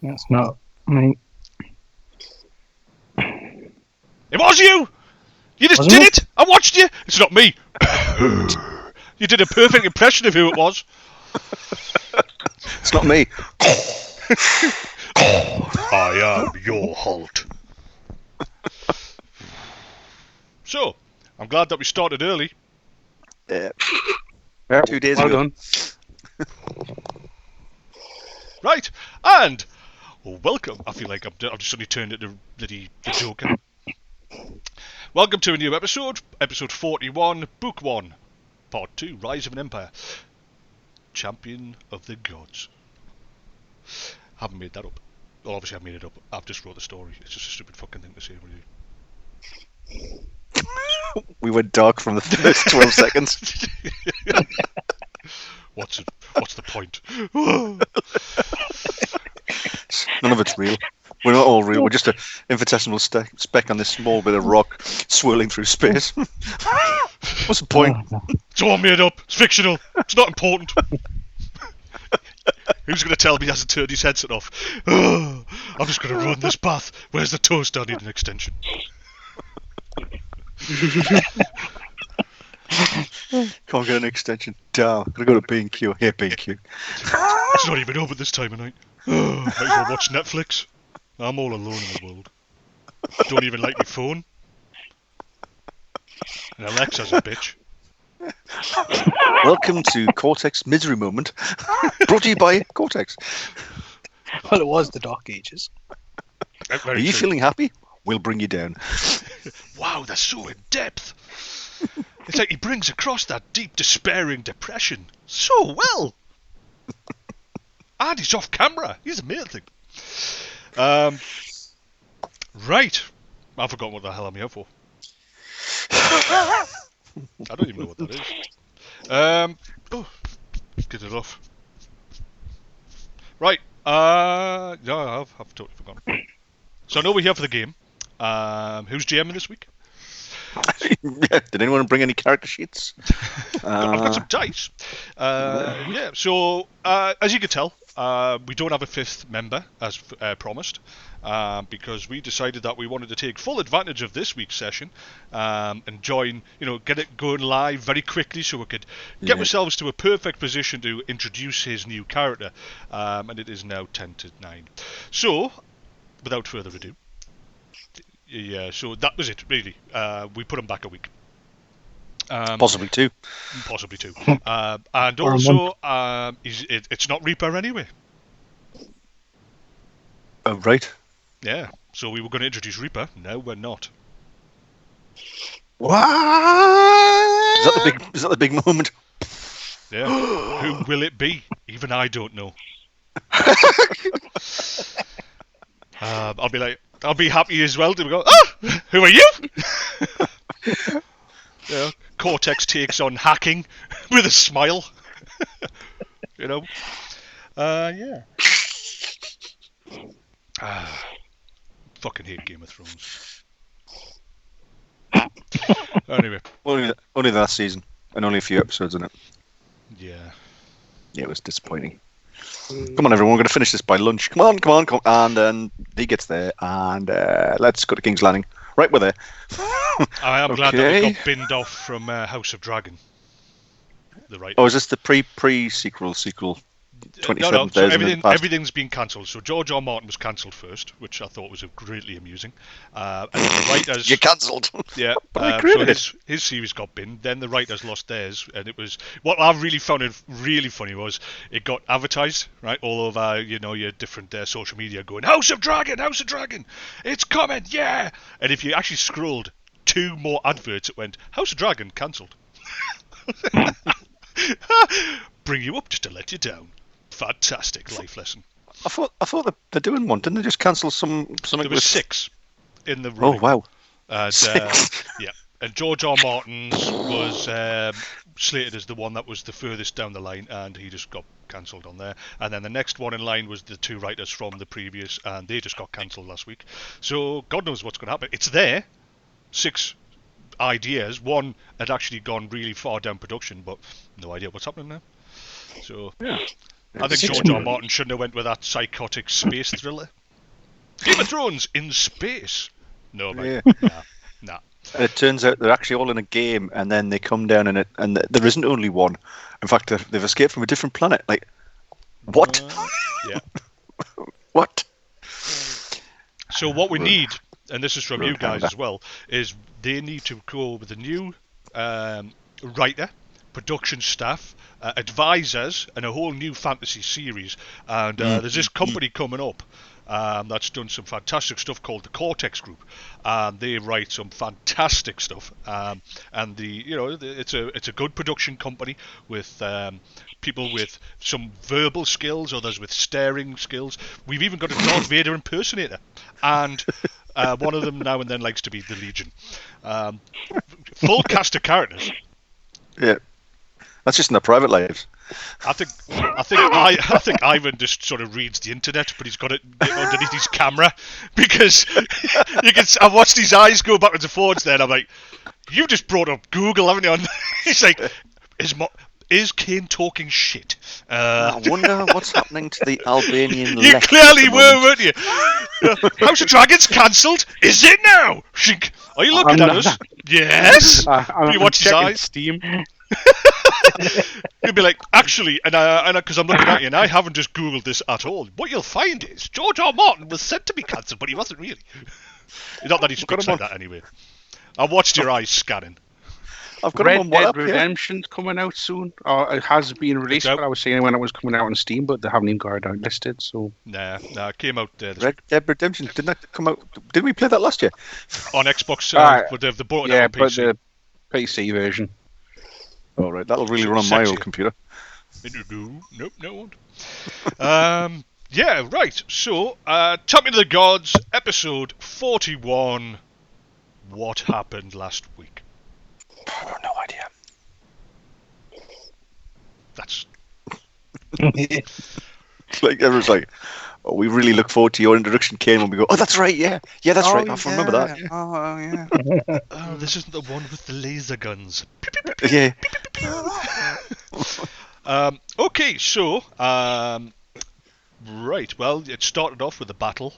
That's not me. It was you! You just Wasn't did it? it! I watched you! It's not me! You did a perfect impression of who it was. It's not me. I am your Holt. So, I'm glad that we started early. Yeah. 2 days Well ago. done. Right, and welcome. I feel like I've just suddenly turned into the Joker. Welcome to a new episode 41, Book 1, Part 2, Rise of an Empire. Champion of the Gods. Haven't made that up. Well, obviously I've made it up. I've just wrote the story. It's just a stupid fucking thing to say, really. We went dark from the first 12 seconds. What's the point? None of it's real. We're not all real. We're just an infinitesimal speck on this small bit of rock swirling through space. What's the point? It's all made up. It's fictional. It's not important. Who's going to tell me he hasn't turned his headset off? I'm just going to run this path. Where's the toast? I need an extension. Can't get an extension. Damn. Gotta go to B&Q. I hate B&Q. It's not even open this time of night. Might as well watch Netflix. I'm all alone in the world. Don't even like my phone. And Alexa's a bitch. Welcome to Cortex Misery Moment. Brought to you by Cortex. Well, it was the Dark Ages. Are you feeling happy? We'll bring you down. Wow, that's so in depth. It's like he brings across that deep, despairing depression so well. And he's off camera. He's amazing. Right. I've forgotten what the hell I'm here for. I don't even know what that is. Get it off. Right. Yeah, I've totally forgotten. So I know we're here for the game. Who's GMing this week? Did anyone bring any character sheets? I've got some dice. Yeah, so as you can tell, we don't have a fifth member as promised, because we decided that we wanted to take full advantage of this week's session and join, get it going live very quickly so we could get ourselves to a perfect position to introduce his new character. And it is now 10 to 9. So, without further ado, yeah, so that was it, really. We put him back a week. Possibly two. Possibly two. And also, it's not Reaper anyway. Oh, right. Yeah, so we were going to introduce Reaper. No, we're not. What? Is that the big moment? Yeah. Who will it be? Even I don't know. I'll be happy as well to go, who are you? Yeah, Cortex takes on hacking with a smile. Yeah. Fucking hate Game of Thrones. Anyway. Only that season, and only a few episodes in it. Yeah. Yeah, it was disappointing. Come on, everyone, we're going to finish this by lunch. Come on. And then he gets there, and let's go to King's Landing. Right, we're there. I am glad that we got binned off from House of Dragon. The right. Oh, is this the pre-sequel? 27th No. So everything's been cancelled. So George R. Martin was cancelled first, which I thought was greatly amusing. And then the writers... You're cancelled. Yeah. So his series got binned. Then the writers lost theirs, and it was... What I really found it really funny was it got advertised, right, all over, your different social media going, House of Dragon, it's coming, yeah! And if you actually scrolled 2 more adverts, it went, House of Dragon cancelled. Bring you up just to let you down. Fantastic life lesson. I thought they're doing one. Didn't they just cancel something? There was 6 in the running. Oh wow! And, 6. Yeah, and George R. Martin's was slated as the one that was the furthest down the line, and he just got cancelled on there. And then the next one in line was the 2 writers from the previous, and they just got cancelled last week. So God knows what's going to happen. It's there. 6 ideas. One had actually gone really far down production, but no idea what's happening now. So yeah. I think George R. Martin shouldn't have went with that psychotic space thriller. Game of Thrones in space. No, mate. Yeah. Nah. And it turns out they're actually all in a game, and then they come down in it, and there isn't only one. In fact, they've escaped from a different planet. Like, what? Yeah. What? So what we need, and this is from you guys as well, is they need to go with a new writer, production staff, advisors, and a whole new fantasy series. And there's this company coming up that's done some fantastic stuff called the Cortex Group. They write some fantastic stuff, and it's a good production company with people with some verbal skills, others with staring skills. We've even got a Darth Vader impersonator, and one of them now and then likes to be the Legion. Full cast of characters. Yeah, that's just in their private lives. I think Ivan just sort of reads the internet, but he's got it underneath his camera because I watched his eyes go backwards and forwards. There, and I'm like, "You just brought up Google, haven't you?" And he's like, "Is Kane talking shit?" I wonder what's happening to the Albanian. You clearly were, weren't you? House of Dragons cancelled. Is it now? Are you looking at us? Yes. You watch his eyes. Steam. You'll be like, actually, and because I'm looking at you, and I haven't just Googled this at all. What you'll find is George R. Martin was said to be cancelled, but he wasn't really. Not that he speaks like that anyway. I watched your eyes scanning. I've got Red him on Dead WhatsApp, Redemption's coming out soon. Or it has been released, but I was saying when it was coming out on Steam, but they haven't even got it out listed. So Nah, it came out Red Dead Redemption, didn't that come out? Didn't we play that last year? on Xbox, but they've bought it yeah, out on PC. but the PC version. Oh, right, that'll really run on my old computer. Nope, no one. Yeah, right. So, Champion of the Gods, episode 41. What happened last week? No idea. That's Like everyone's like, "Oh, we really look forward to your introduction, Kane." When we go, "Oh, that's right, yeah, that's right. I remember that." Yeah. Oh, yeah. oh, this isn't the one with the laser guns. Yeah. Okay, so right. Well, it started off with a battle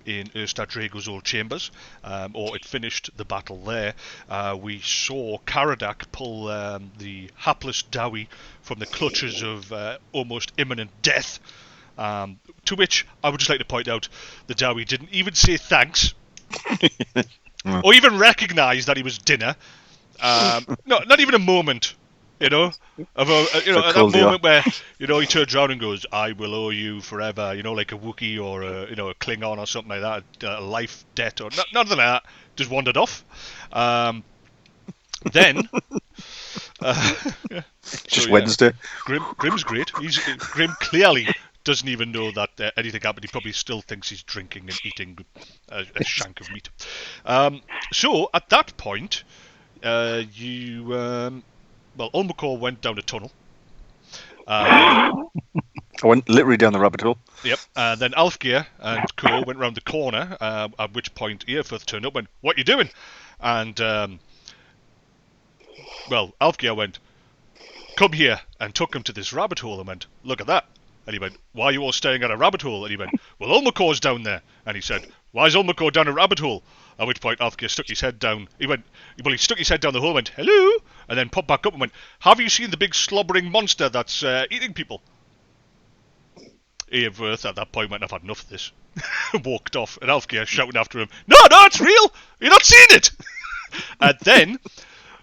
in Ustad Drago's old chambers, or it finished the battle there. We saw Karadak pull the hapless Dowie from the clutches of almost imminent death. To which I would just like to point out, the Dowie didn't even say thanks, or even recognise that he was dinner. No, not even a moment. Of at that moment where he turns around and goes, "I will owe you forever," like a Wookiee or a Klingon or something like that, a life debt or nothing like that. Just wandered off. Then, Just Wednesday. Grim's great. Grim clearly doesn't even know that anything happened. He probably still thinks he's drinking and eating a shank of meat. So at that point, Ulmakor went down a tunnel. I went literally down the rabbit hole. Yep. And then Alfgeir and Co went round the corner, at which point Earfirth turned up and went, "What you doing?" And, Alfgeir went, "Come here," and took him to this rabbit hole and went, "Look at that." And he went, "Why are you all staring at a rabbit hole?" And he went, "Well, Ulmakor's down there." And he said, "Why is Ulmakor down a rabbit hole?" At which point Alfgeir stuck his head down. He stuck his head down the hole and went, "Hello?" And then popped back up and went, "Have you seen the big slobbering monster that's eating people?" Earfirth at that point went, "I've had enough of this." Walked off, and Alfgeir shouting after him, No, it's real! You're not seeing it! And then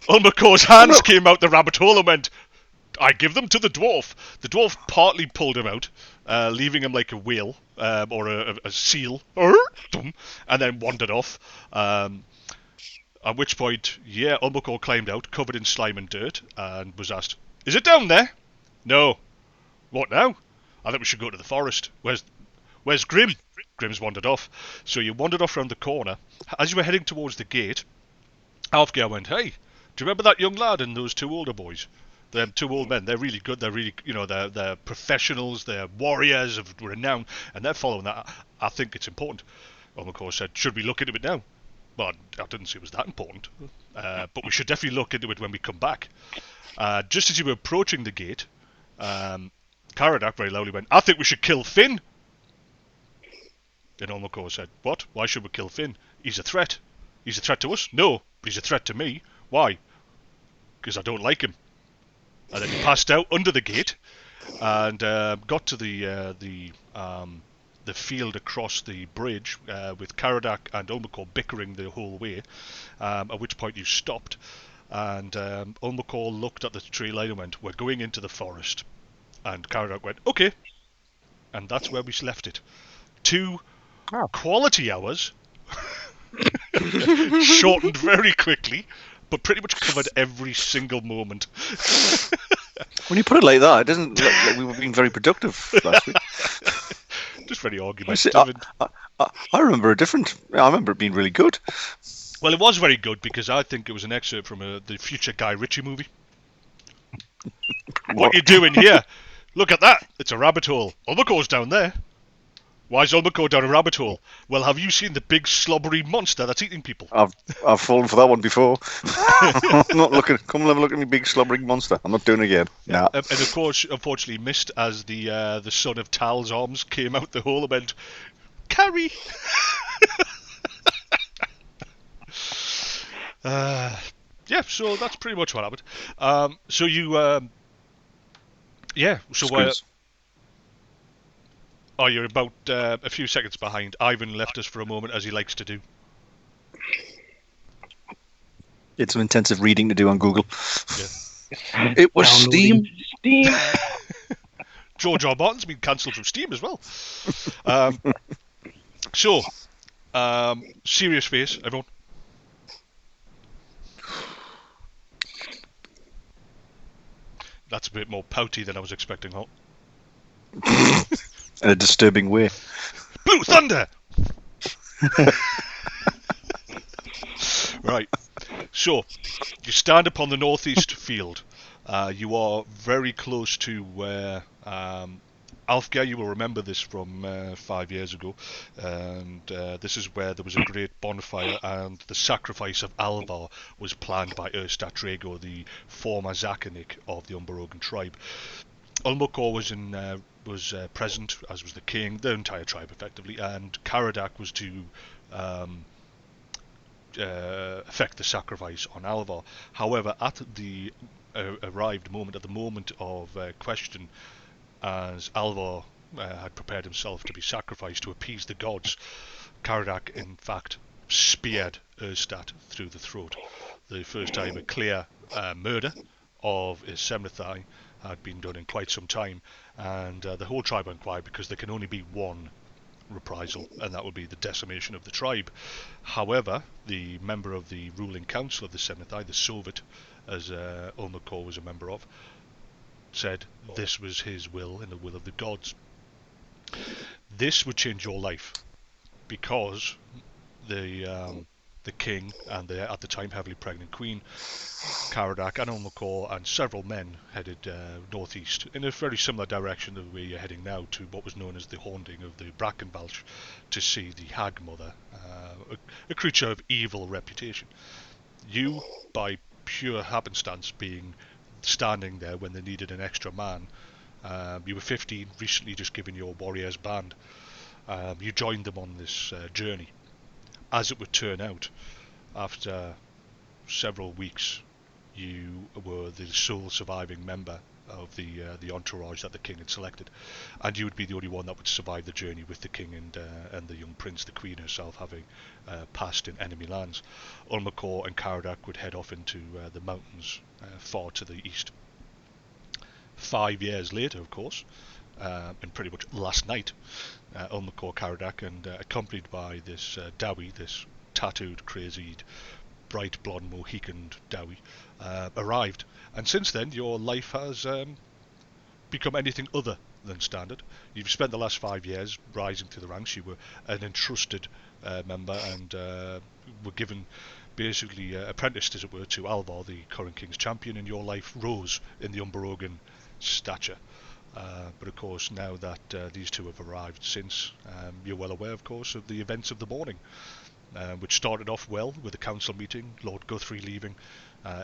Ulmakor's hands came out the rabbit hole and went, "I give them to the dwarf." The dwarf partly pulled him out, leaving him like a whale, or a seal, and then wandered off. At which point, Ulmakor climbed out, covered in slime and dirt, and was asked, "Is it down there?" "No." "What now?" "I think we should go to the forest." Where's Grim?" Grim's wandered off. So you wandered off round the corner. As you were heading towards the gate, Alfgeir went, "Hey, do you remember that young lad and those two older boys? Them two old men, they're really good, they're really, they're professionals, they're warriors of renown, and they're following that. I think it's important." Ulmakor said, "Should we look into it now?" "Well, I didn't say it was that important, but we should definitely look into it when we come back." Just as you were approaching the gate, Caradoc very loudly went, I think we should kill Finn. And Ulmakor said, what? Why should we kill Finn? He's a threat. He's a threat to us? No, but he's a threat to me. Why? Because I don't like him. And then he passed out under the gate and got to the field across the bridge with Caradoc and Ulmakor bickering the whole way, at which point you stopped. And Ulmakor looked at the tree line and went, we're going into the forest. And Caradoc went, okay. And that's where we left it. 2 quality hours, shortened very quickly, but pretty much covered every single moment. When you put it like that, it doesn't look like we were being very productive last week. Just very argumentative. I remember I remember it being really good. Well, it was very good because I think it was an excerpt from the future Guy Ritchie movie. What you doing here? Look at that. It's a rabbit hole. Ulmakor's down there. Why is Ulmakor down a rabbit hole? Well, have you seen the big slobbery monster that's eating people? I've fallen for that one before. I'm not looking. Come and have a look at me big slobbering monster. I'm not doing it again. Nah. And of course, unfortunately, missed as the son of Tal's arms came out the hole and went, carry. Yeah, so that's pretty much what happened. So you, yeah, so oh, you're about a few seconds behind. Ivan left us for a moment, as he likes to do. It's some intensive reading to do on Google. Yeah. It was Steam. George R. Martin's been cancelled from Steam as well. So, serious face, everyone. That's a bit more pouty than I was expecting. In a disturbing way. Blue Thunder! Right. So, you stand upon the northeast field. You are very close to where Alfgeir, you will remember this from 5 years ago, and this is where there was a great bonfire and the sacrifice of Alvar was planned by Erstatrego, the former Zakonik of the Umbarogan tribe. Ulmakor was present, as was the king, the entire tribe effectively, and Caradoc was to effect the sacrifice on Alvar. However, at the arrived moment, at the moment of question, as Alvar had prepared himself to be sacrificed to appease the gods, Caradoc in fact speared Erstat through the throat. The first time a clear murder of his Semnithai had been done in quite some time, and the whole tribe went quiet because there can only be one reprisal, and that would be the decimation of the tribe. However, the member of the ruling council of the Semnithai, the Soviet, as Ulmakor was a member of, said this was his will and the will of the gods. This would change your life, because the king and the at the time heavily pregnant queen, Caradoc and Ulmakor and several men headed northeast in a very similar direction to where you're heading now, to what was known as the haunting of the Brackenbalch, to see the Hag Mother, a creature of evil reputation. You, by pure happenstance, being standing there when they needed an extra man, you were 15, recently just given your warrior's band, you joined them on this journey. As it would turn out, after several weeks, you were the sole surviving member of the entourage that the king had selected, and you would be the only one that would survive the journey with the king and the young prince, the queen herself, having passed in enemy lands. Ulmakor and Caradoc would head off into the mountains far to the east. 5 years later, of course, and pretty much last night, Ulmakor, Caradoc, and accompanied by this Dowie, this tattooed, crazy, bright blonde Mohican Dowie, arrived. And since then, your life has become anything other than standard. You've spent the last 5 years rising through the ranks. You were an entrusted member and were given, basically apprenticed, as it were, to Alvar, the current king's champion, and your life rose in the Umbarogan stature. But of course, now that these two have arrived since, you're well aware, of course, of the events of the morning, which started off well with a council meeting, Lord Guthrie leaving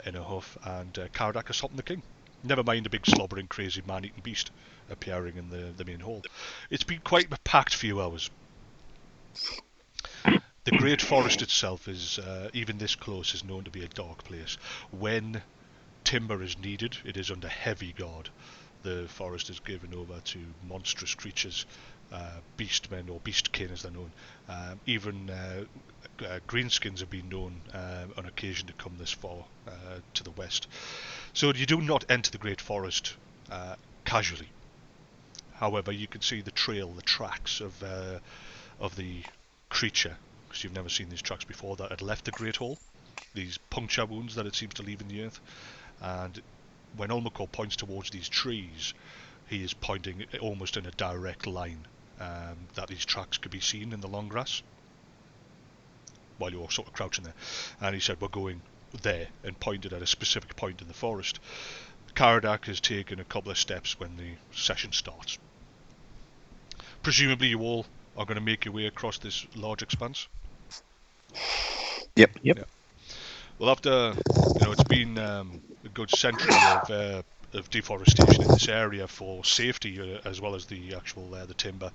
in a huff, and Caradoc assaulting the king. Never mind a big slobbering, crazy man-eating beast appearing in the main hall. It's been quite a packed few hours. The Great Forest itself is, even this close, is known to be a dark place. When timber is needed, it is under heavy guard. The forest is given over to monstrous creatures, beastmen or beastkin as they're known. Even greenskins have been known on occasion to come this far to the west. So you do not enter the Great Forest casually. However, you can see the trail, the tracks of the creature, because you've never seen these tracks before, that had left the Great Hall. These puncture wounds that it seems to leave in the earth. And when Ulmakor points towards these trees, he is pointing almost in a direct line that these tracks could be seen in the long grass while you're sort of crouching there. And he said, we're going there, and pointed at a specific point in the forest. Karadak has taken a couple of steps when the session starts. Presumably you all are going to make your way across this large expanse? Yep. Yep. Yeah. Well, after, it's been a good century of deforestation in this area for safety, as well as the actual the timber,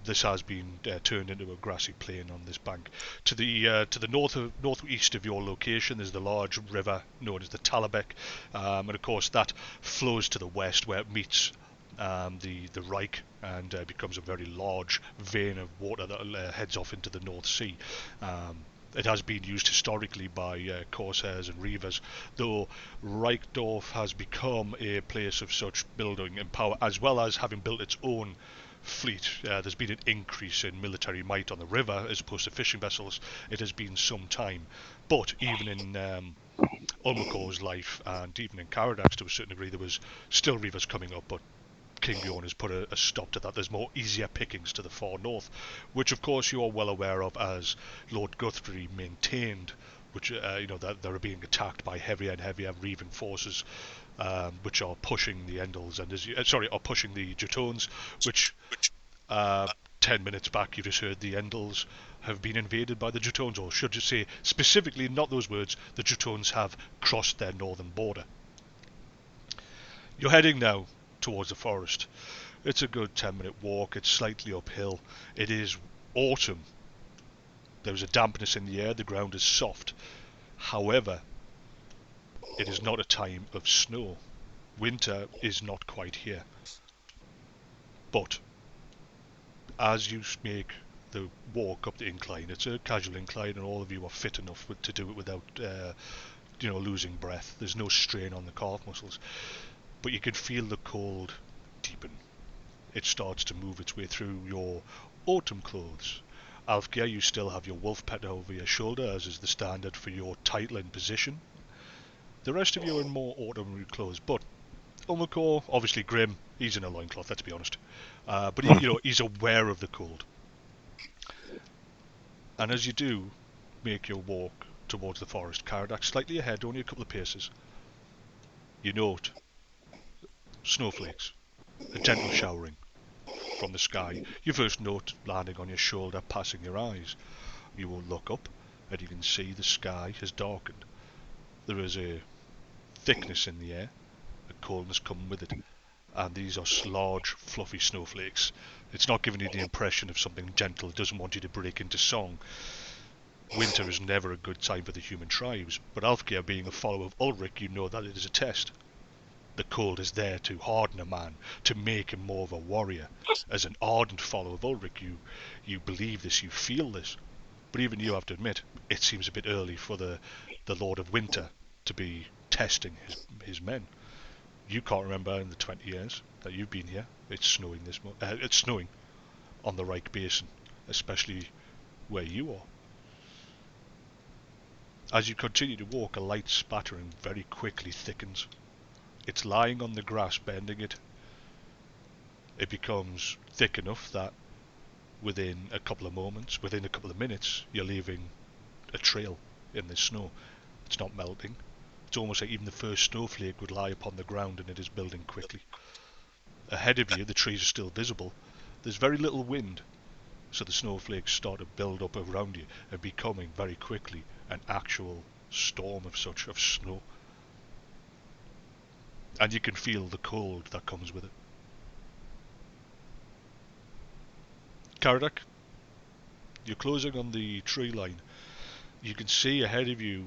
this has been turned into a grassy plain on this bank. To the northeast of your location, there's the large river known as the Talabek, and of course that flows to the west where it meets the Reich and becomes a very large vein of water that heads off into the North Sea. It has been used historically by corsairs and reavers, though Reichdorf has become a place of such building and power, as well as having built its own fleet. There's been an increase in military might on the river as opposed to fishing vessels. It has been some time, but even in Ulmakor's life, and even in Karadak's to a certain degree, there was still reavers coming up, but King Bjorn has put a stop to that. There's more easier pickings to the far north, which of course you are well aware of, as Lord Guthrie maintained, which that they're being attacked by heavier and heavier reaving forces, which are pushing the Endels and are pushing the Jutones, which 10 minutes back you just heard the Endels have been invaded by the Jutones, or should you say specifically, not those words, the Jutones have crossed their northern border. You're heading now towards the forest. It's a good 10-minute walk. It's slightly uphill. It is autumn. There's a dampness in the air. The ground is soft. However, it is not a time of snow. Winter is not quite here. But as you make the walk up the incline, it's a casual incline, and all of you are fit enough to do it without losing breath. There's no strain on the calf muscles. But you can feel the cold deepen. It starts to move its way through your autumn clothes. Alfgeir, you still have your wolf pet over your shoulder, as is the standard for your title and position. The rest of you are in more autumn clothes, but Ulmakor, obviously grim, he's in a loincloth, let's be honest. But he's aware of the cold. And as you do make your walk towards the forest, Karadak slightly ahead, only a couple of paces, you note snowflakes, a gentle showering from the sky. You first note landing on your shoulder, passing your eyes. You will look up, and you can see the sky has darkened. There is a thickness in the air, a coldness coming with it, and these are large, fluffy snowflakes. It's not giving you the impression of something gentle. It doesn't want you to break into song. Winter is never a good time for the human tribes, but Alfgeir, being a follower of Ulrich, you know that it is a test. The cold is there to harden a man, to make him more of a warrior. As an ardent follower of Ulrich, you believe this, you feel this. But even you have to admit, it seems a bit early for the Lord of Winter to be testing his men. You can't remember in the 20 years that you've been here, it's snowing it's snowing on the Reich Basin, especially where you are. As you continue to walk, a light spattering very quickly thickens. It's lying on the grass, bending it. It becomes thick enough that within a couple of minutes, you're leaving a trail in the snow. It's not melting. It's almost like even the first snowflake would lie upon the ground, and it is building quickly. Ahead of you, the trees are still visible. There's very little wind, so the snowflakes start to build up around you and becoming very quickly an actual storm of snow. and you can feel the cold that comes with it. Karadak, you're closing on the tree line. You can see ahead of you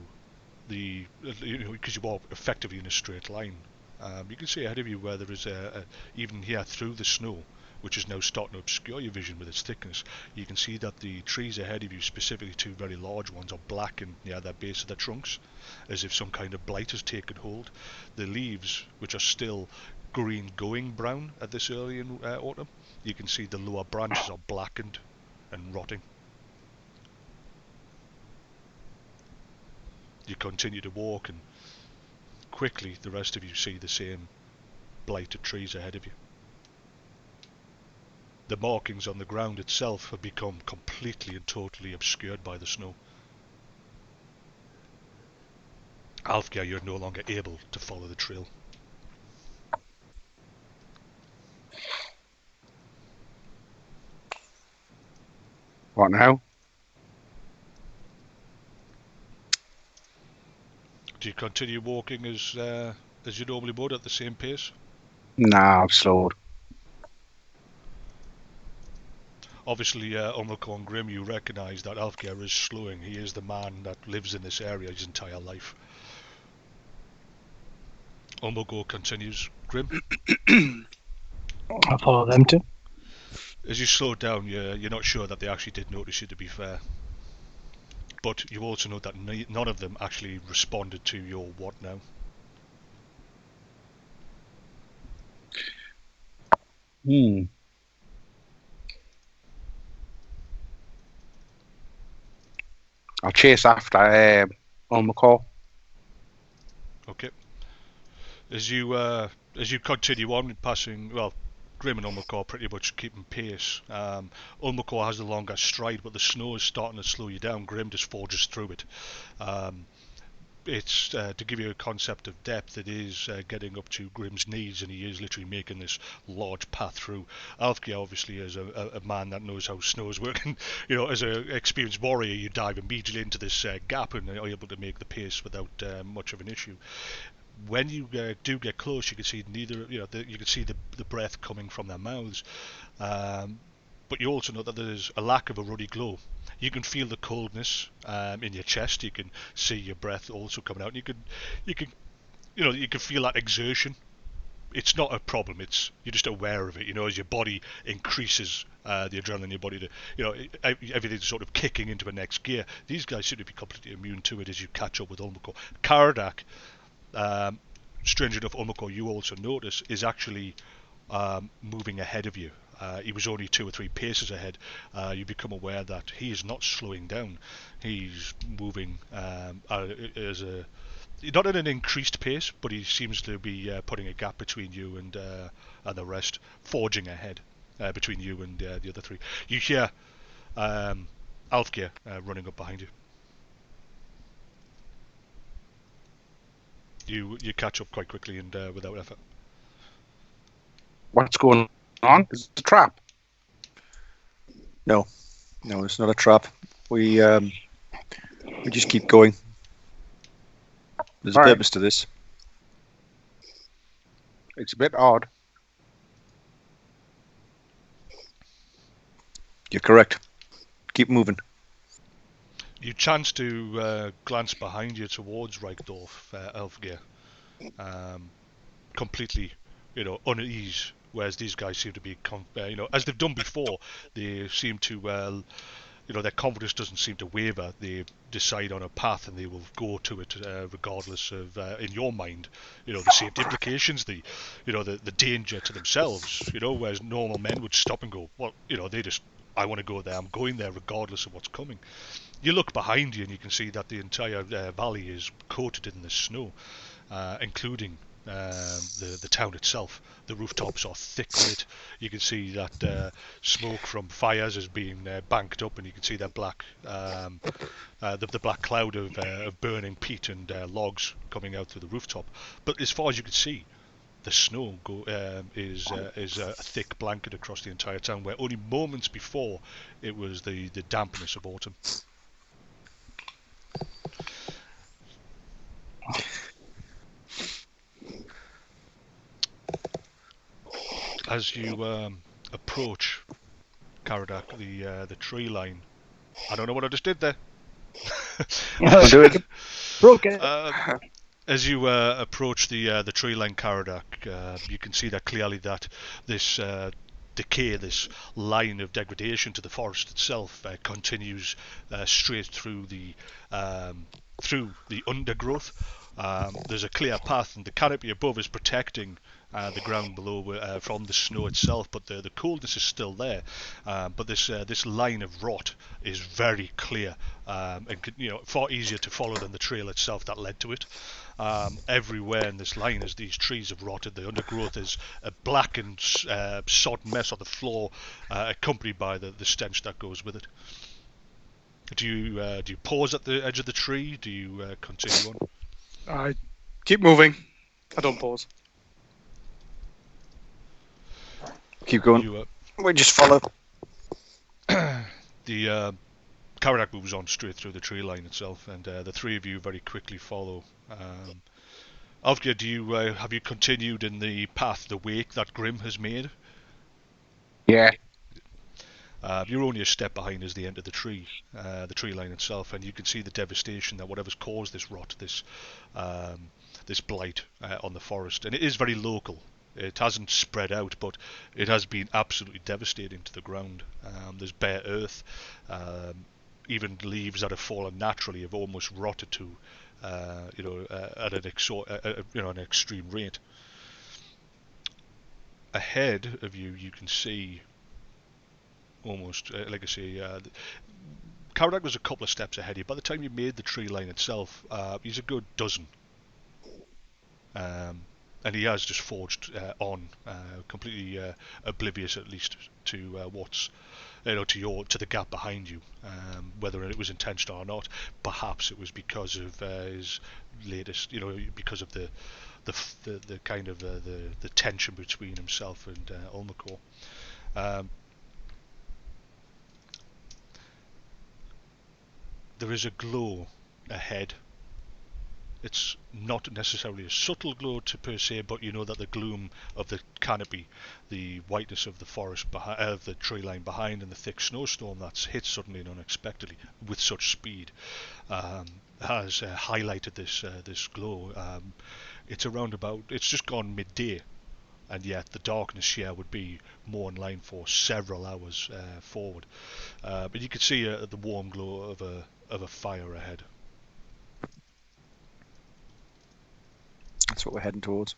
because you are effectively in a straight line. You can see ahead of you where there is even here through the snow, which is now starting to obscure your vision with its thickness. You can see that the trees ahead of you, specifically two very large ones, are blackened near the base of their trunks, as if some kind of blight has taken hold. The leaves, which are still green going brown at this early in autumn, you can see the lower branches are blackened and rotting. You continue to walk, and quickly the rest of you see the same blighted trees ahead of you. The markings on the ground itself have become completely and totally obscured by the snow. Alfgeir, you're no longer able to follow the trail. What now? Do you continue walking as you normally would at the same pace? Nah, I've slowed. Obviously, Ulmakor and Grim, you recognise that Alfgeir is slowing. He is the man that lives in this area his entire life. Ulmakor continues. Grim? I follow them too. As you slow down, you're not sure that they actually did notice you, to be fair. But you also know that none of them actually responded to your what now. I'll chase after Ulmakor. Okay. As you continue on, passing, well, Grim and Ulmakor pretty much keeping pace. Ulmakor has the longer stride, but the snow is starting to slow you down. Grim just forges through it. It's to give you a concept of depth, it is getting up to Grim's knees, and he is literally making this large path through. Alfgeir, obviously, is a man that knows how snow's working. You know, as an experienced warrior, you dive immediately into this gap and are able to make the pace without much of an issue. When you do get close, you can see you can see the breath coming from their mouths, but you also know that there's a lack of a ruddy glow. You can feel the coldness in your chest. You can see your breath also coming out. And you can feel that exertion. It's not a problem. You're just aware of it. You know, as your body increases the adrenaline in your body, everything's sort of kicking into the next gear. These guys seem to be completely immune to it as you catch up with Ulmakor. Karadak, strange enough, Ulmakor, you also notice, is actually moving ahead of you. He was only 2 or 3 paces ahead. You become aware that he is not slowing down. He's moving not at an increased pace, but he seems to be putting a gap between you and the rest, forging ahead between you and the other 3. You hear Alfgeir running up behind you. You catch up quite quickly and without effort. What's going on? Is it a trap? No, it's not a trap. We just keep going. There's a purpose to this. It's a bit odd. You're correct. Keep moving. You chance to glance behind you towards Reichdorf, Elfgeir, completely, unease. Whereas these guys seem to be, as they've done before, they seem to, their confidence doesn't seem to waver. They decide on a path and they will go to it, regardless of, in your mind, the safety implications, the danger to themselves. Whereas normal men would stop and go, well, I want to go there. I'm going there regardless of what's coming. You look behind you and you can see that the entire valley is coated in the snow, including the town itself. The rooftops are thick lit. You can see that smoke from fires is being banked up, and you can see that black, the black cloud of burning peat and logs coming out through the rooftop. But as far as you can see, the snow is a thick blanket across the entire town, where only moments before it was the dampness of autumn. as you approach Karadak, the tree line. I don't know what I just did there. Do it. Broke it. As you approach the tree line Karadak, you can see that clearly that this decay, this line of degradation to the forest itself, continues straight through the undergrowth. There's a clear path, and the canopy above is protecting the ground below from the snow itself, but the coldness is still there. But this line of rot is very clear, and far easier to follow than the trail itself that led to it. Everywhere in this line, as these trees have rotted, the undergrowth is a black and sodden mess on the floor, accompanied by the stench that goes with it. Do you pause at the edge of the tree? Do you continue on? I keep moving. I don't pause. Keep going. We just follow. The Karadak moves on straight through the tree line itself, and the three of you very quickly follow. Alfgeir, have you continued in the path, the wake that Grim has made? Yeah. You're only a step behind as they enter the tree line itself, and you can see the devastation that whatever's caused this rot, this blight on the forest, and it is very local. It hasn't spread out, but it has been absolutely devastating to the ground. There's bare earth, even leaves that have fallen naturally have almost rotted to, at an extreme rate. Ahead of you, you can see. Almost, like I say, Karadak was a couple of steps ahead of you. By the time you made the tree line itself, he's a good dozen. And he has just forged on, completely oblivious at least to what's, to the gap behind you. Whether it was intentional or not, perhaps it was because of his latest, because of the kind of the tension between himself and Ulmakor. There is a glow ahead. It's not necessarily a subtle glow per se, but you know that the gloom of the canopy, the whiteness of the forest of the tree line behind, and the thick snowstorm that's hit suddenly and unexpectedly with such speed, has highlighted this glow. It's just gone midday, and yet the darkness here would be more in line for several hours forward. But you could see the warm glow of a fire ahead. That's what we're heading towards.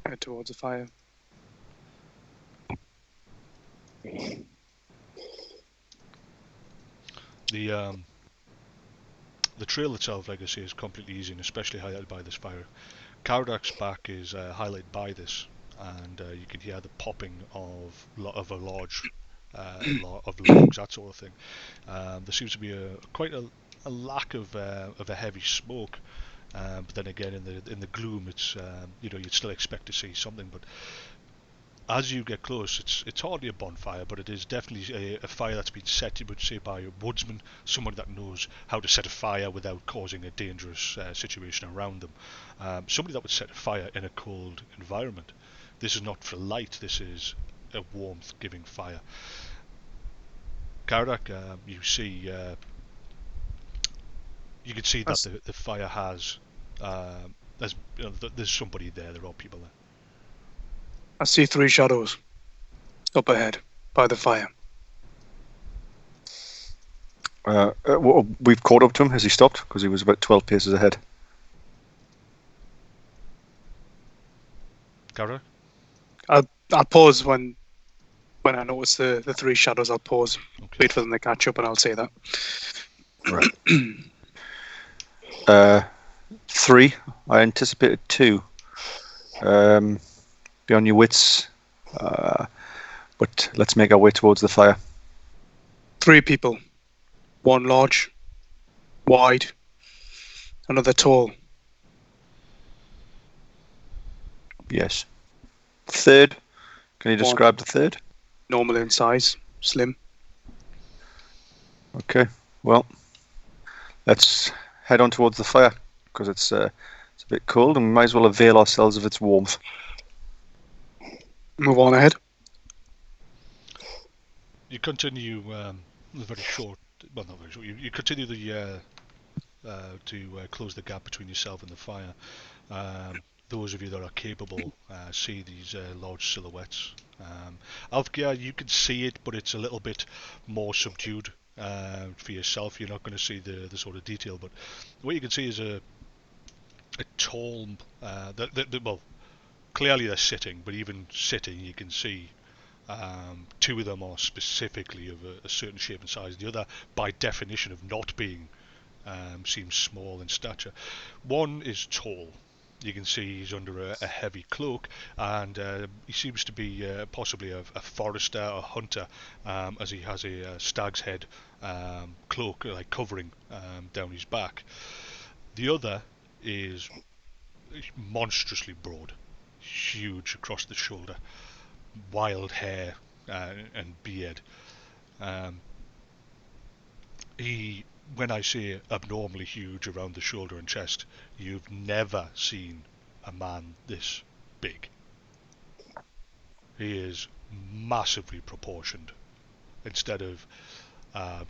Head towards the fire. The trail itself, like I say, is completely easy and especially highlighted by this fire. Karadak's back is highlighted by this, and you can hear the popping of a large of logs, that sort of thing. There seems to be quite a lack of a heavy smoke, but then again in the gloom, it's you'd still expect to see something. But as you get close, it's hardly a bonfire, but it is definitely a fire that's been set, you would say, by a woodsman, someone that knows how to set a fire without causing a dangerous situation around them. Somebody that would set a fire in a cold environment. This is not for light, this is a warmth-giving fire. Karadak, you can see that the fire has, there's somebody there are people there. I see 3 shadows up ahead by the fire. We've caught up to him. Has he stopped? Because he was about 12 paces ahead. Karadak? I'll pause when I notice the 3 shadows. I'll pause, Okay. wait for them to catch up, and I'll say that. Right. 3. I anticipated 2. Be on your wits. But let's make our way towards the fire. 3 people. 1 large, wide, another tall. Yes. 3rd. Can you describe the 3rd? Normal in size, slim. Okay. Well, let's head on towards the fire because it's a bit cold, and we might as well avail ourselves of its warmth. Move on ahead. You continue the very short. Well, not very short. You continue to close the gap between yourself and the fire. Those of you that are capable see these large silhouettes. Alfgeir, you can see it, but it's a little bit more subdued for yourself. You're not going to see the sort of detail, but what you can see is a tall. Well, clearly they're sitting, but even sitting, you can see two of them are specifically of a certain shape and size. The other, by definition of not being, seems small in stature. One is tall. You can see he's under a heavy cloak, and he seems to be possibly a forester, a hunter, as he has a stag's head cloak like covering down his back. The other is monstrously broad, huge across the shoulder, wild hair and beard. When I say abnormally huge around the shoulder and chest, you've never seen a man this big. He is massively proportioned. Instead of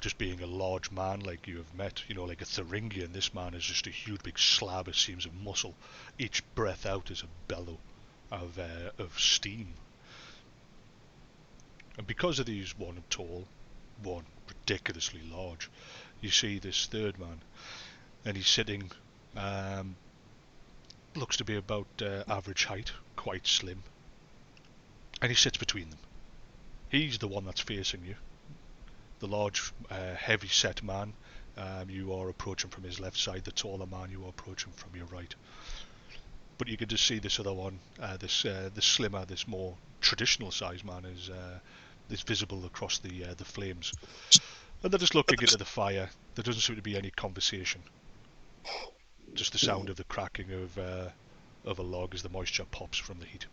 just being a large man like you have met, like a Thuringian, this man is just a huge big slab, it seems, of muscle. Each breath out is a bellow of steam. And because of these, one tall, one ridiculously large, you see this third man, and he's sitting, looks to be about average height, quite slim, and he sits between them. He's the one that's facing you, the large, heavy-set man. You are approaching from his left side. The taller man, you are approaching from your right. But you can just see this other one, this slimmer, this more traditional-sized man is visible across the flames. And they're just looking into the fire. There doesn't seem to be any conversation. Just the sound of the cracking of a log as the moisture pops from the heat.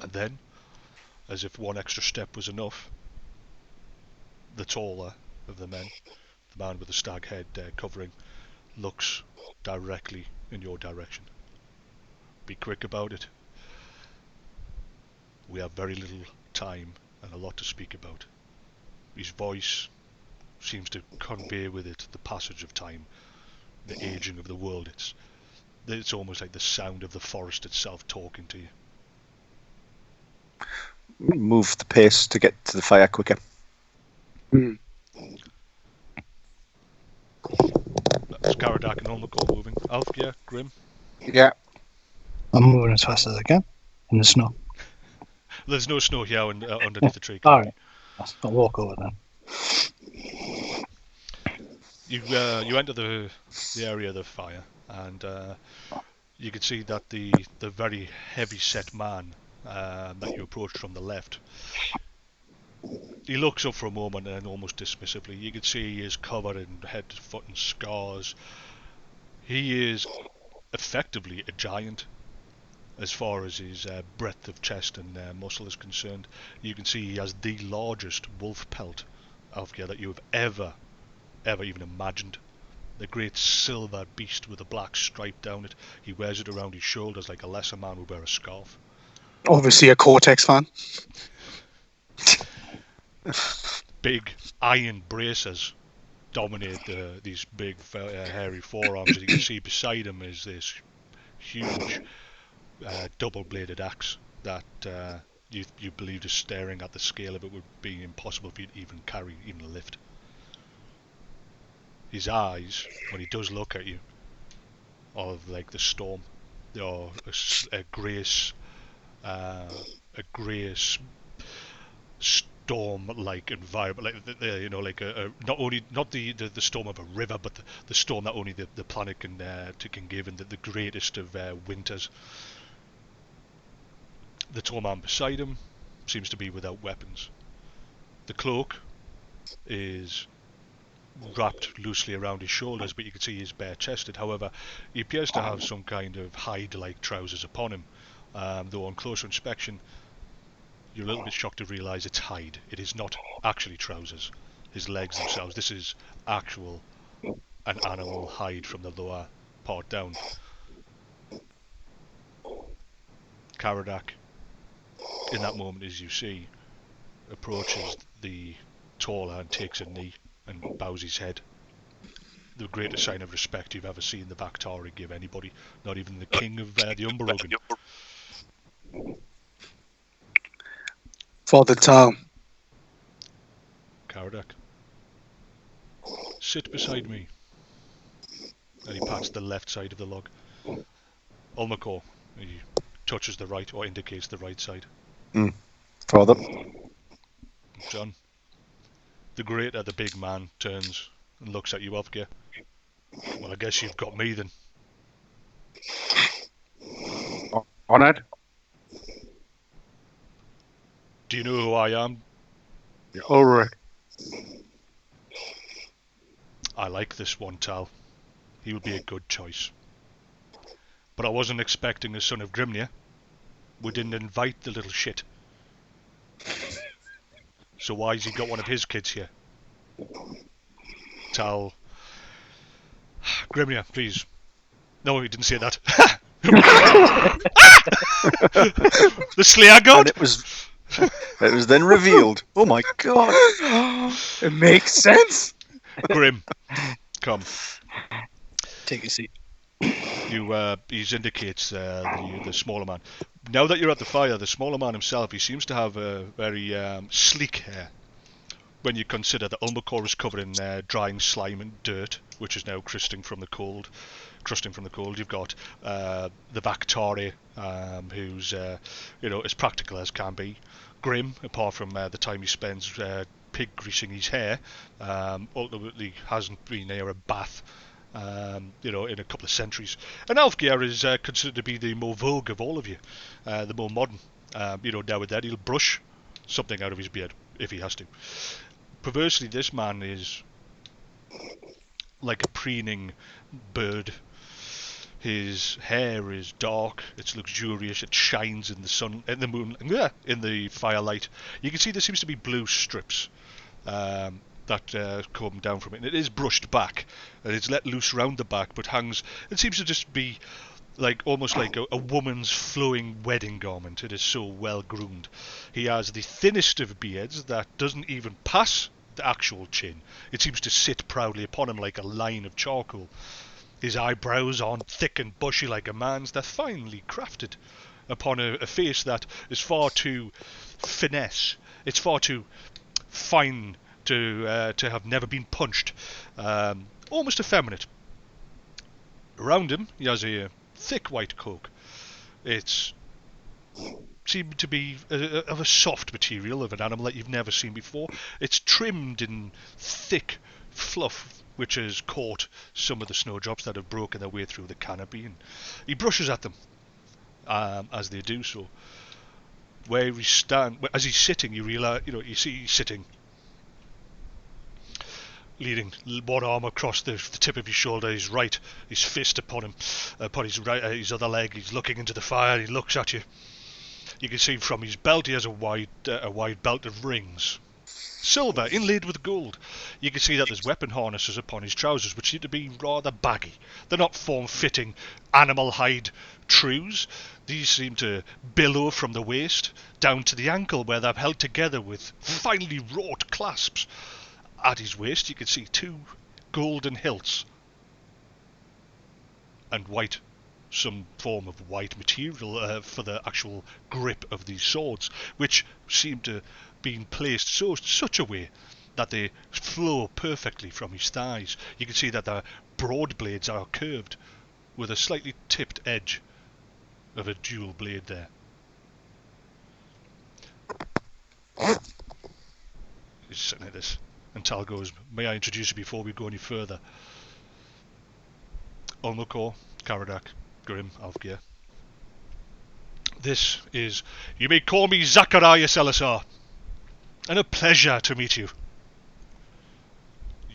And then, as if one extra step was enough, the taller of the men, the man with the stag head covering, looks directly in your direction. Be quick about it. We have very little time and a lot to speak about. His voice seems to convey with it the passage of time, the aging of the world. It's almost like the sound of the forest itself talking to you. Move the pace to get to the fire quicker. That's Karadak and Ulmakor moving. Alfgeir, Grim? Yeah. I'm moving as fast as I can in the snow. There's no snow here underneath the tree. Alright, I'll walk over then. You enter the area of the fire, and you can see that the very heavy-set man that you approached from the left, he looks up for a moment and almost dismissively. You can see he is covered in head to foot in scars. He is effectively a giant as far as his breadth of chest and muscle is concerned. You can see he has the largest wolf pelt, Alfgeir, that you have ever even imagined. The great silver beast with a black stripe down it. He wears it around his shoulders like a lesser man would wear a scarf. Obviously a Cortex fan. Big iron bracers dominate these big hairy forearms, and you can see beside him is this huge double-bladed axe that you believe is staring at the scale of it would be impossible for you to even carry, even lift. His eyes, when he does look at you, are like the storm. They are a grayish storm-like environment, like not the storm of a river, but the storm that only the planet can give, and the greatest of winters. The tall man beside him seems to be without weapons. The cloak is wrapped loosely around his shoulders, but you can see he's bare-chested. However, he appears to have some kind of hide-like trousers upon him, though on closer inspection you're a little bit shocked to realise it's hide. It is not actually trousers. His legs themselves, this is an animal hide from the lower part down. Karadak, in that moment, as you see, approaches the taller and takes a knee and bows his head. The greatest sign of respect you've ever seen the Bactari give anybody, not even the king of the Umberogan. Father Tal. Karadak, sit beside me. And he pats the left side of the log. Ulmakor, he touches the right, or indicates the right side. Father. John, the greater the big man turns and looks at you, Ulfgeir. Well, I guess you've got me then. Honoured. Do you know who I am? Ulrich. I like this one, Tal. He would be a good choice. But I wasn't expecting a son of Grimnir. We didn't invite the little shit. So why's he got one of his kids here? Tal. Grimnir, please. No, he didn't say that. The Slayer God? And it was then revealed. Oh my god. It makes sense. Grim, come. Take a seat. He indicates the smaller man. Now that you're at the fire, the smaller man himself, he seems to have a very sleek hair. When you consider that Ulmakor is covered in drying slime and dirt, which is now crusting from the cold. You've got the Bactari, who's as practical as can be. Grim, apart from the time he spends pig greasing his hair, ultimately hasn't been near a bath. In a couple of centuries. And Ulfgeir is considered to be the more vogue of all of you, the more modern. Now and then he'll brush something out of his beard if he has to. Perversely, this man is like a preening bird. His hair is dark, it's luxurious, it shines in the sun, in the moon, in the firelight. You can see there seems to be blue strips that come down from it, and it is brushed back, and it's let loose round the back, but hangs. It seems to just be almost like a woman's flowing wedding garment. It is so well groomed. He has the thinnest of beards that doesn't even pass the actual chin. It seems to sit proudly upon him like a line of charcoal. His eyebrows aren't thick and bushy like a man's. They're finely crafted upon a face that is far too finesse. It's far too fine to have never been punched. Almost effeminate. Around him, he has a thick white cloak. It's seemed to be of a soft material, of an animal that you've never seen before. It's trimmed in thick fluff, which has caught some of the snowdrops that have broken their way through the canopy, and he brushes at them as they do so. Where he stands, as he's sitting, you realise, you see he's sitting, leaning one arm across the tip of his shoulder, his fist upon his other leg. He's looking into the fire. He looks at you. You can see from his belt he has a wide belt of rings, silver inlaid with gold. You can see that there's weapon harnesses upon his trousers, which seem to be rather baggy. They're not form-fitting animal hide trews. These seem to billow from the waist down to the ankle, where they're held together with finely wrought clasps. At his waist you can see two golden hilts and some form of white material for the actual grip of these swords, which seem to be placed such a way that they flow perfectly from his thighs. You can see that the broad blades are curved with a slightly tipped edge of a dual blade there. He's sitting at this, and Tal goes, "May I introduce you before we go any further? Ulmakor, Karadak, Grim, Ulfgeir. This is, you may call me Zacharias Elisar, and a pleasure to meet you.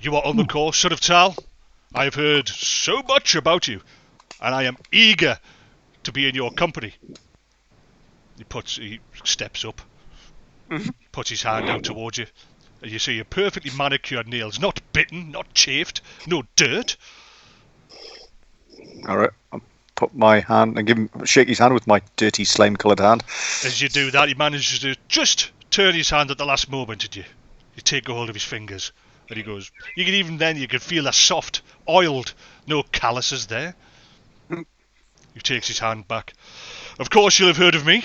You are Ulmakor, son of Tal. I have heard so much about you, and I am eager to be in your company." He steps up, puts his hand out towards you, and you see your perfectly manicured nails, not bitten, not chafed, no dirt. All right. put my hand and shake his hand with my dirty slime-coloured hand. As you do that, he manages to just turn his hand at the last moment, and you take a hold of his fingers, and he goes. You can feel a soft, oiled, no calluses there. He takes his hand back. Of course, you'll have heard of me.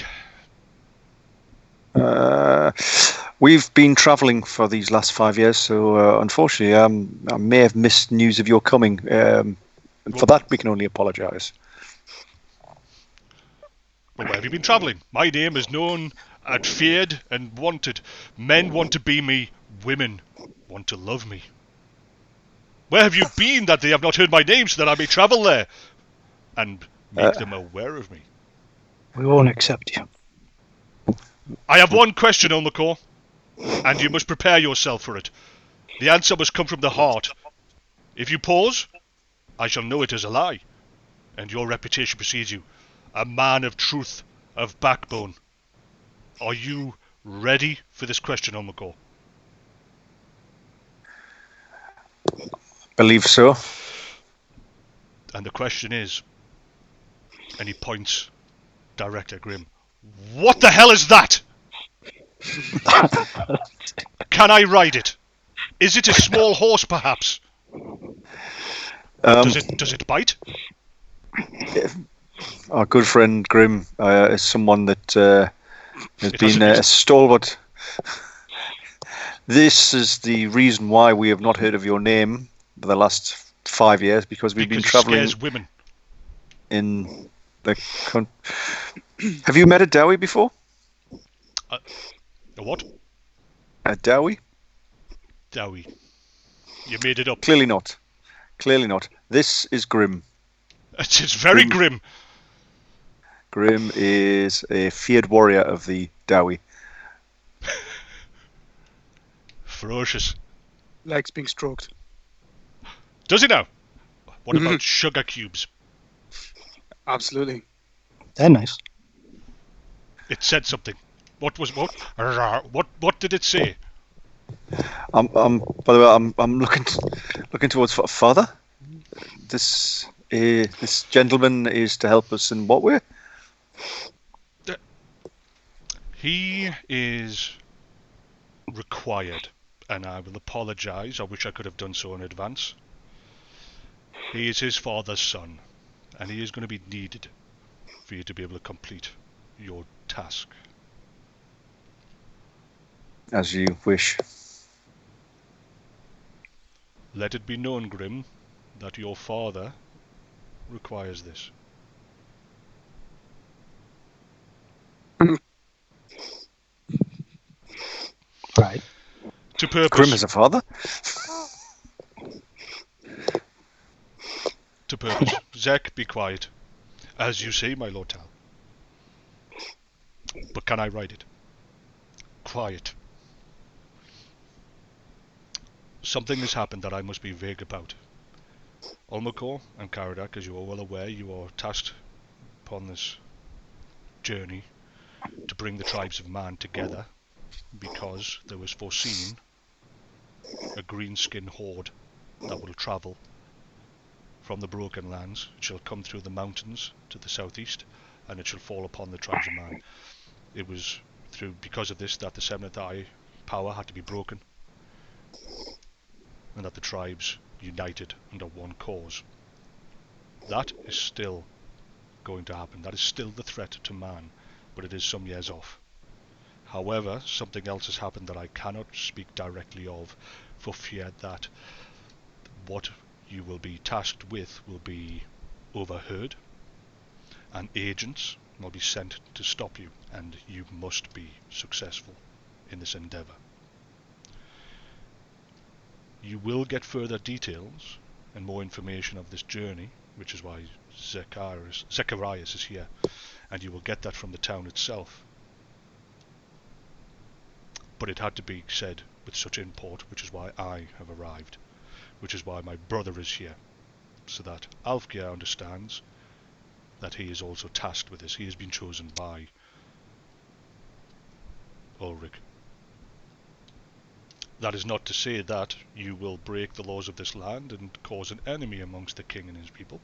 We've been travelling for these last 5 years, so unfortunately, I may have missed news of your coming. And for that, we can only apologise. Well, where have you been travelling? My name is known and feared and wanted. Men want to be me. Women want to love me. Where have you been that they have not heard my name so that I may travel there and make them aware of me? We won't accept you. I have one question, Ulmakor, and you must prepare yourself for it. The answer must come from the heart. If you pause, I shall know it is a lie, and your reputation precedes you. A man of truth, of backbone. Are you ready for this question, Ulmakor? Believe so. And the question is, and he points directly at Grim, what the hell is that? Can I ride it? Is it a small horse, perhaps? Does it bite? Our good friend Grim is someone that has been a stalwart. This is the reason why we have not heard of your name for the last 5 years, because we've been travelling. It scares women. In the Have you met a Dowie before? A what? A Dowie? Dowie. You made it up. Clearly not. Clearly not. This is Grim. It's very grim. Grim is a feared warrior of the Dowie. Ferocious. Likes being stroked. Does he now? What about sugar cubes? Absolutely. They're nice. It said something. What did it say? By the way, I'm looking towards father. This gentleman is to help us in what way? He is required, and I will apologise. I wish I could have done so in advance. He is his father's son, and he is going to be needed for you to be able to complete your task. As you wish. Let it be known, Grim, that your father requires this. Right. To purpose. Grim is a father? To purpose. Zek, be quiet. As you say, my Lord Tal. But can I write it? Quiet. Something has happened that I must be vague about. Ulmakor and Karadak, as you are well aware, you are tasked upon this journey to bring the tribes of man together, because there was foreseen a greenskin horde that will travel from the Broken Lands. It shall come through the mountains to the southeast, and it shall fall upon the tribes of man. It was because of this that the Seventh Eye power had to be broken, and that the tribes united under one cause. That is still going to happen. That is still the threat to man, but it is some years off. However, something else has happened that I cannot speak directly of, for fear that what you will be tasked with will be overheard, and agents will be sent to stop you, and you must be successful in this endeavour. You will get further details and more information of this journey, which is why Zecharias is here, and you will get that from the town itself. But it had to be said with such import, which is why I have arrived, which is why my brother is here, so that Alfgeir understands that he is also tasked with this. He has been chosen by Ulrich. That is not to say that you will break the laws of this land and cause an enemy amongst the king and his people.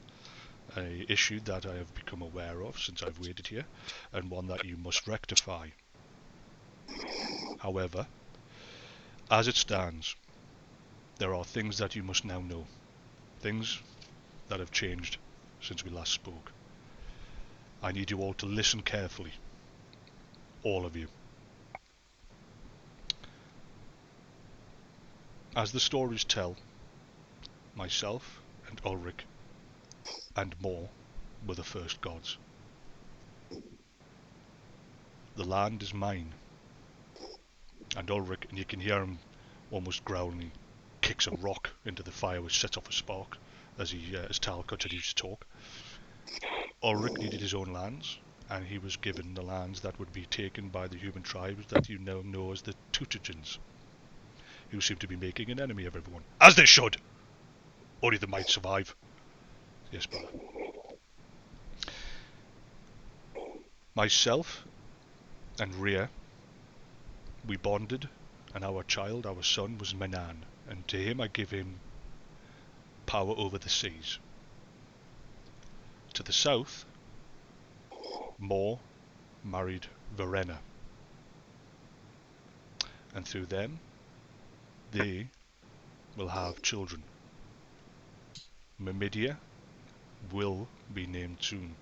a issue that I have become aware of since I've waited here, and one that you must rectify. However, as it stands, there are things that you must now know. Things that have changed since we last spoke. I need you all to listen carefully. All of you. As the stories tell, myself and Ulrich and Morr were the first gods. The land is mine. And Ulrich, and you can hear him almost growling, he kicks a rock into the fire which sets off a spark as Tal continues to talk. Ulrich needed his own lands, and he was given the lands that would be taken by the human tribes that you now know as the Tutagens, who seem to be making an enemy of everyone. As they should! Only the might survive. Yes, brother. Myself and Rhea, we bonded, and our child, our son, was Manan, and to him I give him power over the seas. To the south, Morr married Verena, and through them, they will have children. Mimidia will be named soon.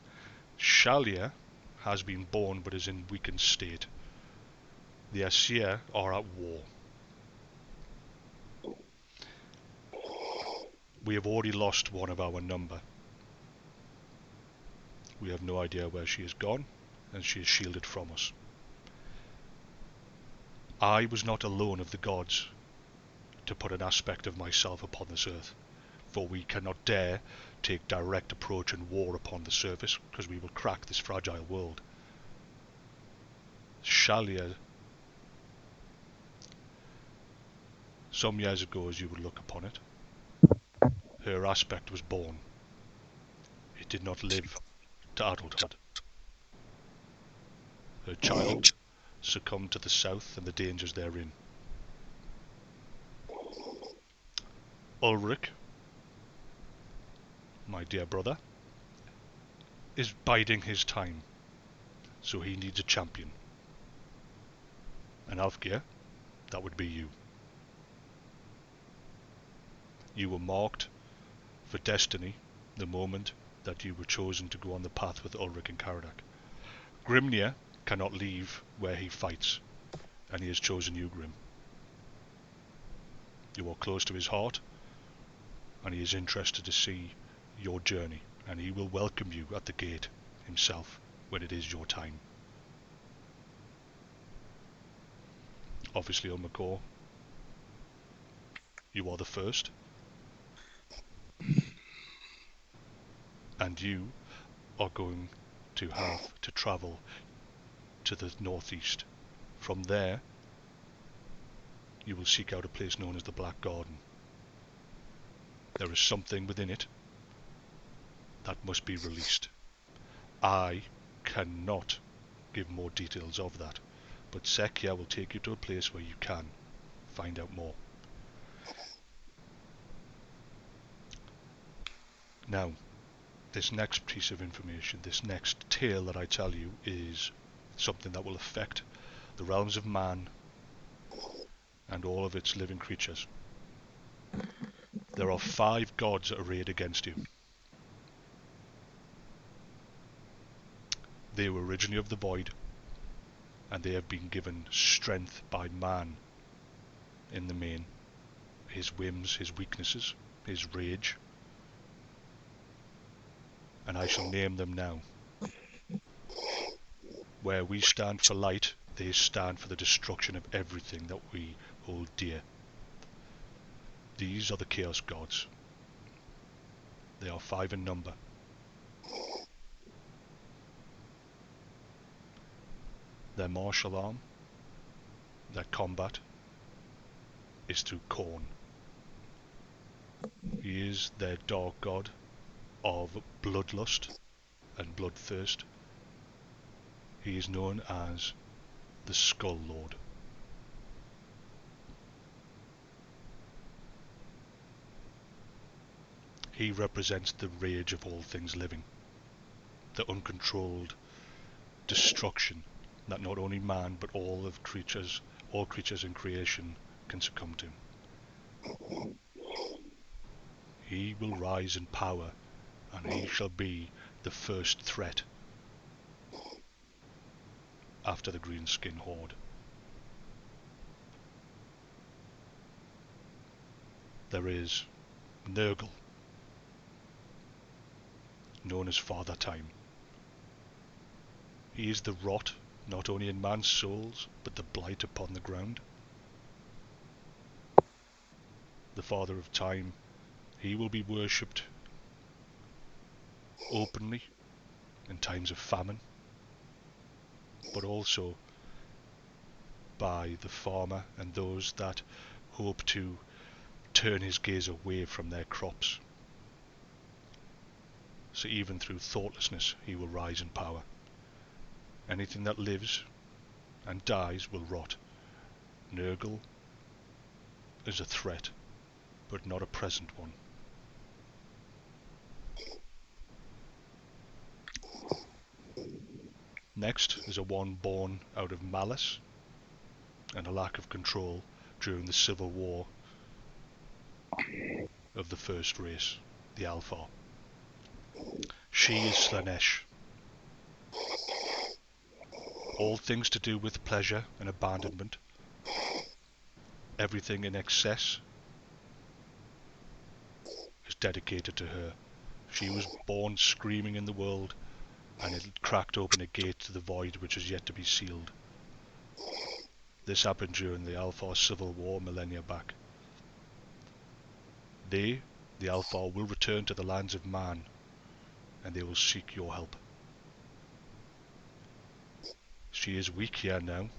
Shalia has been born but is in weakened state. The Asir are at war. We have already lost one of our number. We have no idea where she has gone, and she is shielded from us. I was not alone of the gods to put an aspect of myself upon this earth, for we cannot dare take direct approach and war upon the surface, because we will crack this fragile world. Shalia, some years ago as you would look upon it, her aspect was born. It did not live to adulthood. Her child succumbed to the south and the dangers therein. Ulrich, my dear brother, is biding his time, so he needs a champion. And Alfgeir, that would be you. You were marked for destiny the moment that you were chosen to go on the path with Ulrich and Caradoc. Grimnir cannot leave where he fights, and he has chosen you, Grim. You are close to his heart, and he is interested to see your journey, and he will welcome you at the gate himself when it is your time. Obviously, Ulmakor, you are the first, and you are going to have to travel to the northeast. From there, you will seek out a place known as the Black Garden. There is something within it that must be released. I cannot give more details of that, but Sekia will take you to a place where you can find out more. Now, this next piece of information, this next tale that I tell you, is something that will affect the realms of man and all of its living creatures. There are 5 gods arrayed against you. They were originally of the void, and they have been given strength by man in the main. His whims, his weaknesses, his rage. And I shall name them now. Where we stand for light, they stand for the destruction of everything that we hold dear. These are the Chaos Gods. They are 5 in number. Their martial arm, their combat, is through Khorne. He is their dark god of bloodlust and bloodthirst. He is known as the Skull Lord. He represents the rage of all things living, the uncontrolled destruction that not only man but all creatures in creation can succumb to. He will rise in power, and he shall be the first threat after the Greenskin Horde. There is Nurgle, known as Father Time. He is the rot, not only in man's souls, but the blight upon the ground. The Father of Time, he will be worshipped openly in times of famine, but also by the farmer and those that hope to turn his gaze away from their crops. So even through thoughtlessness he will rise in power. Anything that lives and dies will rot. Nurgle is a threat, but not a present one. Next is a one born out of malice and a lack of control during the civil war of the first race, the Alfar. She is Slanesh. All things to do with pleasure and abandonment, everything in excess, is dedicated to her. She was born screaming in the world, and it cracked open a gate to the void which is yet to be sealed. This happened during the Alfar Civil War millennia back. They, the Alfar, will return to the lands of man, and they will seek your help. She is weak here now,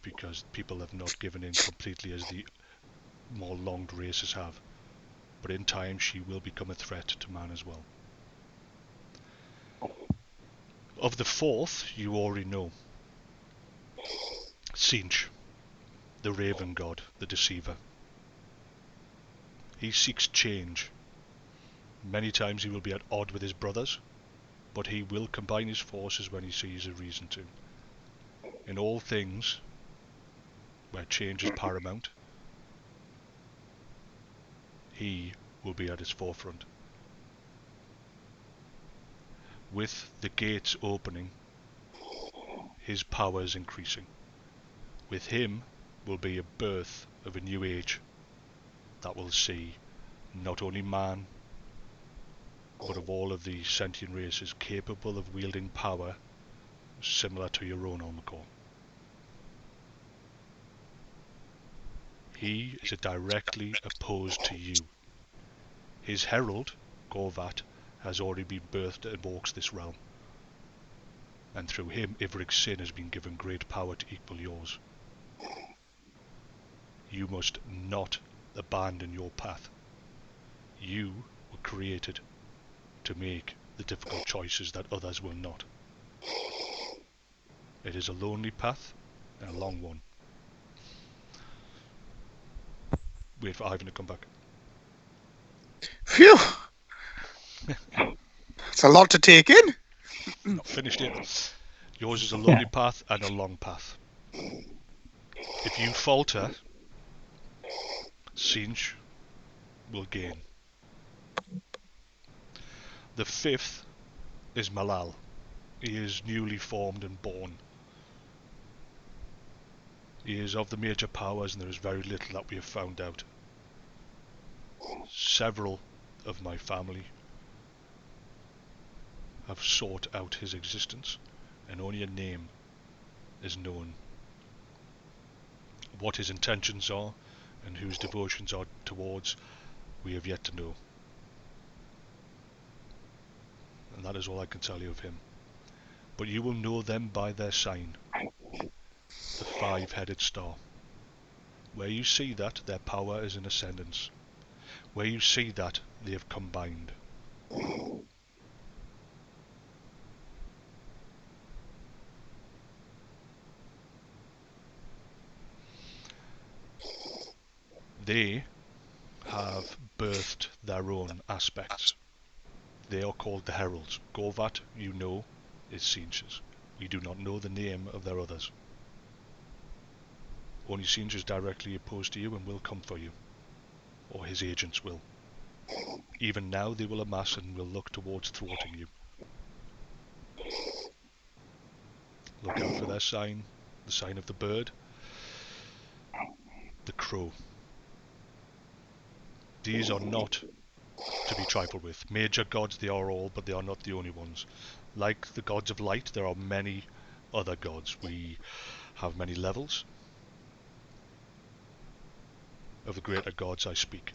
because people have not given in completely as the more longed races have. But in time she will become a threat to man as well. Of the fourth, you already know. Sinch, the Raven God, the Deceiver. He seeks change. Many times he will be at odds with his brothers, but he will combine his forces when he sees a reason to. In all things where change is paramount, he will be at its forefront. With the gates opening, his power is increasing. With him will be a birth of a new age that will see not only man, but of all of the sentient races capable of wielding power similar to your own Ulmakor. He is directly opposed to you. His herald, Gorvat, has already been birthed and walks this realm. And through him, Ivric's sin has been given great power to equal yours. You must not abandon your path. You were created to make the difficult choices that others will not. It is a lonely path and a long one. Wait for Ivan to come back. Phew! It's a lot to take in. Not finished yet. Yours is a lonely path and a long path. If you falter, Sinch will gain. The fifth is Malal. He is newly formed and born. He is of the major powers, and there is very little that we have found out. Several of my family have sought out his existence, and only a name is known. What his intentions are, and whose devotions are towards, we have yet to know. And that is all I can tell you of him. But you will know them by their sign, the five-headed star. Where you see that, their power is in ascendance. Where you see that, they have combined. They have birthed their own aspects. They are called the Heralds. Gorvat, you know, is Sinch's. We do not know the name of their others. Only Sinch is directly opposed to you and will come for you. Or his agents will. Even now they will amass and will look towards thwarting you. Look out for their sign, the sign of the bird, the crow. These are not to be trifled with. Major gods they are all, but they are not the only ones. Like the gods of light, there are many other gods. We have many levels. Of the greater gods I speak.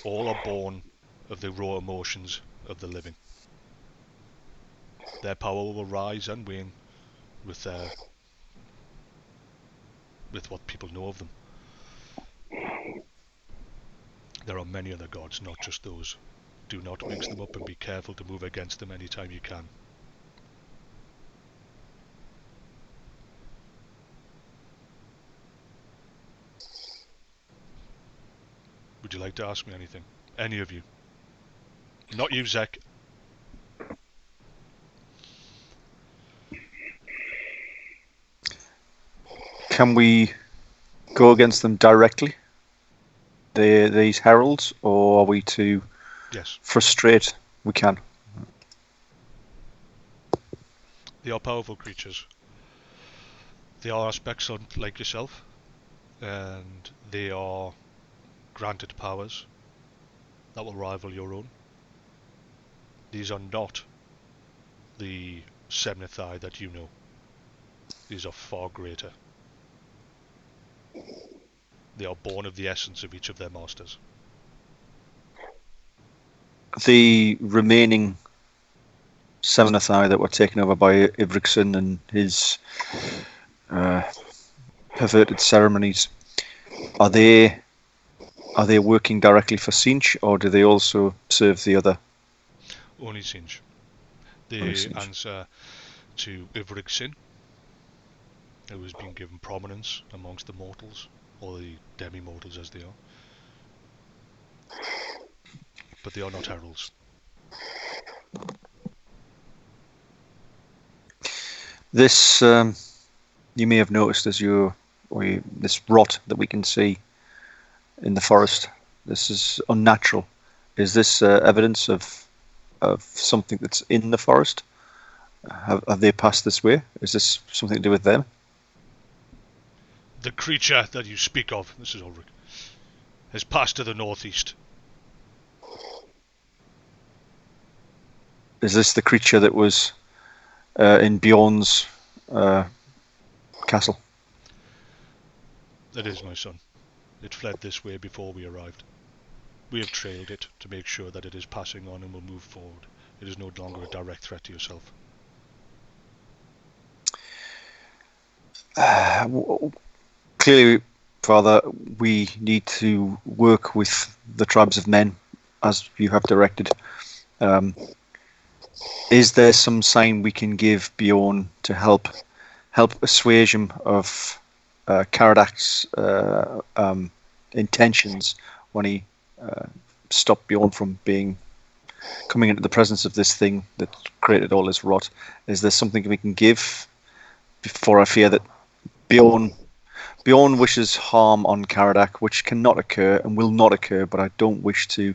All are born of the raw emotions of the living. Their power will rise and wane with what people know of them. There are many other gods, not just those. Do not mix them up and be careful to move against them anytime you can. Would you like to ask me anything? Any of you? Not you, Zek. Can we go against them directly? These heralds, or are we to frustrate? We can. They are powerful creatures. They are aspects like yourself, and they are granted powers that will rival your own. These are not the Semnithai that you know. These are far greater. They are born of the essence of each of their masters. The remaining Semnithai that were taken over by Ivrickson and his perverted ceremonies, are they working directly for Sinch, or do they also serve the other? Only Sinch. They answer to Ivrickson, who has been given prominence amongst the mortals, or the demi-mortals as they are. But they are not heralds. This, you may have noticed as this rot that we can see in the forest. This is unnatural. Is this evidence of something that's in the forest? Have they passed this way? Is this something to do with them? The creature that you speak of, this is Ulrich, has passed to the northeast. Is this the creature that was in Bjorn's castle? That is, my son. It fled this way before we arrived. We have trailed it to make sure that it is passing on and will move forward. It is no longer a direct threat to yourself. Clearly, Father, we need to work with the tribes of men, as you have directed. Is there some sign we can give Bjorn to help assuage him of Karadak's intentions when he stopped Bjorn from coming into the presence of this thing that created all this rot? Is there something we can give? Before I fear that Bjorn wishes harm on Karadak, which cannot occur and will not occur, but I don't wish to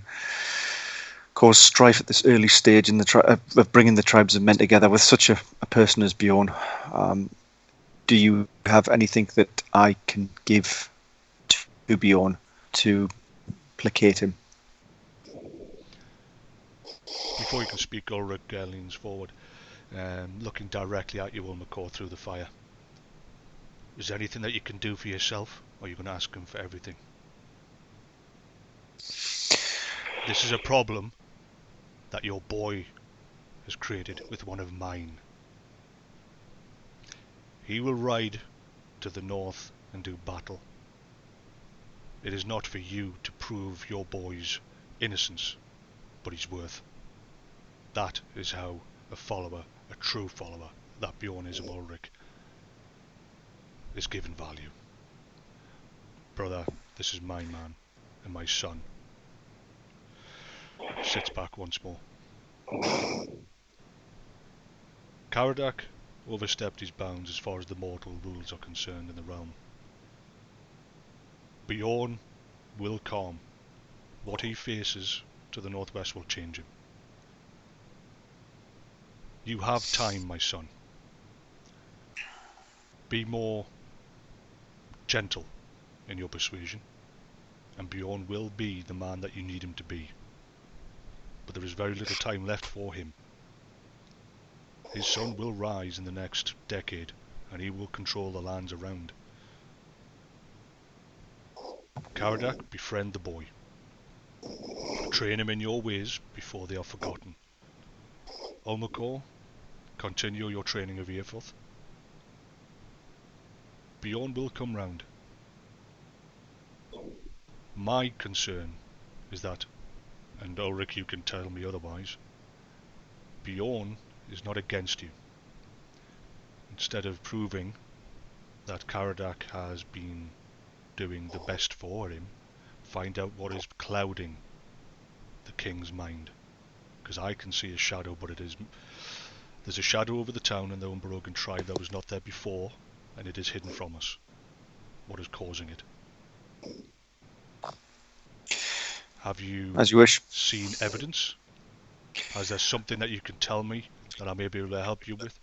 cause strife at this early stage in of bringing the tribes of men together with such a person as Bjorn. Do you have anything that I can give to Bjorn to placate him? Before you can speak, Ulrich leans forward, looking directly at you, Ulmakor, through the fire. Is there anything that you can do for yourself, or are you going to ask him for everything? This is a problem that your boy has created with one of mine. He will ride to the north and do battle. It is not for you to prove your boy's innocence, but his worth. That is how a follower, a true follower, that Bjorn is of Ulrich, is given value. Brother, this is my man, and my son. Sits back once more. Caradoc overstepped his bounds as far as the mortal rules are concerned in the realm. Bjorn will calm. What he faces to the northwest will change him. You have time, my son. Be more gentle in your persuasion, and Bjorn will be the man that you need him to be. But there is very little time left for him. His son will rise in the next decade, and he will control the lands around. Caradoc, befriend the boy. Train him in your ways before they are forgotten. Ulmakor, continue your training of Earforth. Bjorn will come round. My concern is that, and Ulrich, you can tell me otherwise, Bjorn is not against you. Instead of proving that Caradoc has been doing the best for him, find out what is clouding the king's mind. Because I can see a shadow, but there's a shadow over the town and the unbroken tribe that was not there before, and it is hidden from us. What is causing it? Have you As you wish. seen evidence? Is there something that you can tell me that I may be able to help you with?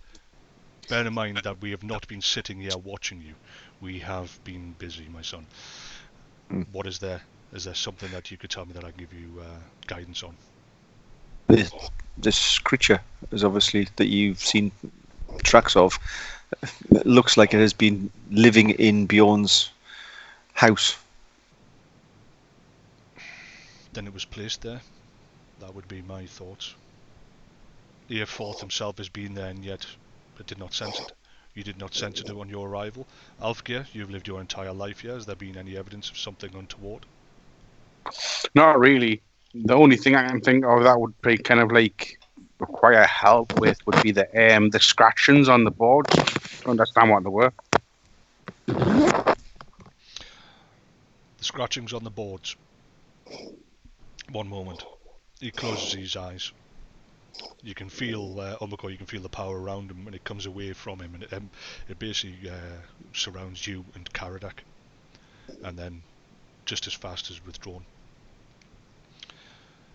Bear in mind that we have not been sitting here watching you. We have been busy, my son. What is there? Is there something that you could tell me that I can give you guidance on? This creature is obviously that you've seen tracks of. It looks like it has been living in Bjorn's house. Then it was placed there. That would be my thoughts. Earforth himself has been there, and yet it did not sense it. You did not sense it on your arrival. Alfgeir, you've lived your entire life here. Has there been any evidence of something untoward? Not really. The only thing I can think of that would be kind of like require help with would be the scratchings on the board. To understand what they were. The scratchings on the boards. One moment. He closes his eyes. You can feel, Ulmakor, you can feel the power around him, and it comes away from him, and it basically surrounds you and Caradoc, and then just as fast as withdrawn.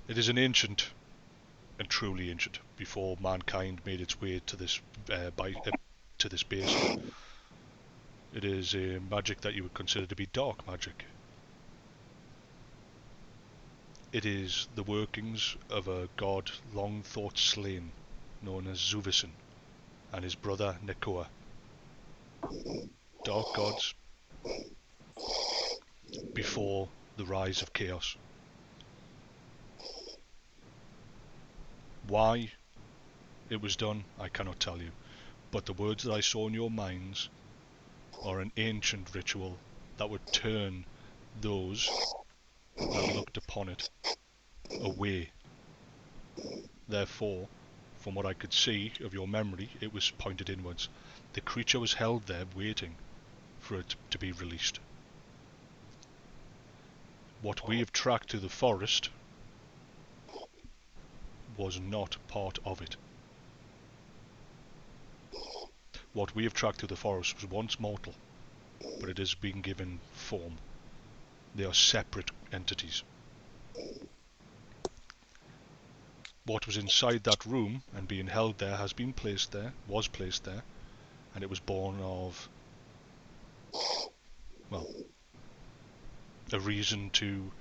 It is an ancient, and truly ancient, before mankind made its way to this to this base. It is a magic that you would consider to be dark magic. It is the workings of a god long thought slain, known as Zuvison, and his brother Nekoa. Dark gods before the rise of chaos. Why it was done, I cannot tell you, but the words that I saw in your minds are an ancient ritual that would turn those that looked upon it away. Therefore, from what I could see of your memory, it was pointed inwards. The creature was held there waiting for it to be released. What we have tracked to the forest was not part of it. What we have tracked to the forest was once mortal, but it has been given form. They are separate entities. What was inside that room and being held there has been placed there, was placed there, and it was born of, well, a reason to,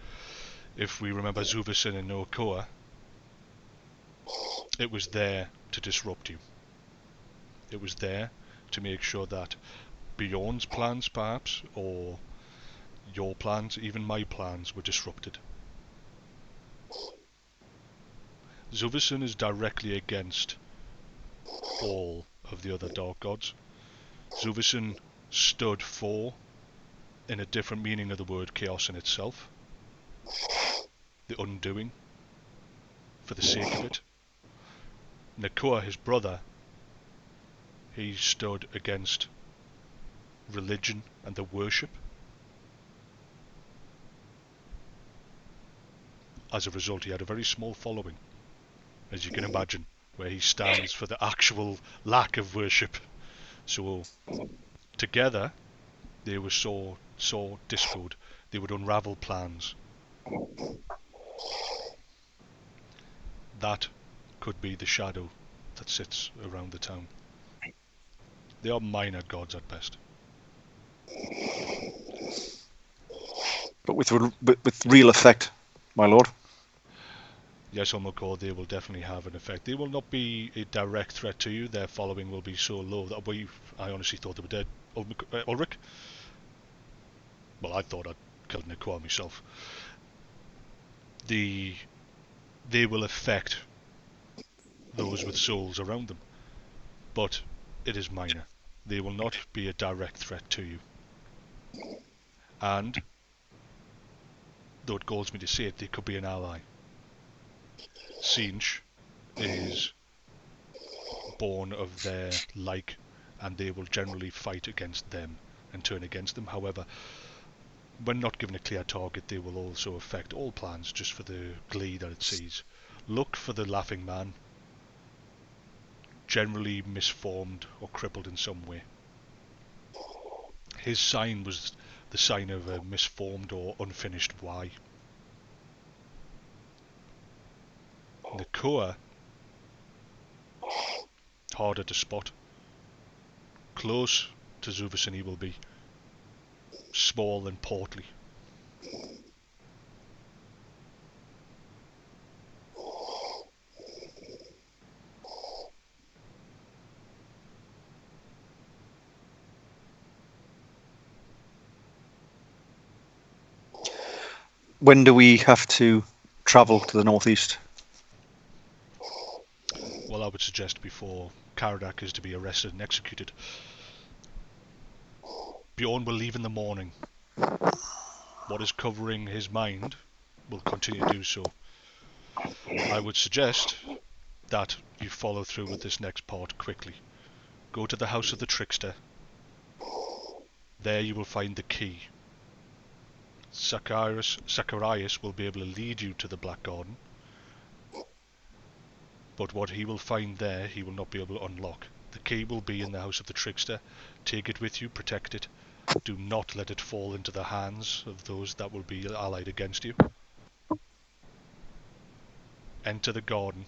if we remember Zuvison and Nokoa, it was there to disrupt you. It was there to make sure that Bjorn's plans, perhaps, or your plans, even my plans, were disrupted. Zuvison is directly against all of the other dark gods. Zuvison stood for, in a different meaning of the word, chaos in itself. The undoing, for the sake of it. Nekoa, his brother, he stood against religion and the worship. As a result, he had a very small following, as you can imagine, where he stands for the actual lack of worship. So, together, they were saw discord. They would unravel plans. That could be the shadow that sits around the town. They are minor gods at best. But with real effect, my lord. Yes, Ulmakor, they will definitely have an effect. They will not be a direct threat to you. Their following will be so low that I honestly thought they were dead. Ulrich? Well, I thought I'd killed Nikwa myself. They will affect those with souls around them, but it is minor. They will not be a direct threat to you. And, though it galls me to say it, they could be an ally. Sinch is born of their like, and they will generally fight against them and turn against them. However, when not given a clear target, they will also affect all plans just for the glee that it sees. Look for the laughing man, generally misformed or crippled in some way. His sign was the sign of a misformed or unfinished Y. Nakua, harder to spot. Close to Zuvasin he will be, small and portly. When do we have to travel to the northeast? Well, I would suggest before Karadak is to be arrested and executed. Bjorn will leave in the morning. What is covering his mind will continue to do so. I would suggest that you follow through with this next part quickly. Go to the house of the trickster. There you will find the key. Zacharias will be able to lead you to the Black Garden, but what he will find there he will not be able to unlock. The key will be in the house of the trickster. Take it with you, protect it. Do not let it fall into the hands of those that will be allied against you. Enter the garden.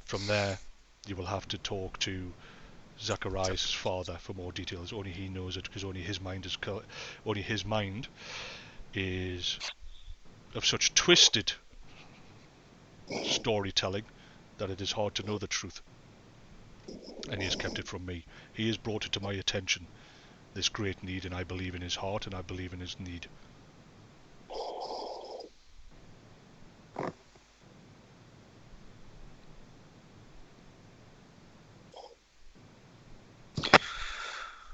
From there you will have to talk to Zacharias' father for more details. Only he knows it, because only his mind is of such twisted storytelling that it is hard to know the truth, and he has kept it from me. He has brought it to my attention, this great need, and I believe in his heart and I believe in his need.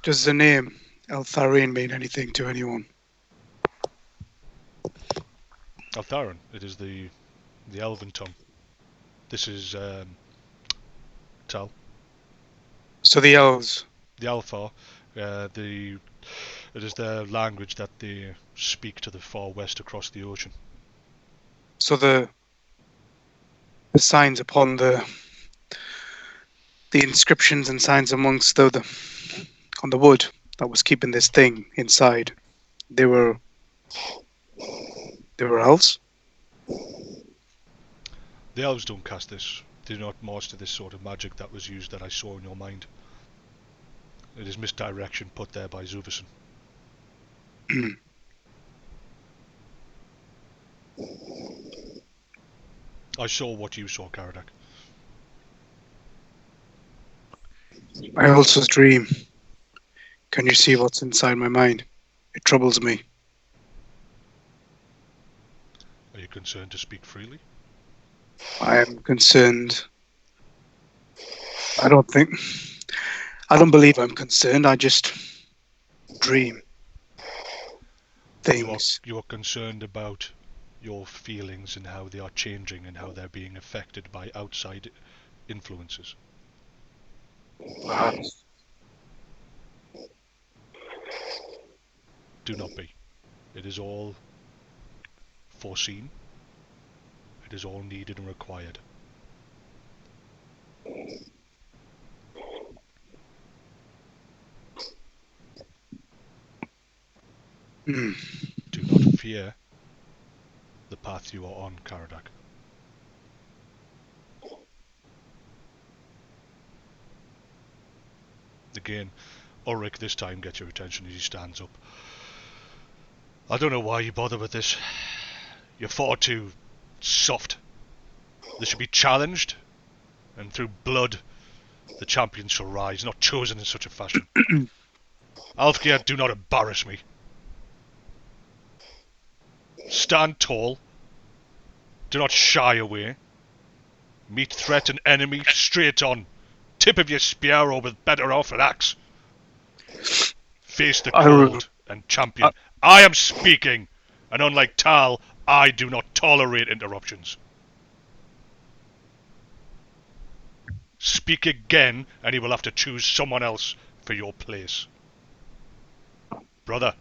Does the name Eltharion mean anything to anyone? Altharan, it is the elven tongue. This is Tal. So the elves. The Alfar, it is their language that they speak to the far west across the ocean. So the signs upon the inscriptions and signs amongst the on the wood that was keeping this thing inside, they were elves. The elves don't cast this. They do not master this sort of magic that was used that I saw in your mind. It is misdirection put there by Zuvasin. I saw what you saw, Karadak. I also dream. Can you see what's inside my mind? It troubles me. Are you concerned to speak freely? I am concerned. I don't believe I'm concerned. I just dream things. You are concerned about your feelings and how they are changing and how they're being affected by outside influences. Perhaps. Do not be. It is all foreseen. It is all needed and required. Hmm. Do not fear the path you are on, Karadak. Again, Ulrich this time gets your attention as he stands up. I don't know why you bother with this. You're far too soft. This should be challenged, and through blood, the champion shall rise, not chosen in such a fashion. Alfgeir, do not embarrass me. Stand tall. Do not shy away. Meet threat and enemy straight on. Tip of your spear or with better off an axe. Face the cold and champion. I am speaking, and unlike Tal, I do not tolerate interruptions. Speak again, and he will have to choose someone else for your place. Brother,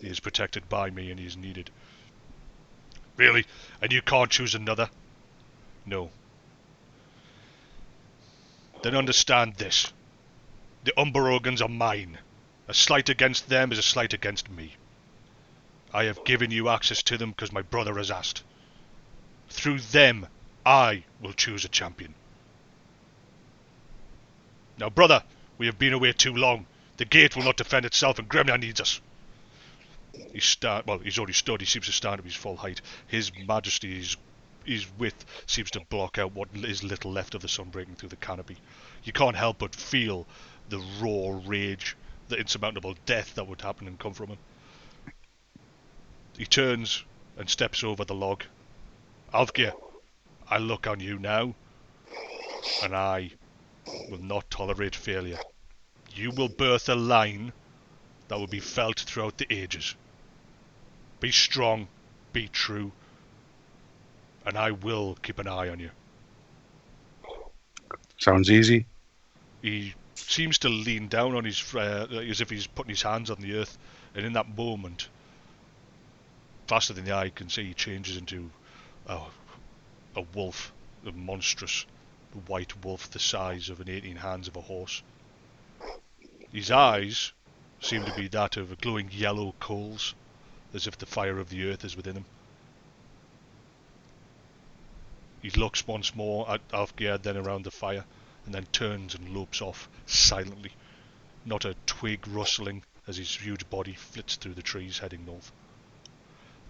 he is protected by me and he is needed. Really? And you can't choose another? No. Then understand this. The Umberogans are mine. A slight against them is a slight against me. I have given you access to them because my brother has asked. Through them, I will choose a champion. Now, brother, we have been away too long. The gate will not defend itself and Gremna needs us. He's already stood. He seems to stand at his full height. His majesty, his width seems to block out what is little left of the sun breaking through the canopy. You can't help but feel the raw rage, the insurmountable death that would happen and come from him. He turns and steps over the log. Alfgeir, I look on you now, and I will not tolerate failure. You will birth a line that will be felt throughout the ages. Be strong, be true, and I will keep an eye on you. Sounds easy. He seems to lean down on his, as if he's putting his hands on the earth, and in that moment, faster than the eye can see, he changes into a wolf, a monstrous white wolf the size of an 18 hands of a horse. His eyes seem to be that of glowing yellow coals, as if the fire of the earth is within him. He looks once more at Alfgeir, then around the fire, and then turns and lopes off silently, not a twig rustling as his huge body flits through the trees heading north.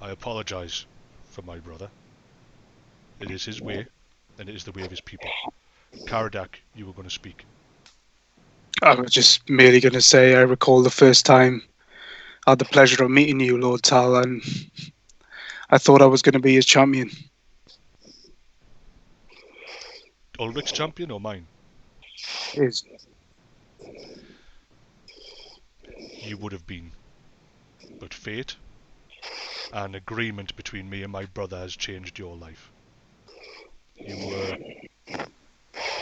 I apologize for my brother. It is his way, and it is the way of his people. Karadak, you were going to speak. I was just merely going to say I recall the first time I had the pleasure of meeting you, Lord Tal, and I thought I was going to be his champion. Ulrich's champion or mine? His. You would have been. But fate, an agreement between me and my brother has changed your life. You were...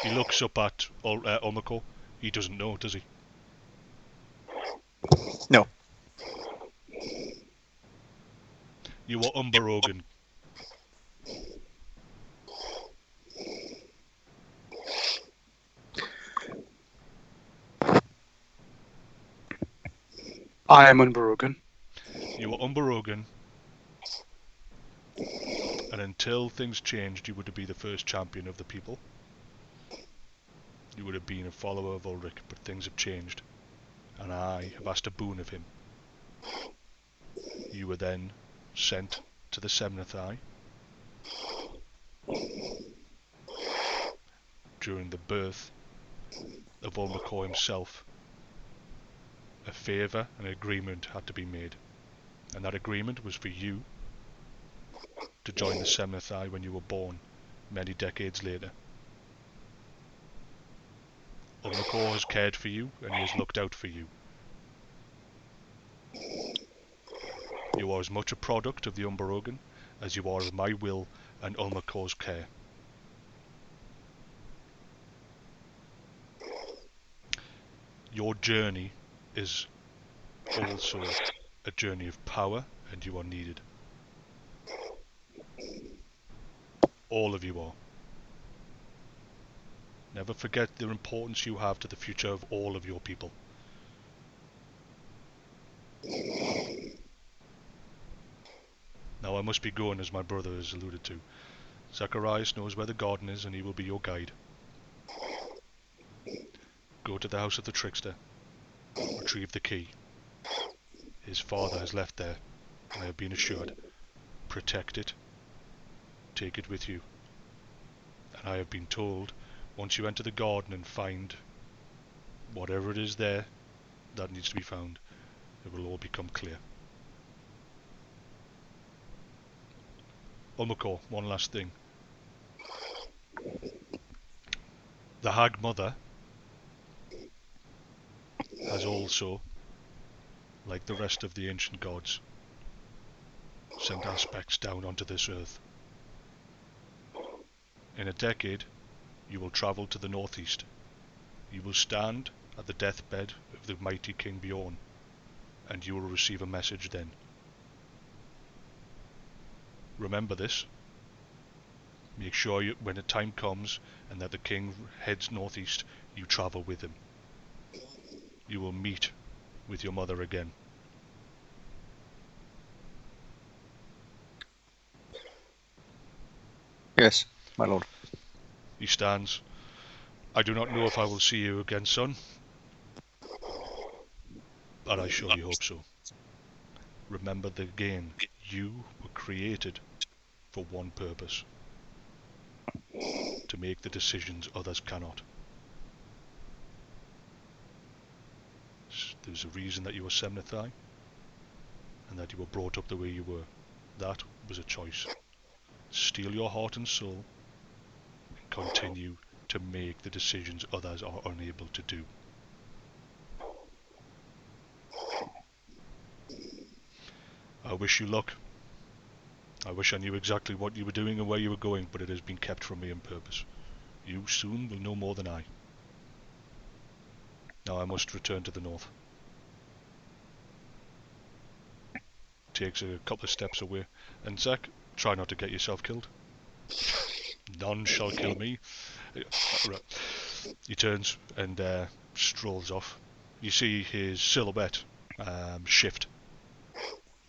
He looks up at Ulmakor. He doesn't know, does he? No. You were Umberogan. I am Unberogan. You were Umberogan. And until things changed, you would be the first champion of the people. You would have been a follower of Ulrich, but things have changed. And I have asked a boon of him. You were then sent to the Seventh Eye during the birth of Ulmakor himself. A favour and an agreement had to be made, and that agreement was for you to join the Seventh Eye when you were born, many decades later. Ulmakor has cared for you, and he has looked out for you. You are as much a product of the Umberogan as you are of my will and Ulmakor's care. Your journey is also a journey of power, and you are needed. All of you are. Never forget the importance you have to the future of all of your people. Now I must be going, as my brother has alluded to. Zacharias knows where the garden is, and he will be your guide. Go to the house of the trickster. Retrieve the key. His father has left there, I have been assured. Protect it. Take it with you. And I have been told, once you enter the garden and find whatever it is there that needs to be found, it will all become clear. Ulmakor, one last thing. The Hag Mother has also, like the rest of the ancient gods, sent aspects down onto this earth. In a decade, you will travel to the northeast. You will stand at the deathbed of the mighty King Bjorn, and you will receive a message then. Remember this. Make sure when the time comes and that the king heads northeast, you travel with him. You will meet with your mother again. Yes, my lord. He stands. I do not know if I will see you again, son, but I surely hope so. Remember that again, you were created for one purpose. To make the decisions others cannot. There's a reason that you were Semnathai, and that you were brought up the way you were. That was a choice. Steel your heart and soul, and continue to make the decisions others are unable to do. I wish you luck. I wish I knew exactly what you were doing and where you were going, but it has been kept from me on purpose. You soon will know more than I. Now I must return to the north. Takes a couple of steps away. And Zach, try not to get yourself killed. None shall kill me. He turns and strolls off. You see his silhouette shift.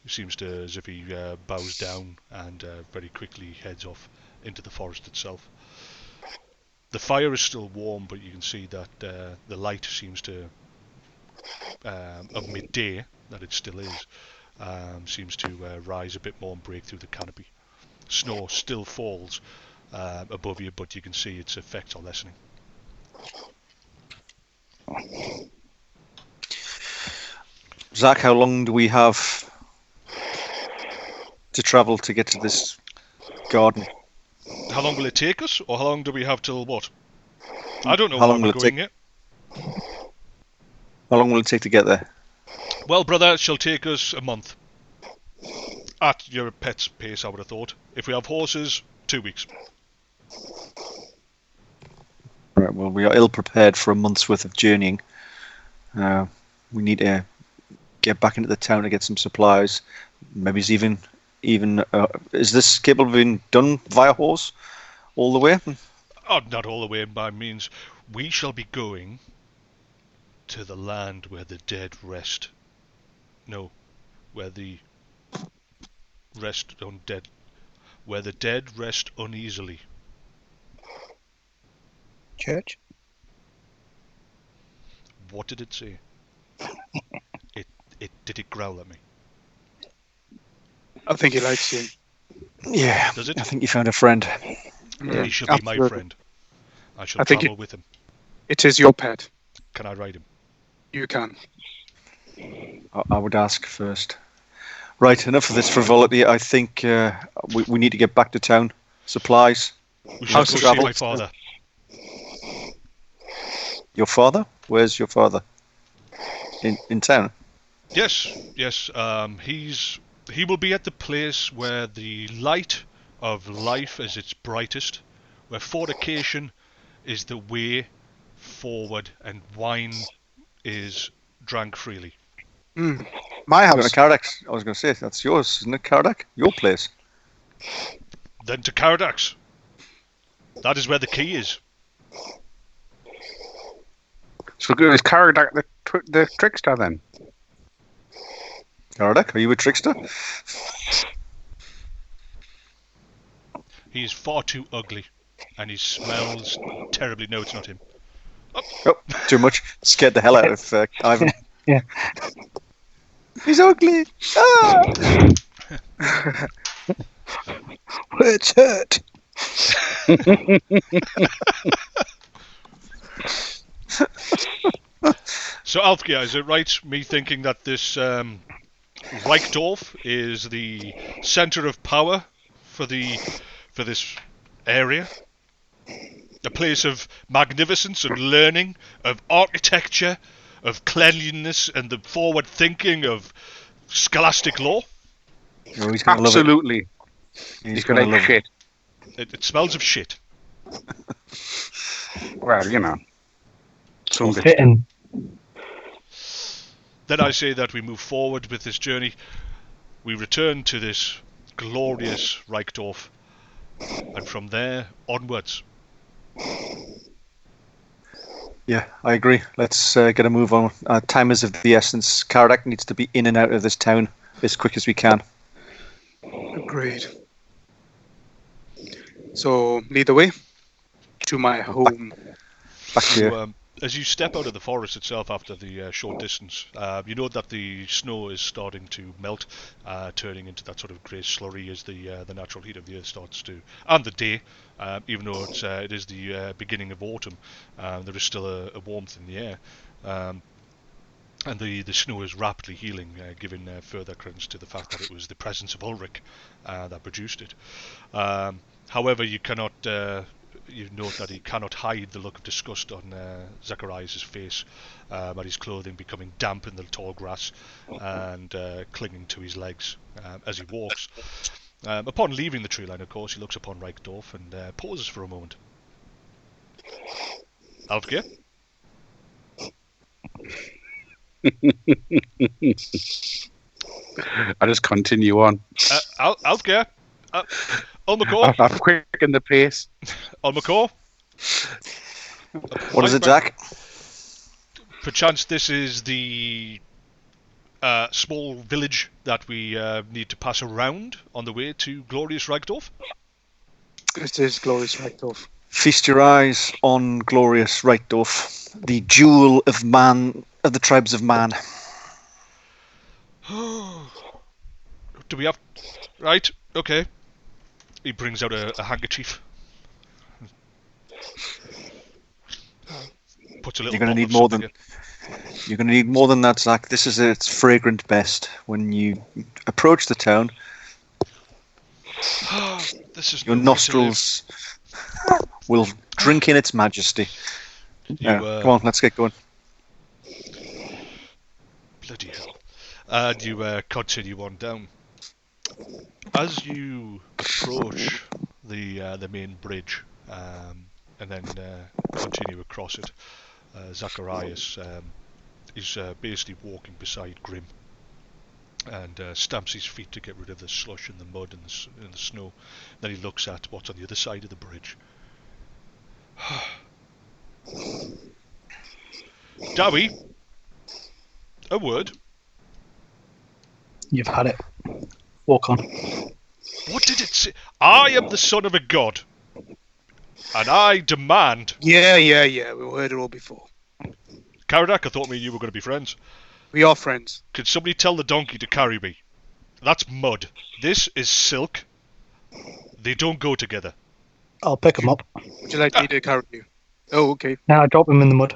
It seems to as if he bows down and very quickly heads off into the forest itself. The fire is still warm, but you can see that the light seems to, of midday, that it still is, seems to rise a bit more and break through the canopy. Snow still falls above you, but you can see its effects are lessening. Zach, how long do we have to travel to get to this garden? How long will it take us, or how long do we have till what? I don't know How where long we're will it going take? yet. How long will it take to get there? Well, brother, it shall take us a month. At your pet's pace, I would have thought. If we have horses, 2 weeks. Right, well, we are ill prepared for a month's worth of journeying. We need to get back into the town to get some supplies. Maybe it's even is this capable of being done via horse all the way? Oh, not all the way by means. We shall be going to the land where the dead rest. No, where the where the dead rest uneasily. Church? What did it say? Did it growl at me? I think he likes you. Yeah. Does it? I think you found a friend. Yeah, He should be my absolutely. friend. I shall I think travel with him. It is your pet. Can I ride him? You can. I would ask first. Right, enough of this frivolity. I think we need to get back to town. Supplies. We shall go see travel. my father. Your father? Where's your father? In town? Yes. He will be at the place where the light of life is its brightest, where fornication is the way forward and wine is drank freely. My Going house. to Cardax. I was going to say, that's yours, isn't it, Cardax? Your place. Then to Caradax. That is where the key is. So is Caradoc the trickster then? Caradoc, are you a trickster? He's far too ugly, and he smells terribly. No, it's not him. Oh, too much. Scared the hell out of Ivan. Yeah. He's ugly. Ah! It's hurt. So, Alfgeir, is it right me thinking that this Reichdorf is the centre of power for this area? A place of magnificence and learning, of architecture, of cleanliness, and the forward thinking of scholastic law? Oh, he's gonna love it. Absolutely. He's gonna gonna love shit. It smells of shit. Well, you know. Some bits. Fitting. Then I say that we move forward with this journey. We return to this glorious Reichdorf, and from there onwards. Yeah, I agree. Let's get a move on. Time is of the essence. Caradoc needs to be in and out of this town as quick as we can. Agreed. So, lead the way to my home. Back to you. As you step out of the forest itself after the short distance, you know that the snow is starting to melt, turning into that sort of grey slurry as the natural heat of the earth starts to, and the day, even though it is the beginning of autumn, there is still a warmth in the air, and the snow is rapidly healing, giving further credence to the fact that it was the presence of Ulrich that produced it. However, you cannot. You note that he cannot hide the look of disgust on Zacharias' face, at his clothing becoming damp in the tall grass and clinging to his legs as he walks. Upon leaving the tree line, of course, he looks upon Reichdorf and pauses for a moment. Alfgeir? I just continue on. Alfgeir? Ulmakor? I've quickened the pace. Ulmakor? What is it, Jack? Perchance this is the small village that we need to pass around on the way to glorious Reichdorf? This is glorious Reichdorf. Feast your eyes on glorious Reichdorf, the jewel of man, of the tribes of man. Do we have... Right, okay. He brings out a handkerchief. Puts a little. You're going to need more than. You're going to need more than that, Zach. This is its fragrant best. When you approach the town, This is your nostrils will drink in its majesty. Come on, let's get going. Bloody hell! And you continue on down. As you approach the main bridge and then continue across it, Zacharias is basically walking beside Grim and stamps his feet to get rid of the slush and the mud and the snow. Then he looks at what's on the other side of the bridge. Dowie, a word. You've had it. Walk on. What did it say? I am the son of a god, and I demand... Yeah. We've heard it all before. Caradoc, I thought me and you were going to be friends. We are friends. Could somebody tell the donkey to carry me? That's mud. This is silk. They don't go together. I'll pick him up. Would you like me to carry you? Oh, okay. Now I drop him in the mud.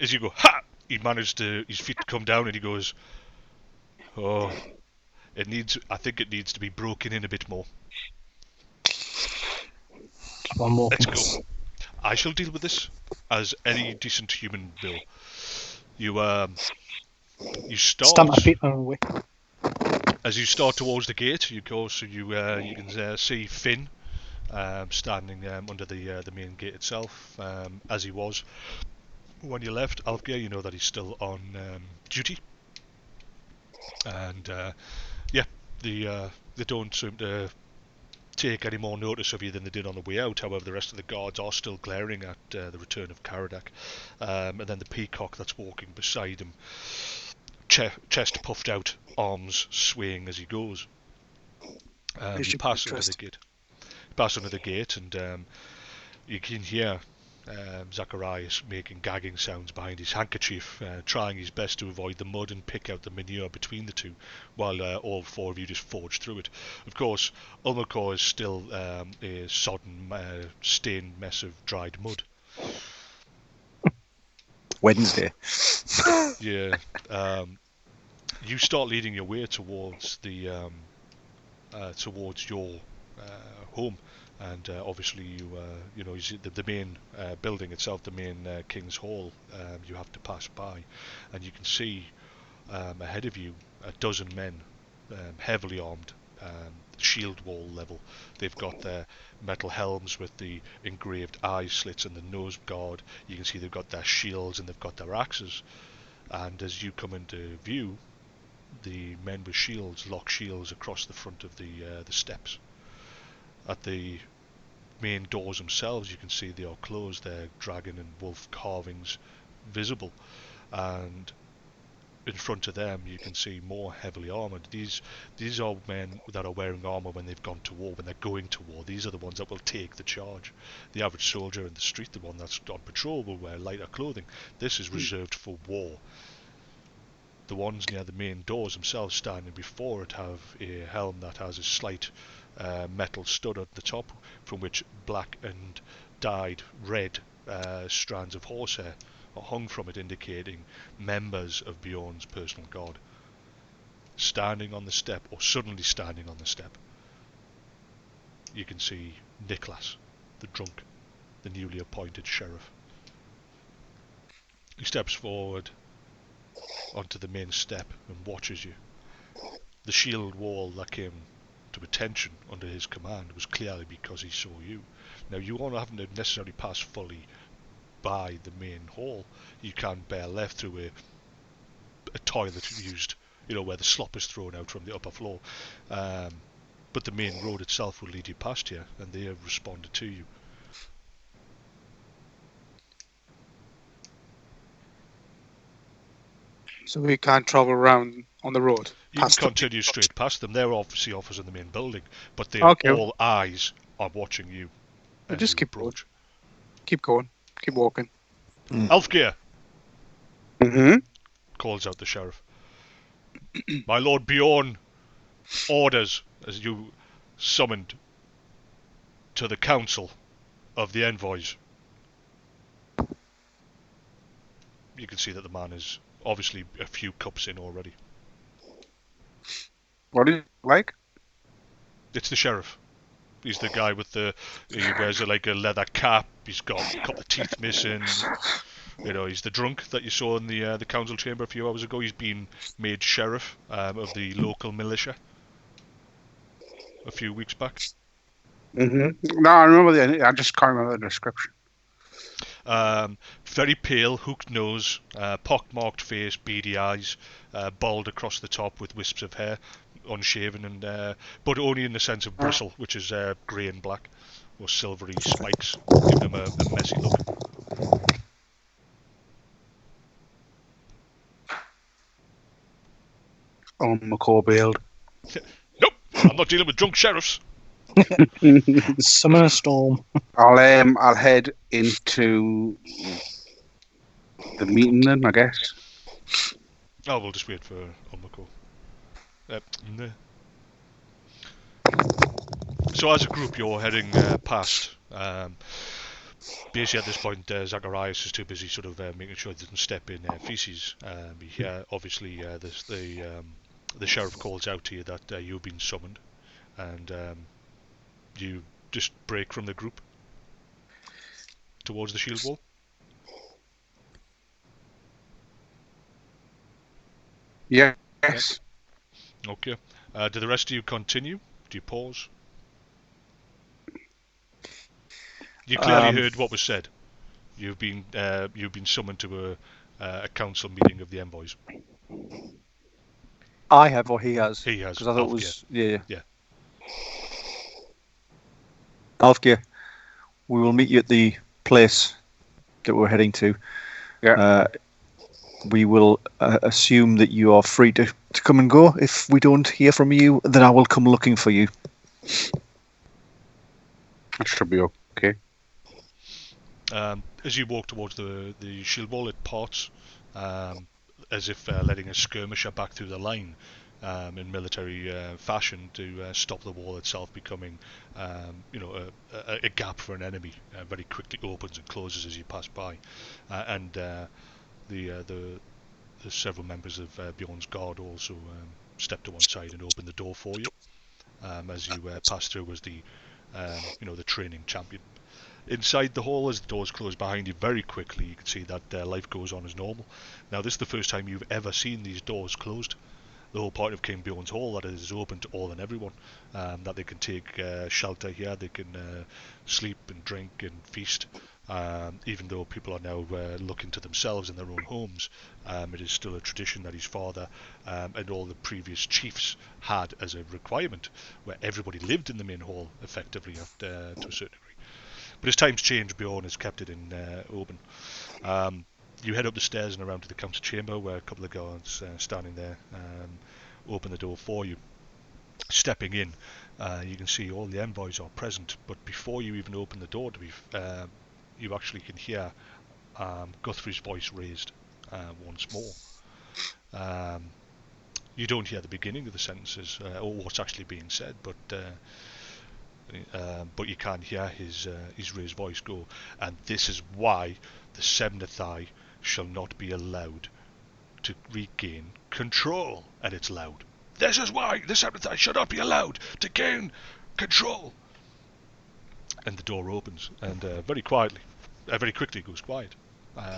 As you go, ha! He managed his feet to come down and he goes, oh... I think it needs to be broken in a bit more. One more. Let's go. I shall deal with this as any decent human will. You start. Stamp my feet on the way. As you start towards the gate, you can see Finn standing under the main gate itself, as he was when you left. Alfgeir, you know that he's still on duty, and. They don't seem to take any more notice of you than they did on the way out. However, the rest of the guards are still glaring at the return of Karadak. And then the peacock that's walking beside him, chest puffed out, arms swaying as he goes. You pass under the gate. Pass under the gate, and you can hear Zacharias making gagging sounds behind his handkerchief, trying his best to avoid the mud and pick out the manure between the two, while all four of you just forge through it. Of course, Ulmakor is still a sodden, stained mess of dried mud. Wednesday. Yeah. You start leading your way towards the towards your home. And obviously, you know, the main building itself, the main King's Hall, you have to pass by, and you can see ahead of you a dozen men, heavily armed, shield wall level. They've got their metal helms with the engraved eye slits and the nose guard. You can see they've got their shields and they've got their axes. And as you come into view, the men with shields lock shields across the front of the steps. At the main doors themselves, you can see they are closed. They're dragon and wolf carvings visible, and in front of them you can see more heavily armoured. These are men that are wearing armour when they've gone to war, when they're going to war. These are the ones that will take the charge. The average soldier in the street, the one that's on patrol, will wear lighter clothing. This is reserved for war. The ones near the main doors themselves, standing before it, have a helm that has a slight metal stud at the top, from which black and dyed red strands of horsehair are hung from it, indicating members of Bjorn's personal guard. Standing on the step, or suddenly standing on the step, you can see Nicholas, the drunk, the newly appointed sheriff. He steps forward onto the main step and watches you. The shield wall that came to attention under his command was clearly because he saw you. Now, you haven't necessarily passed fully by the main hall. You can bear left through a toilet used, you know, where the slop is thrown out from the upper floor. But the main road itself will lead you past here, and they have responded to you. So we can't travel around on the road. You can continue straight past them. They're obviously offers in the main building, but they are all eyes are watching you. Just keep going. Keep going. Keep walking. Alfgeir! Mm-hmm. Calls out the sheriff. My Lord Bjorn orders, as you summoned to the council of the envoys. You can see that the man is obviously a few cups in already. What do you like? It's the sheriff. He's the guy with he wears like a leather cap. He's got a couple of teeth missing. You know, he's the drunk that you saw in the council chamber a few hours ago. He's been made sheriff of the local militia a few weeks back. Mm-hmm. No, I remember I just can't remember the description. Very pale, hooked nose, pock-marked face, beady eyes, bald across the top with wisps of hair, unshaven, and but only in the sense of bristle, which is grey and black, or silvery spikes, giving him a messy look. Ulmakor build. Nope, I'm not dealing with drunk sheriffs. Summon a storm. I'll head into the meeting then, I guess. Oh, we'll just wait for Ulmakor. Nah. So as a group, you're heading past. Basically, at this point, Zacharias is too busy sort of making sure he doesn't step in feces. Obviously, the sheriff calls out to you that you've been summoned, and you just break from the group towards the shield wall. Yes. Okay. Do the rest of you continue? Do you pause? You clearly heard what was said. You've been summoned to a council meeting of the envoys. I have, or he has? He has. Because I thought it was yeah. Alfgeir, we will meet you at the place that we're heading to. Yeah. We will assume that you are free to come and go. If we don't hear from you, then I will come looking for you. That should be okay. As you walk towards the shield wall, it parts, as if letting a skirmisher back through the line in military fashion to stop the wall itself becoming, a gap for an enemy. Very quickly opens and closes as you pass by, and the several members of Bjorn's guard also step to one side and open the door for you. As you pass through as the training champion. Inside the hall, as the doors close behind you very quickly, you can see that life goes on as normal. Now, this is the first time you've ever seen these doors closed. The whole point of King Bjorn's Hall, that it is open to all and everyone, that they can take shelter here, they can sleep and drink and feast. Even though people are now looking to themselves in their own homes, it is still a tradition that his father and all the previous chiefs had as a requirement, where everybody lived in the main hall effectively to a certain degree. But as times change, Bjorn has kept it in open. You head up the stairs and around to the council chamber, where a couple of guards standing there open the door for you. Stepping in, you can see all the envoys are present, but before you even open the door, you actually can hear Guthrie's voice raised once more. You don't hear the beginning of the sentences or what's actually being said, but you can hear his raised voice go, and this is why the Semnathai shall not be allowed to regain control. And it's loud. This is why the Semnathai shall not be allowed to gain control. And the door opens, and very quickly it goes quiet.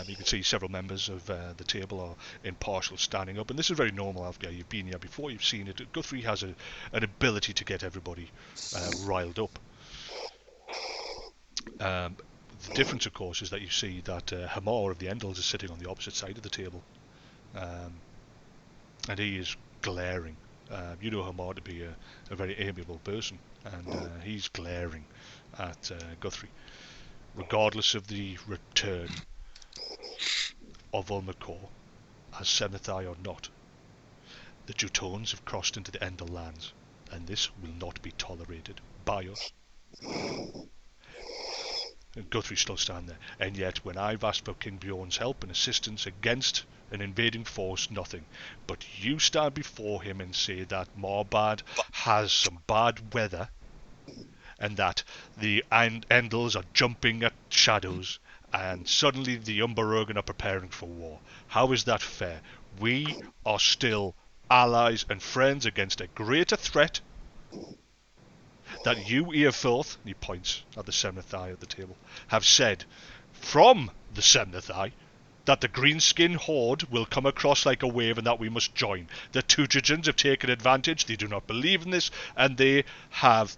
You can see several members of the table are in partial standing up, and this is very normal, Alfgeir. You've been here before, you've seen it. Guthrie has an ability to get everybody riled up. The difference, of course, is that you see that Morr of the Endels is sitting on the opposite side of the table, and he is glaring. You know Morr to be a very amiable person, and he's glaring at Guthrie. Regardless of the return of Ulmakor, as Semnathai or not, the Teutones have crossed into the Endel lands, and this will not be tolerated by us. And Guthrie still standing there, and yet when I've asked for King Bjorn's help and assistance against an invading force, nothing. But you stand before him and say that Morbad has some bad weather, and that the Endels are jumping at shadows, and suddenly the Umbarogan are preparing for war. How is that fair? We are still allies and friends against a greater threat that you, Earforth, and he points at the Semnathai at the table, have said from the Semnathai that the Greenskin Horde will come across like a wave and that we must join. The Teutogens have taken advantage, they do not believe in this, and they have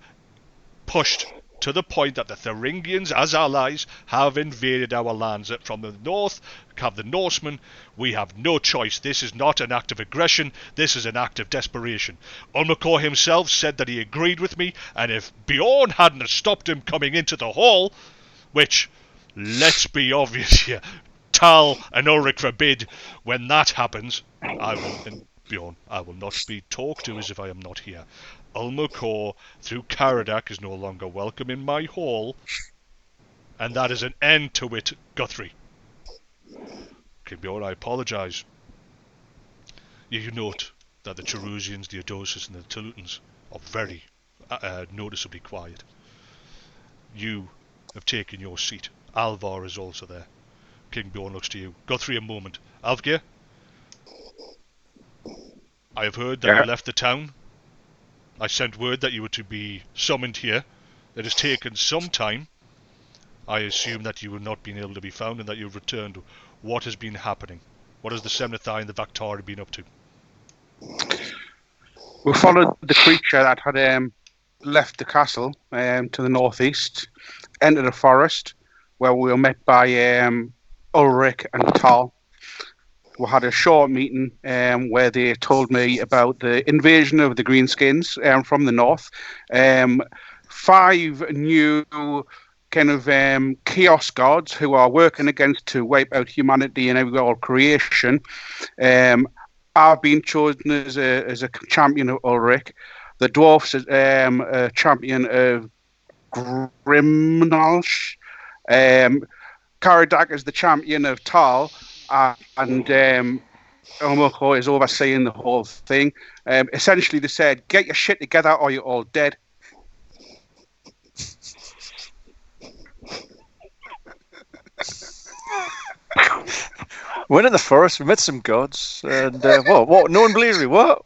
pushed to the point that the Thuringians, as allies, have invaded our lands. From the north, have the Norsemen. We have no choice. This is not an act of aggression. This is an act of desperation. Ulmakor himself said that he agreed with me, and if Bjorn hadn't stopped him coming into the hall, which, let's be obvious here, Tal and Ulrich forbid, when that happens, I will not be talked to as if I am not here. Ulmakor, through Caradoc, is no longer welcome in my hall, and that is an end to it, Guthrie. King Bjorn, I apologise. You note that the Cherusians, the Odosius, and the Tulutans are very noticeably quiet. You have taken your seat. Alvar is also there. King Bjorn looks to you. Guthrie, a moment. Alfgeir, I have heard that you left the town. I sent word that you were to be summoned here. It has taken some time. I assume that you have not been able to be found and that you have returned. What has been happening? What has the Semnathai and the Vaktari been up to? We followed the creature that had left the castle to the northeast, entered a forest where we were met by Ulrich and Tal. We had a short meeting where they told me about the invasion of the Greenskins from the north. 5 new kind of chaos gods who are working against to wipe out humanity and all creation. I've been chosen as a champion of Ulrich. The dwarfs a champion of Grimnalsh. Karadak is the champion of Tal, and Ulmakor is overseeing the whole thing. Essentially, they said, "Get your shit together, or you're all dead." Went in the forest, we met some gods, and what? No one believes me. What?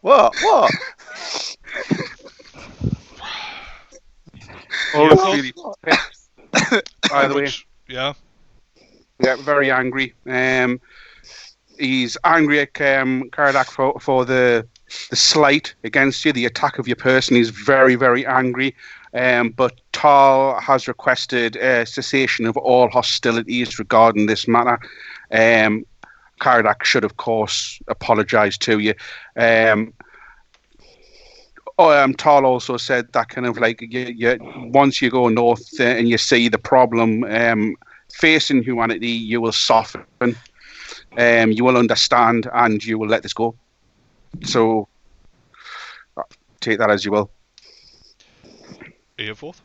Ulrich's really pissed, by the way. Yeah. Yeah, very angry. He's angry at Karadak for the slight against you, the attack of your person. He's very, very angry. But Tal has requested cessation of all hostilities regarding this matter. Karadak should, of course, apologise to you. Tal also said that kind of like once you go north and you see the problem facing humanity, you will soften, you will understand, and you will let this go. So take that as you will. Earforth?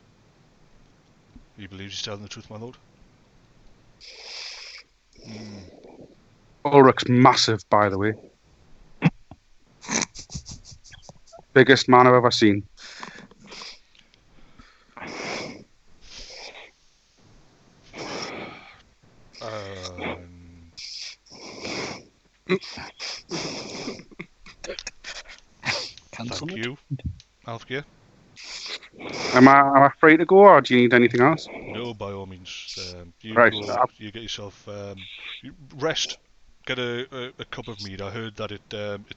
You believe he's telling the truth, my lord? Ulrich's massive, by the way. Biggest man I've ever seen. Thank you, Alfgear. Am I free to go, or do you need anything else? No, by all means. You Right. go, you get yourself rest. Get a cup of mead. I heard that it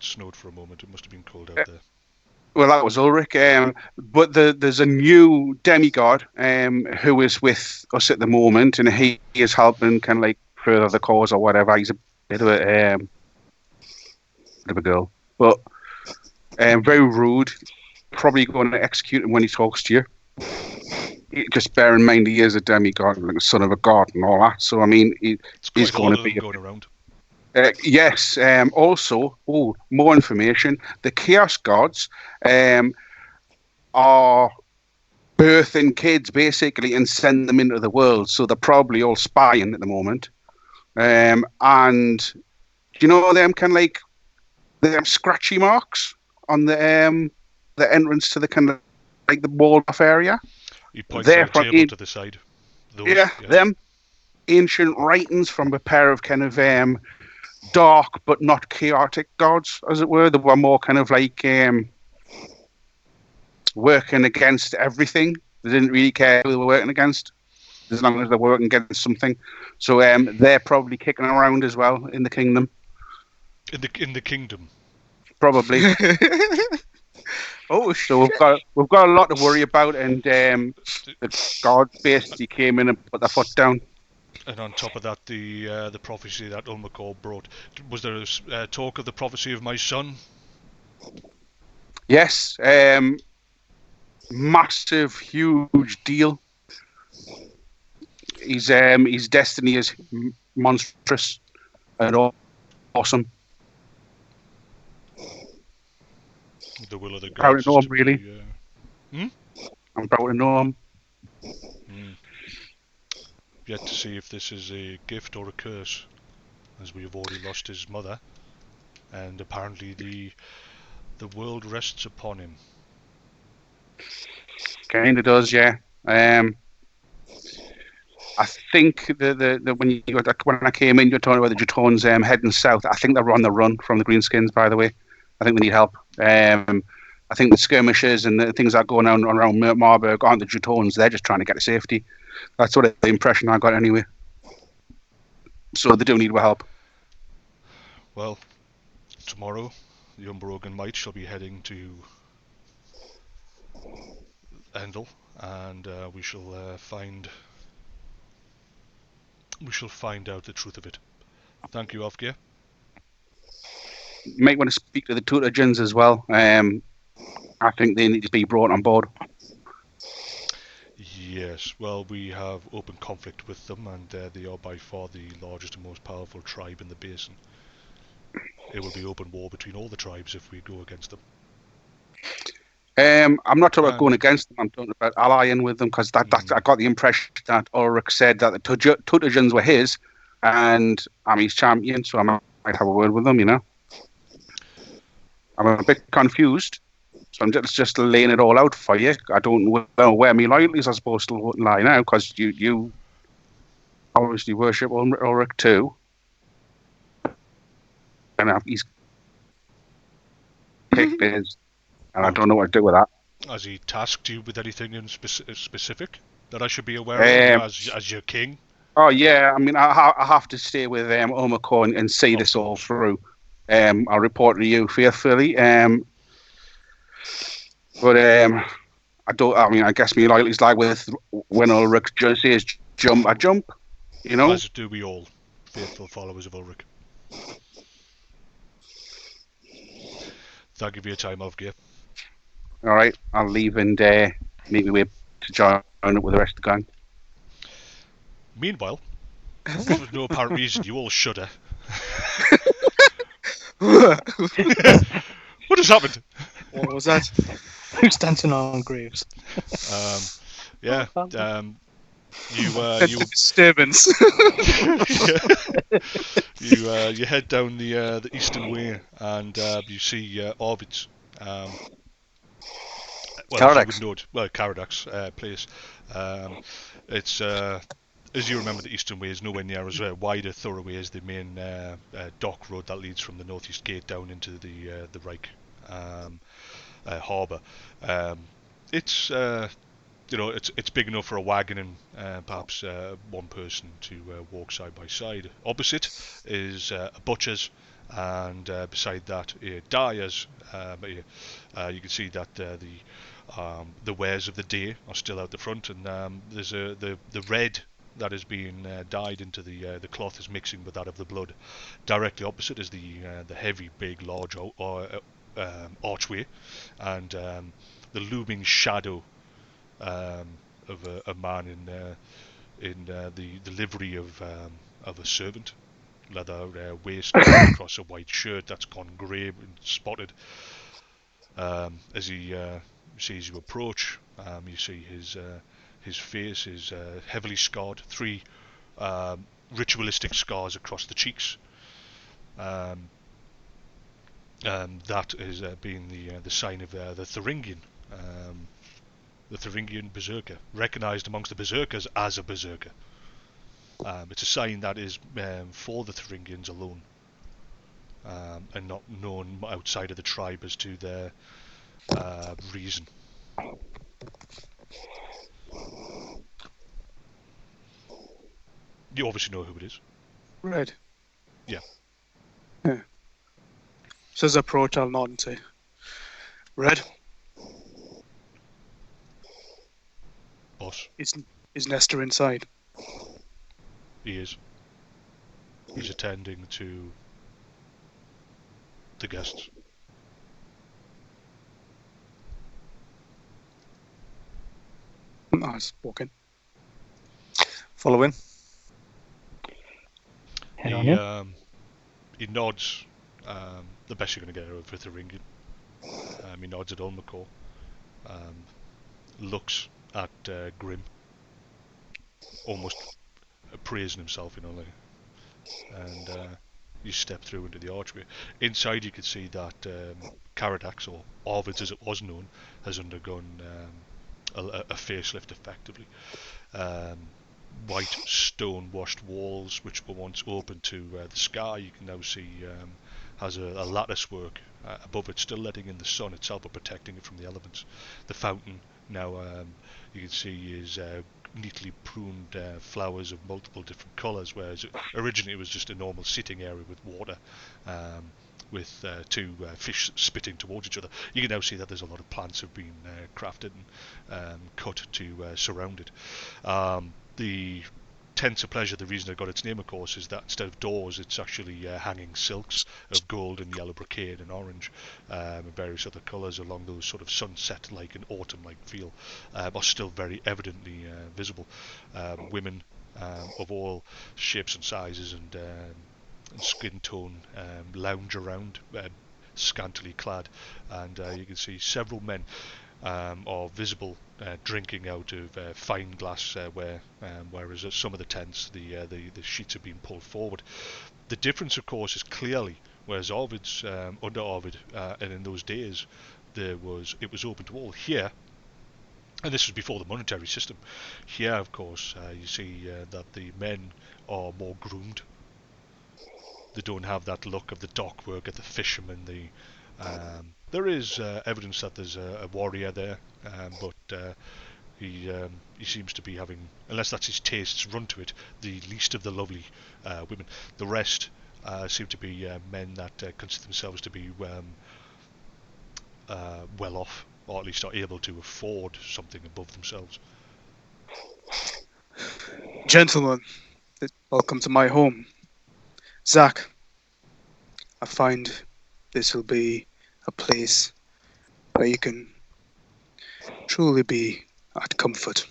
snowed for a moment. It must have been cold out there. Well, that was Ulrich. But there's a new demigod who is with us at the moment, and he is helping kind of like further the cause or whatever. He's a bit of a girl, but very rude. Probably going to execute him when he talks to you. Just bear in mind he is a demigod, like a son of a god and all that. So I mean, he's going to be going around. Yes. Also, more information. The Chaos Gods are birthing kids basically and send them into the world. So they're probably all spying at the moment. And do you know them kind of like them scratchy marks on the entrance to the kind of like the walled off area? He points out a table to the side. Those, yeah, them ancient writings from a pair of kind of dark but not chaotic gods, as it were. They were more kind of like working against everything. They didn't really care who they were working against, as long as they were working against something. So they're probably kicking around as well in the kingdom. In the kingdom, probably. So we've got a lot to worry about, and the gods basically came in and put their foot down. And on top of that, the prophecy that Ulmakor brought. Was there a talk of the prophecy of my son? Yes. Massive, huge deal. His destiny is monstrous and awesome. The will of the gods. Proud to know him, really. I'm proud to know him. Yet to see if this is a gift or a curse, as we have already lost his mother, and apparently the world rests upon him. Kinda does, yeah. I think when I came in, you're talking about the Jetones heading south. I think they're on the run from the Greenskins, by the way. I think they need help. I think the skirmishes and the things that are going on around Marburg aren't the Jetones. They're just trying to get to safety. That's sort of the impression I got anyway. So they do need our help. Well, tomorrow, the Unbroken Might shall be heading to Endel, and we shall find out the truth of it. Thank you, Alfgeir. You might want to speak to the Tutagins as well. I think they need to be brought on board. Yes, well, we have open conflict with them, and they are by far the largest and most powerful tribe in the basin. It will be open war between all the tribes if we go against them. I'm not talking about going against them. I'm talking about allying with them, because I got the impression that Ulrich said that the Tutujans were his, and I'm his champion, so I might have a word with them. I'm a bit confused, so I'm just laying it all out for you. I don't know where my loyalties are supposed to lie now, because you obviously worship Ulrich too, and he's picked his, and I don't know what to do with that. Has he tasked you with anything in specific that I should be aware of as your king? Oh yeah, I mean, I have to stay with Ulmakor and see this all through. I'll report to you faithfully. But I don't. I mean, I guess my loyalty's like with when Ulrich just says jump, I jump. As do we all, faithful followers of Ulrich. Thank you for your time, Ovgear. All right, I'll leave and make my way to join up with the rest of the gang. Meanwhile, for no apparent reason, you all shudder. What What has happened? was that? Who's dancing on graves? Yeah. You Disturbance. you head down the eastern way, and you see Arvid's. Caradox place. It's as you remember, the eastern way is nowhere near as wide a thoroughway as the main dock road that leads from the northeast gate down into the Reich harbour. It's it's big enough for a wagon and perhaps one person to walk side by side. Opposite is a butcher's, and beside that a dyer's. You can see that the wares of the day are still out the front, and there's the red that is being dyed into the cloth is mixing with that of the blood. Directly opposite is the heavy, big, large archway, and the looming shadow of a man in the livery of a servant, leather waistcoat across a white shirt that's gone grey and spotted. As he sees you approach, you see his face is heavily scarred, 3 ritualistic scars across the cheeks. That is being the sign of the Thuringian. The Thuringian berserker, recognised amongst the berserkers as a berserker. It's a sign that is for the Thuringians alone, and not known outside of the tribe as to their reason. You obviously know who it is. Red. Yeah. So as I approach, I'll nod and say, Red. Boss. Is Nestor inside? He is. He's attending to the guests. Nice. Walk in. Follow in. Head on in. He nods. The best you're going to get out of Thuringian. He nods at Ulmakor. Looks at Grim. Almost praising himself, and you step through into the archway. Inside you can see that Caradox, or Arvids as it was known, has undergone a facelift effectively. White stone washed walls, which were once open to the sky, you can now see has a lattice work above it, still letting in the sun itself but protecting it from the elements. The fountain now you can see is neatly pruned flowers of multiple different colours, whereas originally it was just a normal sitting area with water, with 2 fish spitting towards each other. You can now see that there's a lot of plants have been crafted and cut to surround it. The tents of pleasure, the reason it got its name, of course, is that instead of doors, it's actually hanging silks of gold and yellow brocade and orange and various other colours along those sort of sunset-like and autumn-like feel are still very evidently visible. Women of all shapes and sizes and skin tone lounge around, scantily clad, and you can see several men are visible drinking out of fine glassware, whereas at some of the tents the sheets have been pulled forward. The difference, of course, is clearly, whereas Arvid's under Arvid and in those days it was open to all. Here, and this was before the monetary system, here of course you see that the men are more groomed. They don't have that look of the dock worker, the fisherman. There is evidence that there's a warrior there, but he seems to be having, unless that's his tastes run to it, the least of the lovely women. The rest seem to be men that consider themselves to be well off, or at least are able to afford something above themselves. Gentlemen, welcome to my home. Zach, I find this will be a place where you can truly be at comfort.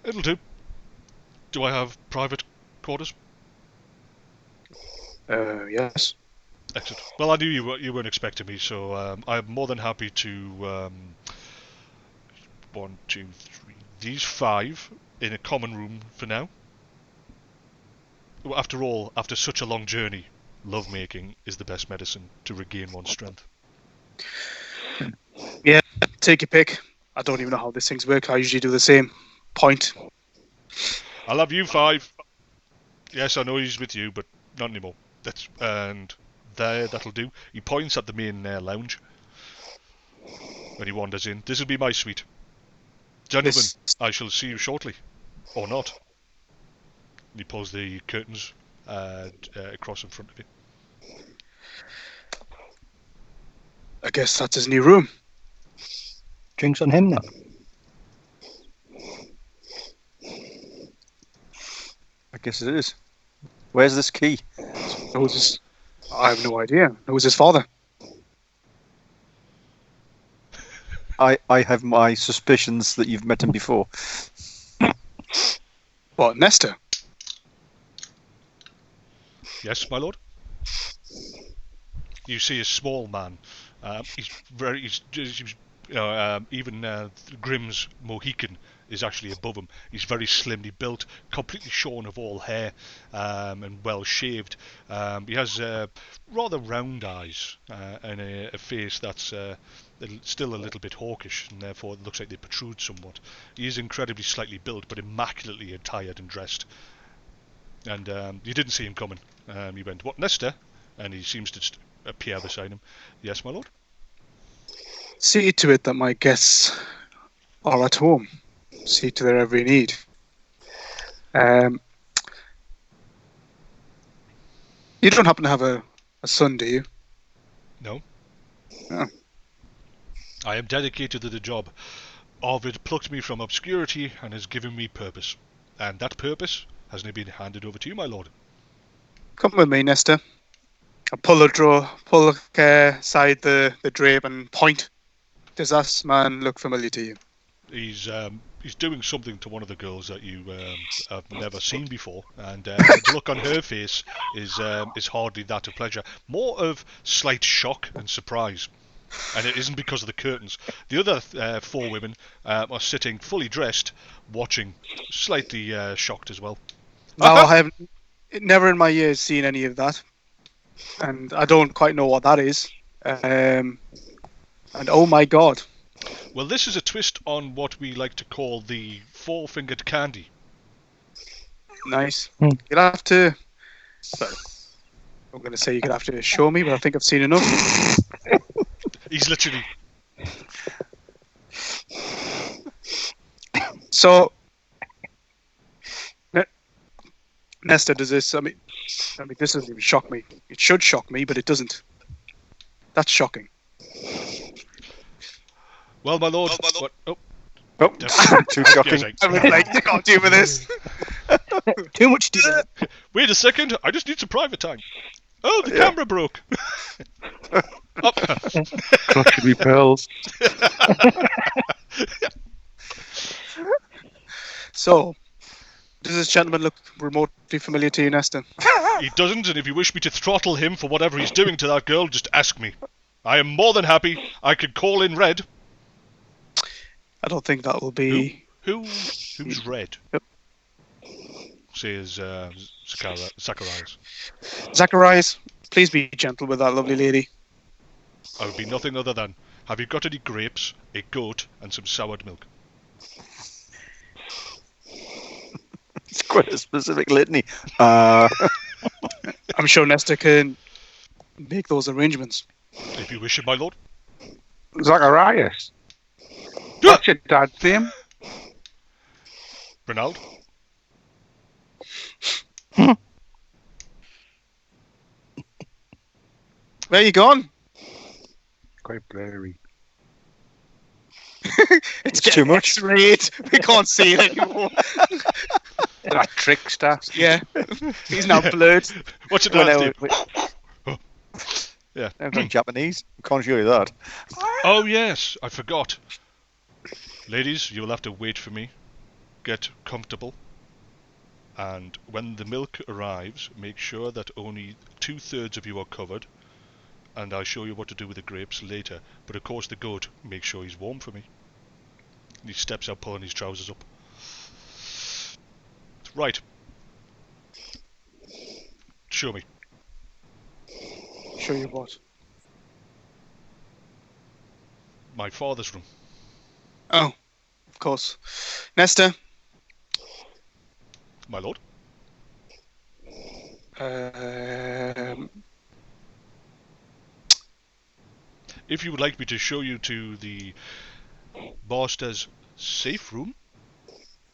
It'll do. Do I have private quarters? Yes. Excellent. Well, I knew you weren't expecting me, so I'm more than happy to 1, 2, 3. These 5 in a common room for now. After all, after such a long journey, lovemaking is the best medicine to regain one's strength. Yeah, take your pick. I don't even know how these things work. I usually do the same. Point. I love you 5. Yes, I know he's with you, but not anymore. That'll do. He points at the main lounge when he wanders in. This will be my suite. Gentlemen, I shall see you shortly. Or not. He pulls the curtains across in front of you. I guess that's his new room. Drinks on him then. I guess it is. Where's this key? I have no idea. Who's his father? I have my suspicions that you've met him before. What, Nestor? Yes, my lord. You see a small man. Even Grimm's Mohican is actually above him. He's very slimly built, completely shorn of all hair, and well shaved. He has rather round eyes and a face that's still a little bit hawkish, and therefore it looks like they protrude somewhat. He is incredibly slightly built, but immaculately attired and dressed. And you didn't see him coming. He went, "What, Nestor?" And he seems to appear beside him. Yes, my lord? See to it that my guests are at home. See to their every need. You don't happen to have a son, do you? No. Oh. I am dedicated to the job. Arvid plucked me from obscurity and has given me purpose. And that purpose has now been handed over to you, my lord. Come with me, Nestor. I pull aside the drape and point. Does that man look familiar to you? He's doing something to one of the girls that you have never seen before, and the look on her face is hardly that of pleasure, more of slight shock and surprise. And it isn't because of the curtains. The other 4 women are sitting fully dressed, watching, slightly shocked as well. No, I have never in my years seen any of that, and I don't quite know what that is. And oh my god. Well, this is a twist on what we like to call the 4-fingered candy. Nice. You'll have to... Well, I'm going to say you're going to have to show me, but I think I've seen enough. He's literally... So... Nestor, does this... I mean, this doesn't even shock me. It should shock me, but it doesn't. That's shocking. Well, my lord... Oh, Definitely. too shocking. Yes, I would like to continue with this. Too much detail. Wait a second, I just need some private time. Oh, the camera broke. Oh. Clutching me pearls. So, does this gentleman look remotely familiar to you, Nestor? He doesn't, and if you wish me to throttle him for whatever he's doing to that girl, just ask me. I am more than happy. I could call in Red. I don't think that will be. Who's Red? Yep. Says Zacharias. Zacharias, please be gentle with that lovely lady. I would be nothing other than, have you got any grapes, a goat, and some soured milk? It's quite a specific litany. I'm sure Nestor can make those arrangements. If you wish it, my lord. Zacharias. What's your dad's name? Renald? Where you gone? Quite blurry. It's too much. X-rayed. We can't see it anymore. That trickster. Yeah, he's now blurred. What's your Well, dad's no, name? wait. Yeah. Sounds like Japanese. Can't show you that. Oh yes, I forgot. Ladies, you will have to wait for me. Get comfortable. And when the milk arrives, make sure that only 2/3 of you are covered. And I'll show you what to do with the grapes later. But of course the goat, make sure he's warm for me. And he steps out pulling his trousers up. Right. Show me. Show you what? My father's room. Oh, of course. Nestor, My lord. If you would like me to show you to the master's safe room.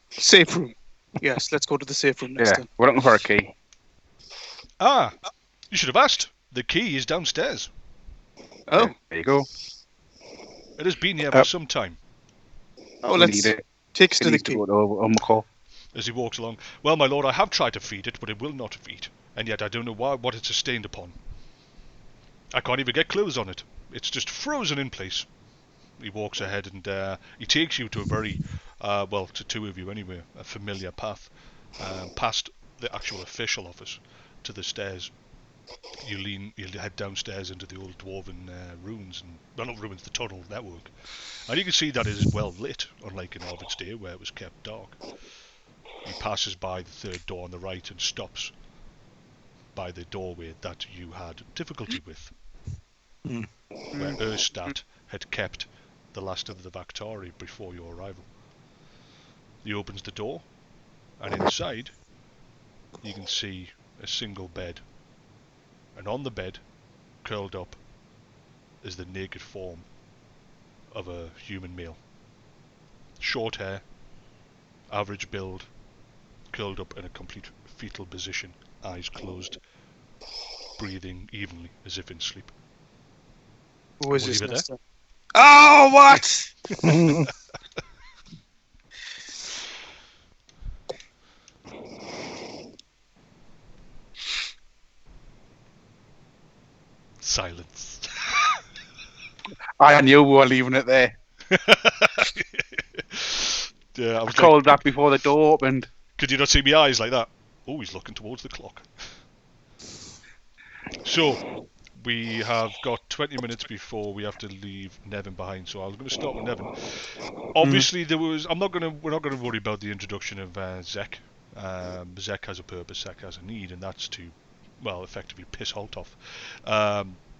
safe room. Yes, let's go to the safe room, Yeah, Nestor. we're looking for a key. Ah, you should have asked. The key is downstairs. Oh, There you go. It has been here for some time. oh, We let's need it. take us It to the needs to key. go to Ulmakor. As he walks along. Well, my lord, I have tried to feed it, but it will not feed. And yet I don't know what it's sustained upon. I can't even get clothes on it. It's just frozen in place. He walks ahead and he takes you to a very, well, to two of you anyway, a familiar path. Past the actual official office to the stairs. You head downstairs into the old dwarven ruins, and well, not ruins, the tunnel network. And you can see that it is well lit, unlike in Arvid's Day where it was kept dark. He passes by the third door on the right and stops by the doorway that you had difficulty with, where Erstat had kept the last of the Vaktari before your arrival. He opens the door, and inside you can see a single bed, and on the bed, curled up, is the naked form of a human male. Short hair, average build, curled up in a complete fetal position, eyes closed, breathing evenly as if in sleep. Who is We'll this, leave it there. Nestor? Oh, what? Silence. I knew we were leaving it there. Yeah, I was I called that before the door opened. could you not see my eyes like that? Oh, he's looking towards the clock. So, we have got 20 minutes before we have to leave Nevin behind, so I was going to start with Nevin. Obviously, we're not going to worry about the introduction of Zek. Zek has a purpose, Zek has a need, and that's to, well, effectively piss Holt off.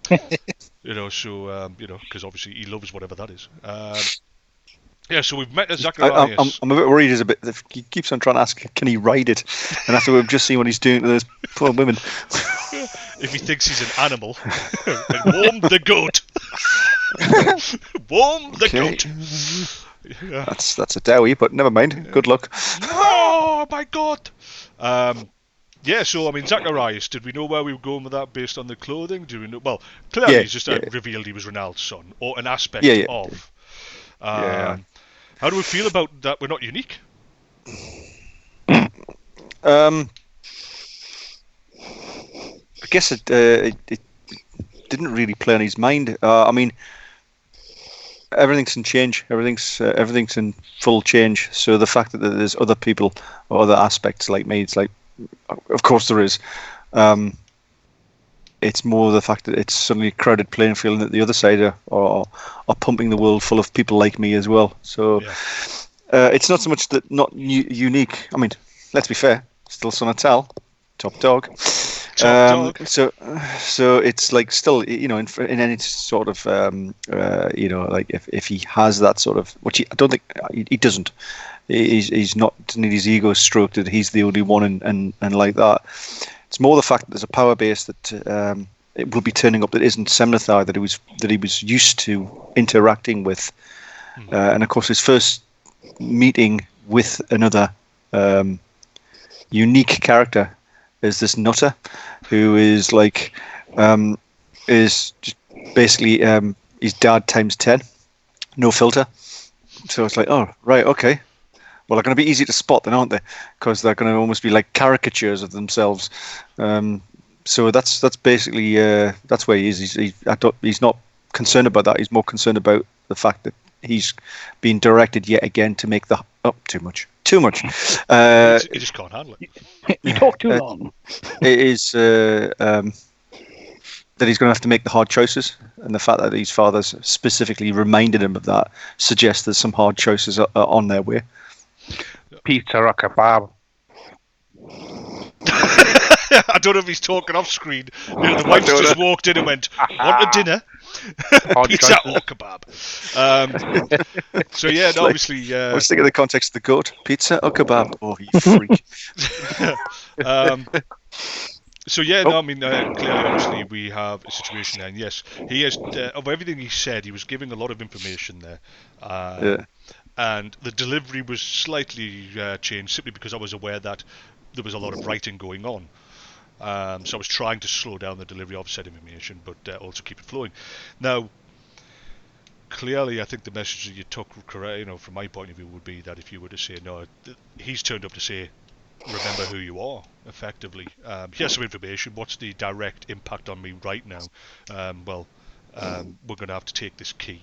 Because obviously he loves whatever that is. Yeah, so we've met Zacharias. I'm a bit worried. He keeps on trying to ask, can he ride it? And after we've just seen what he's doing to those poor women. If he thinks he's an animal, then warm the goat. Warm the goat. Yeah. That's a dowie, but never mind. Good luck. Oh my god! Yeah, so I mean, Zacharias, did we know where we were going with that based on the clothing? Do we know? Well, clearly Yeah, he's just yeah. revealed he was Ronald's son, or an aspect Yeah. of. Yeah. How do we feel about that? We're not unique. I guess it didn't really play on his mind. I mean, everything's in change. Everything's in full change. So the fact that there's other people or other aspects like me, it's like, of course there is. It's more the fact that it's suddenly a crowded playing field, and that the other side are pumping the world full of people like me as well. So it's not so much that not unique. I mean, let's be fair, still Son of Tal, top dog. So it's like still, in any sort of, like if he has that sort of, which I don't think he doesn't. He's not, doesn't need his ego stroked that he's the only one and like that. It's more the fact that there's a power base that it will be turning up that isn't Semnathar, that he was used to interacting with, and of course his first meeting with another unique character is this nutter, who is like is just basically his dad times 10, no filter. So it's like, oh right, okay. Well, they're going to be easy to spot then, aren't they? Because they're going to almost be like caricatures of themselves. So that's basically that's where he is. He's not concerned about that. He's more concerned about the fact that he's being directed yet again to make too much. He just can't handle it. You talk too long. It is that he's going to have to make the hard choices, and the fact that his father's specifically reminded him of that suggests there's some hard choices are on their way. Pizza or kebab. I don't know if he's talking off screen. The wife just walked in and went, "Want a dinner? Pizza or kebab?" So yeah, no, obviously. I was thinking of the context of the goat. Pizza or kebab? Oh, you freak! So yeah, no, I mean, clearly, obviously, we have a situation there. And yes, he has. Of everything he said, he was giving a lot of information there. And the delivery was slightly changed simply because I was aware that there was a lot of writing going on. So I was trying to slow down the delivery of said information, but also keep it flowing. Now, clearly, I think the message that you took, from my point of view, would be that if you were to say, no, he's turned up to say, remember who you are, effectively. Here's some information. What's the direct impact on me right now? We're going to have to take this key.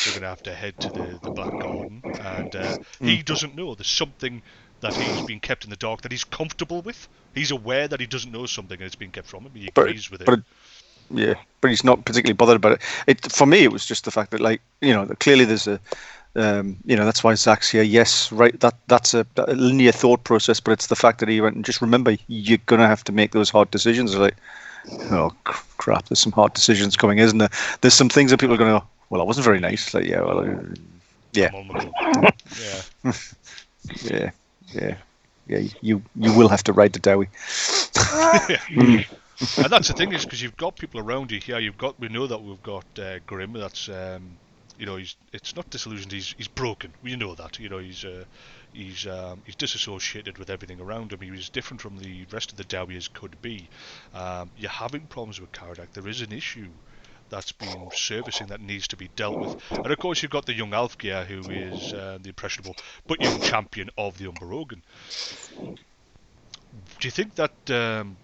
We're going to have to head to the Black Garden, and he doesn't know. There's something that he's been kept in the dark that he's comfortable with. He's aware that he doesn't know something and it's been kept from him. He agrees with it. But he's not particularly bothered about it. For me, it was just the fact that, clearly there's a, that's why Zach's here. Yes, right. That's a linear thought process, but it's the fact that he went and just remember you're going to have to make those hard decisions. Like, oh crap, there's some hard decisions coming, isn't there? There's some things that people are going to go, well, I wasn't very nice. Like, yeah, well, yeah. Yeah. You will have to ride the Dowie. And that's the thing, is because you've got people around you here. We know that we've got Grim. That's it's not disillusioned. He's broken. We know that. He's disassociated with everything around him. He was different from the rest of the Dowiers could be. You're having problems with Karadak. There is an issue that's been servicing that needs to be dealt with. And of course you've got the young Alfgeir, who is the impressionable but young champion of the Umber Ogan. Do you think that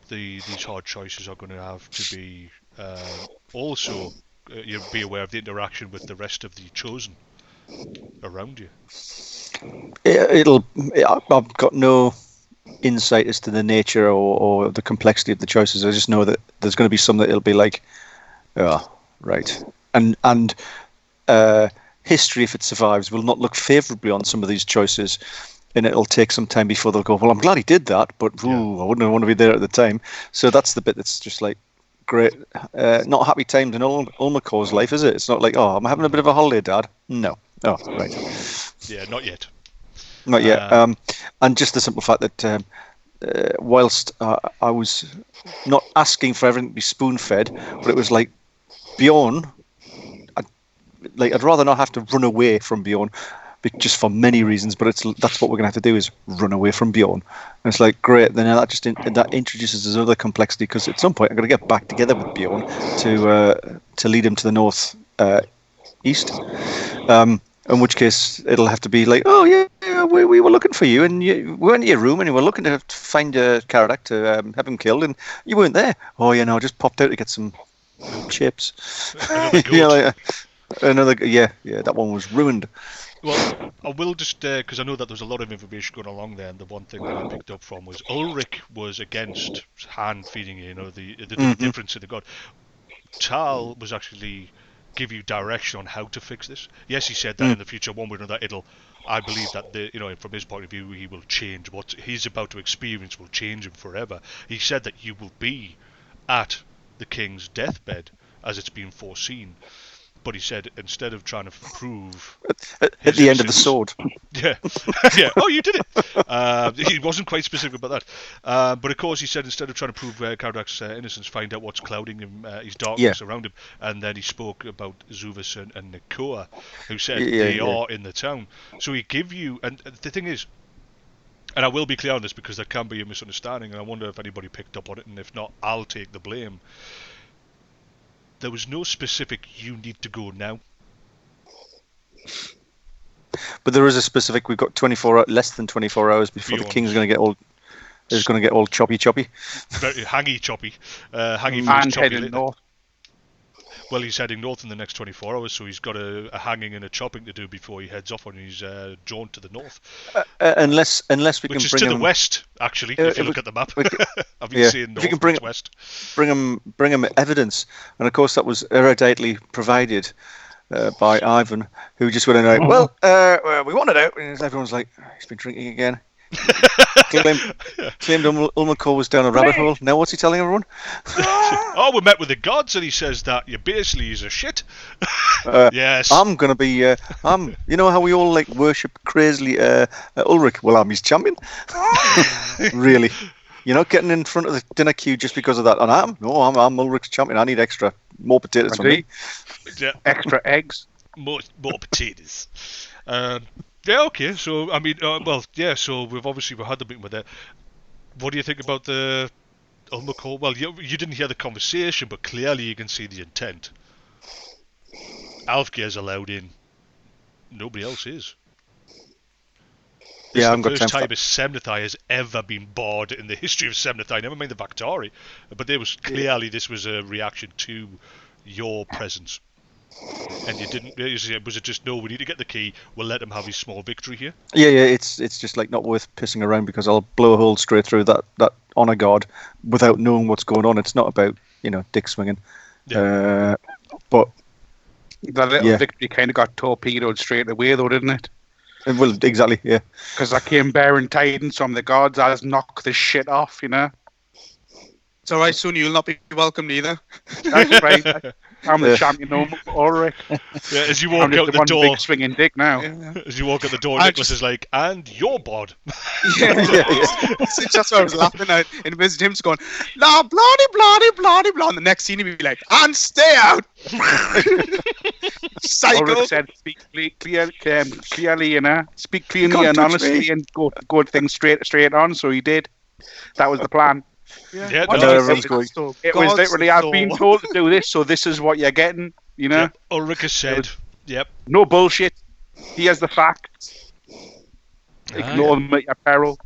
these hard choices are going to have to be also you'll be aware of the interaction with the rest of the Chosen around you? I've got no insight as to the nature or the complexity of the choices. I just know that there's going to be some that it'll be like, oh, right. And history, if it survives, will not look favourably on some of these choices, and it'll take some time before they'll go, well, I'm glad he did that, but I wouldn't want to be there at the time. So that's the bit that's just like, great. Not happy times in Ulmakor's life, is it? It's not like, oh, I'm having a bit of a holiday, Dad. No. Oh, right. Yeah, not yet. Not yet. And just the simple fact that whilst I was not asking for everything to be spoon-fed, but it was like, Bjorn, I'd rather not have to run away from Bjorn, just for many reasons, but that's what we're going to have to do, is run away from Bjorn. And it's like, great, then that introduces this other complexity, because at some point I'm going to get back together with Bjorn to lead him to the north east. In which case, it'll have to be like, oh yeah, we were looking for you, and we went to your room, and you were looking to find a Karadak to have him killed, and you weren't there. Oh yeah, no, I just popped out to get some chips. Another goat. Yeah, like, another. Yeah, that one was ruined. Well, I will just, because I know that there's a lot of information going along there, and the one thing that I picked up from was Ulrich was against hand feeding you, the difference in the god. Tal was actually give you direction on how to fix this. Yes, he said that in the future, one way or another, I believe that from his point of view, he will change. What he's about to experience will change him forever. He said that you will be at the king's deathbed as it's been foreseen. But he said instead of trying to prove at the end of the sword. Yeah, yeah. Oh, you did it. He wasn't quite specific about that. But of course, he said instead of trying to prove Karadak's innocence, find out what's clouding him, his darkness around him. And then he spoke about Zuvis and Nakoa, who said they are in the town. So he give you, and the thing is, and I will be clear on this because there can be a misunderstanding, and I wonder if anybody picked up on it, and if not, I'll take the blame. There was no specific, you need to go now. But there is a specific, we've got less than 24 hours before the king's going to get all choppy. Very hangy choppy. Hangy and choppy heading north. Well, he's heading north in the next 24 hours, so he's got a hanging and a chopping to do before he heads off on his jaunt to the north. Unless we Which can is bring to him... the west, actually, if you look at the map. I've been seeing north and west. Bring him evidence. And of course that was eruditely provided by Ivan, who just went in like, well, we wanted out. And everyone's like, he's been drinking again. claimed Ulmakor was down a rabbit hole. Now what's he telling everyone? Oh, we met with the gods, and he says that you basically is a shit. Yes. I'm gonna be. You know how we all like worship crazily Ulrich? Well, I'm his champion. Really? You're not getting in front of the dinner queue just because of that. And I'm Ulrich's champion. I need more potatoes for me. Yeah. Extra eggs. More potatoes. Yeah, okay. So, I mean, so we've had the meeting with it. What do you think about the Ulmakor? Well, you didn't hear the conversation, but clearly you can see the intent. Alfgeir's allowed in. Nobody else is. This is the first time a Semnathai has ever been barred in the history of Semnathai. Never mind the Vaktari. But this was a reaction to your presence. And you didn't. Was it just no? We need to get the key. We'll let him have his small victory here. Yeah. It's just like not worth pissing around because I'll blow a hole straight through that honor guard without knowing what's going on. It's not about dick swinging. Yeah. But that little victory kind of got torpedoed straight away, though, didn't it? Well, exactly. Yeah. Because I came bearing tidings from the gods. I just knocked this shit off. It's all right, soon you'll not be welcomed either. That's right. I'm the champion, Ulrich. Yeah, as you walk out the door, big swinging dick now. Yeah. As you walk out the door, Nicholas is like, "And you're bod." Yeah. That's why I was laughing at. And visit him's going, "La bloody, bloody, bloody, blah." And the next scene he'd be like, "And stay out." Psycho. Ulrich said, "Speak clearly, speak clearly and honestly, and go things straight on." So he did. That was the plan. Yeah, it was literally, I've been told to do this, so this is what you're getting, Yep. Ulrich has said, yep. No bullshit. Here's the facts. Ignore them at your peril.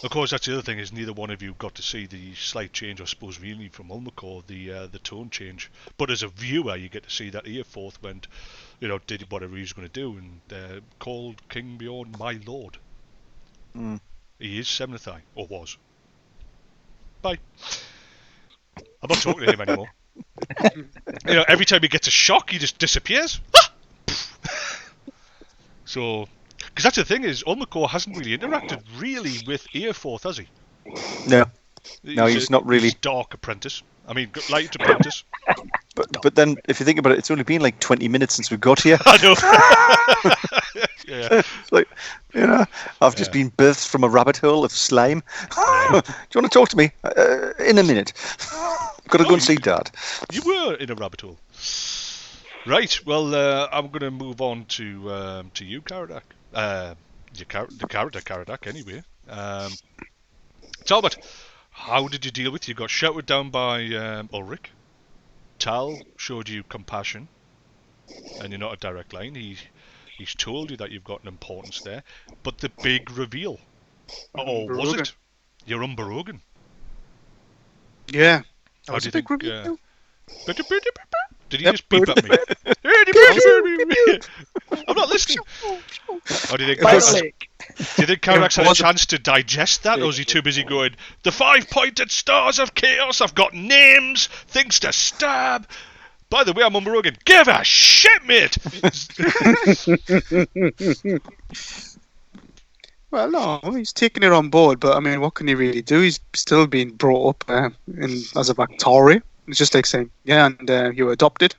Of course, that's the other thing, is neither one of you got to see the slight change, I suppose, really, from Ulmakor, the tone change. But as a viewer, you get to see that Earforth went, did whatever he was going to do, and called King Bjorn my lord. Mm. He is Semnathai, or was. Bye. I'm not talking to him anymore. Every time he gets a shock, he just disappears. So, because that's the thing is, Ulmakor hasn't really interacted really with Earforth, has he? No. He's not really. He's dark apprentice. I mean, light apprentice. But then, if you think about it, it's only been like 20 minutes since we got here. I know. Yeah. It's like, I've just been birthed from a rabbit hole of slime. Do you want to talk to me? In a minute. Got to go and see Dad. You were in a rabbit hole. Right, well, I'm going to move on to you, Karadak. The character Karadak, anyway. Talbot, how did you deal with it? You got shouted down by Ulrich. Tal showed you compassion. and you're not a direct line. He's told you that you've got an importance there, but the big reveal, or was it? You're Unbroken. Yeah. That How was do a you big think? reveal. Did he just beep at me? I'm not listening. How do you think? Do you think Karak's had a chance to digest that, or is he too busy going, the 5-pointed stars of chaos, I've got names, things to stab. By the way, I'm Unbroken. Give a shit, mate! Well, no, he's taking it on board, but I mean, what can he really do? He's still being brought up as a Victoria. It's just like saying, yeah, and you were adopted.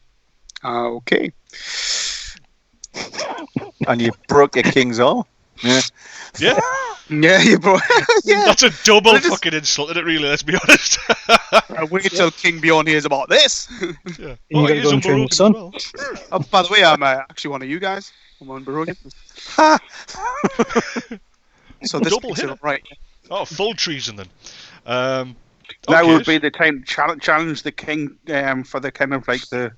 Okay. And you broke your king's arm. Yeah. Yeah? Yeah, you broke. Yeah. That's a double fucking insult, isn't it, really? Let's be honest. Wait till King Bjorn hears about this. Yeah. You gotta go and train your son. Well. Oh, by the way, I'm actually one of you guys. I'm on Unbroken. So this Double makes hit. it right. Oh, full treason then. That okay. would be the time to challenge the king for the kind of like the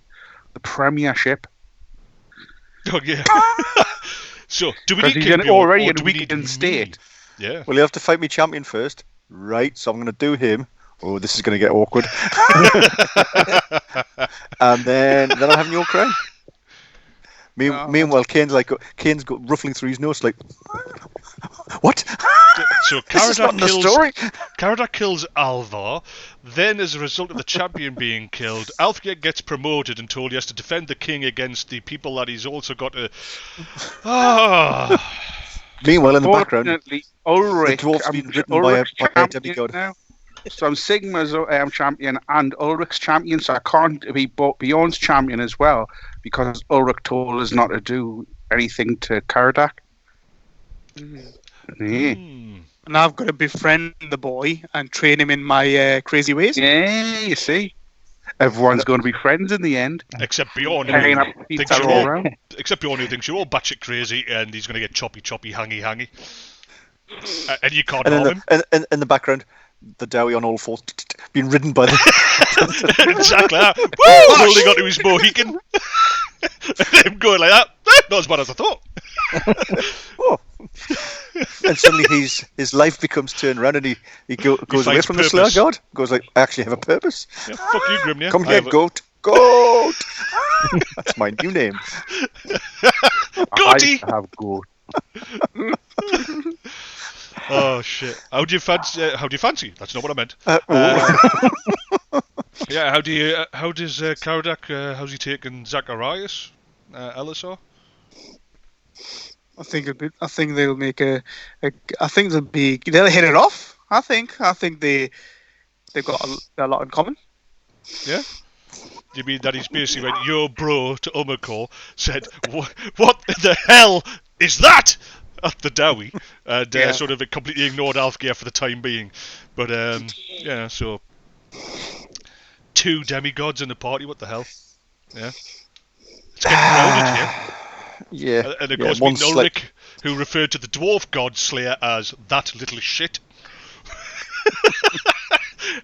premiership. Oh, yeah. So, do we Because need he's King Bjorn, already or in do we need weakened state. me? Yeah. Well, you have to fight me champion first. Right, so I'm going to do him. Oh, this is going to get awkward. And then I'll have your crown. Meanwhile, Kane's got ruffling through his nose like, what? So Karadak kills Alvar. Then, as a result of the champion being killed, Alfgeir gets promoted and told he has to defend the king against the people that he's also got to. Meanwhile, in the background, Ulrich, the dwarf's been written by a demigod. Now. So I'm Sigma's champion and Ulrich's champion, so I can't be Bjorn's champion as well because Ulrich told us not to do anything to Karadak. And I've got to befriend the boy and train him in my crazy ways. Yeah, you see. Everyone's going to be friends in the end. Except Bjorn, Except Bjorn, who thinks you're all batshit crazy and he's going to get choppy, hangy. And you can't harm him. And in the background, the Dowie on all fours being ridden by the... Exactly that. Woo! Holding onto his Mohican. And him going like that. Not as bad as I thought. Oh. And suddenly his life becomes turned around and he goes away from the Slayer God. Goes like, I actually have a purpose. Yeah, fuck you, Grimnir. Come here, goat. Goat! That's my new name. Goaty! I have goat. Oh shit! How do you fancy? That's not what I meant. Yeah. How does Karadak? How's he taking Zacharias? Elisar? I think they'll make they'll hit it off. I think they've got a lot in common. Yeah. You mean that he's basically went, your bro to Ulmakor said, what the hell is that? At the Dowie, and sort of completely ignored Alfgeir for the time being. But yeah, so 2 demigods in the party. What the hell? Yeah, it's getting crowded here. Yeah, and of course, we know Ulrich, who referred to the dwarf god Slayer as that little shit.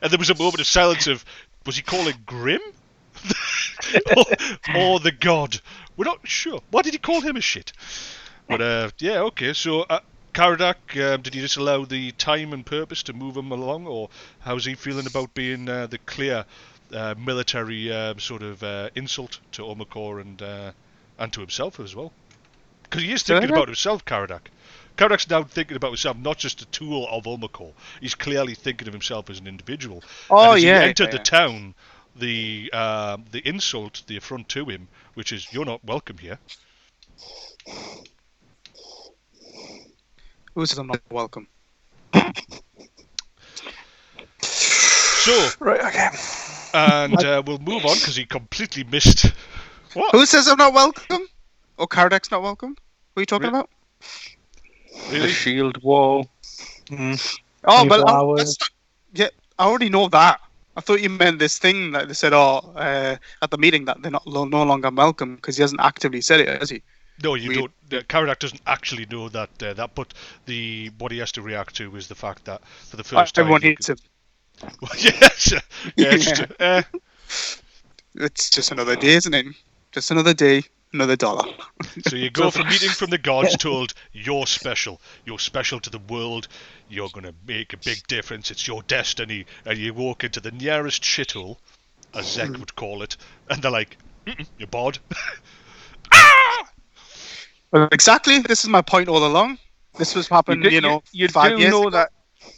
And there was a moment of silence of, was he calling Grim? or the god? We're not sure. Why did he call him a shit? But yeah, okay. So Karadak, did you just allow the time and purpose to move him along, or how's he feeling about being the clear military sort of insult to Ulmakor and to himself as well? Because he is thinking about himself, Karadak. Karadak's now thinking about himself, not just a tool of Ulmakor. He's clearly thinking of himself as an individual. Oh, and as yeah. he entered the town, the insult, the affront to him, which is, you're not welcome here. Who said I'm not welcome? So, right, okay. And we'll move on because he completely missed. What? Who says I'm not welcome? Oh, Karadak's not welcome? What are you talking about? Really? The shield wall. Oh, well, that's not, yeah, I already know that. I thought you meant this thing that they said, at the meeting that they're no longer welcome because he hasn't actively said it, has he? No, you don't. Karadak doesn't actually know that. But what he has to react to is the fact that for the first time, everyone hates him. Well, yes, yeah, It's just another day, isn't it? Just another day. another $1. So you go from meeting from the gods told, you're special to the world, you're going to make a big difference, it's your destiny, and you walk into the nearest shithole, as Zek would call it, and they're like, you're bored. Well, exactly. This is my point all along. This was happening, you 5 do years know ago. that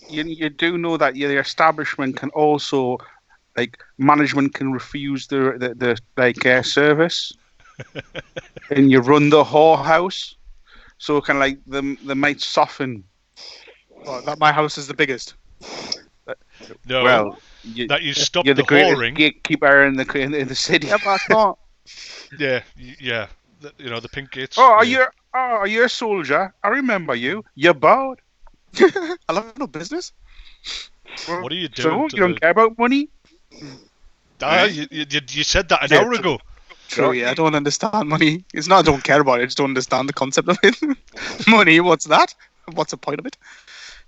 you do know that the establishment can also, like, management can refuse the service, and you run the whorehouse, so it can, like, they might soften. Well, that my house is the biggest. No, Well, that you stop you're the the greatest whoring. gatekeeper in the city. Yeah, but I thought, Yeah. The pink gates. Are yeah. you a soldier? I remember you. You're bored. I have no business. What are you doing? So to you don't care about money? You said that an Yeah, hour ago. True, yeah, I don't understand money. It's not I don't care about it, I just don't understand the concept of it. Money, what's that? What's the point of it?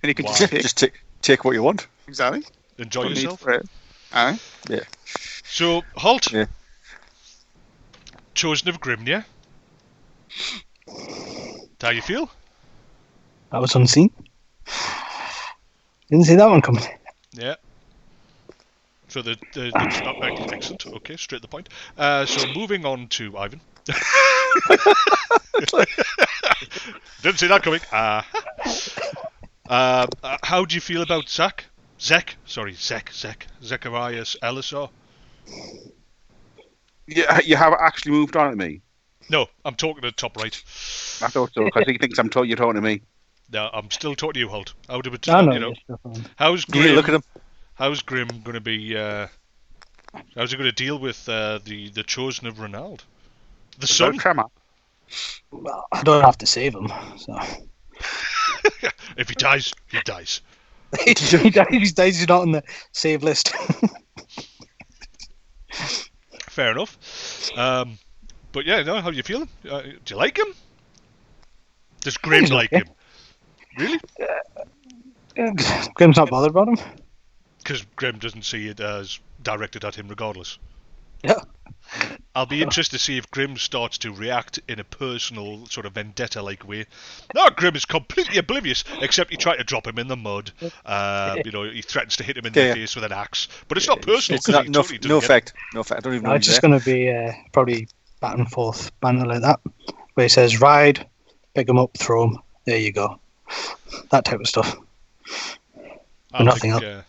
And you can Wow. just Take what you want. exactly. Enjoy Don't need yourself. for it. Aye. Yeah. So, Holt. Yeah. Chosen of Grimnia. How you feel? That was unseen. Didn't see that one coming. Yeah. So excellent. Okay, straight to the point. So moving on to Ivan. Didn't see that coming. How do you feel about Zecharias Elisar? Yeah, you have actually moved on to me. No, I'm talking to the top right. I thought so, because he thinks you're talking to me. No, I'm still talking to you, Holt. How do it? No, How's Yeah, Grim? look at him. How's Grim going to be? How's he going to deal with the chosen of Ronald? The son? Tremor. Well, I don't have to save him, so. If he dies, he dies. he dies, he's not on the save list. Fair enough. But yeah, no, how are you feeling? Do you like him? Does Grim He's like okay. him? Really? Grim's not bothered about him. Because Grim doesn't see it as directed at him regardless. Yeah. I'll be interested to see if Grim starts to react in a personal, sort of vendetta-like way. No, Grim is completely oblivious, except you try to drop him in the mud. He threatens to hit him in the face with an axe. But it's not personal, It's because not, he no, totally doesn't no get effect. No effect. I don't even know It's he's just there. going to be probably back and forth banter like that, where he says, ride, pick him up, throw him, there you go. That type of stuff. it. Nothing else.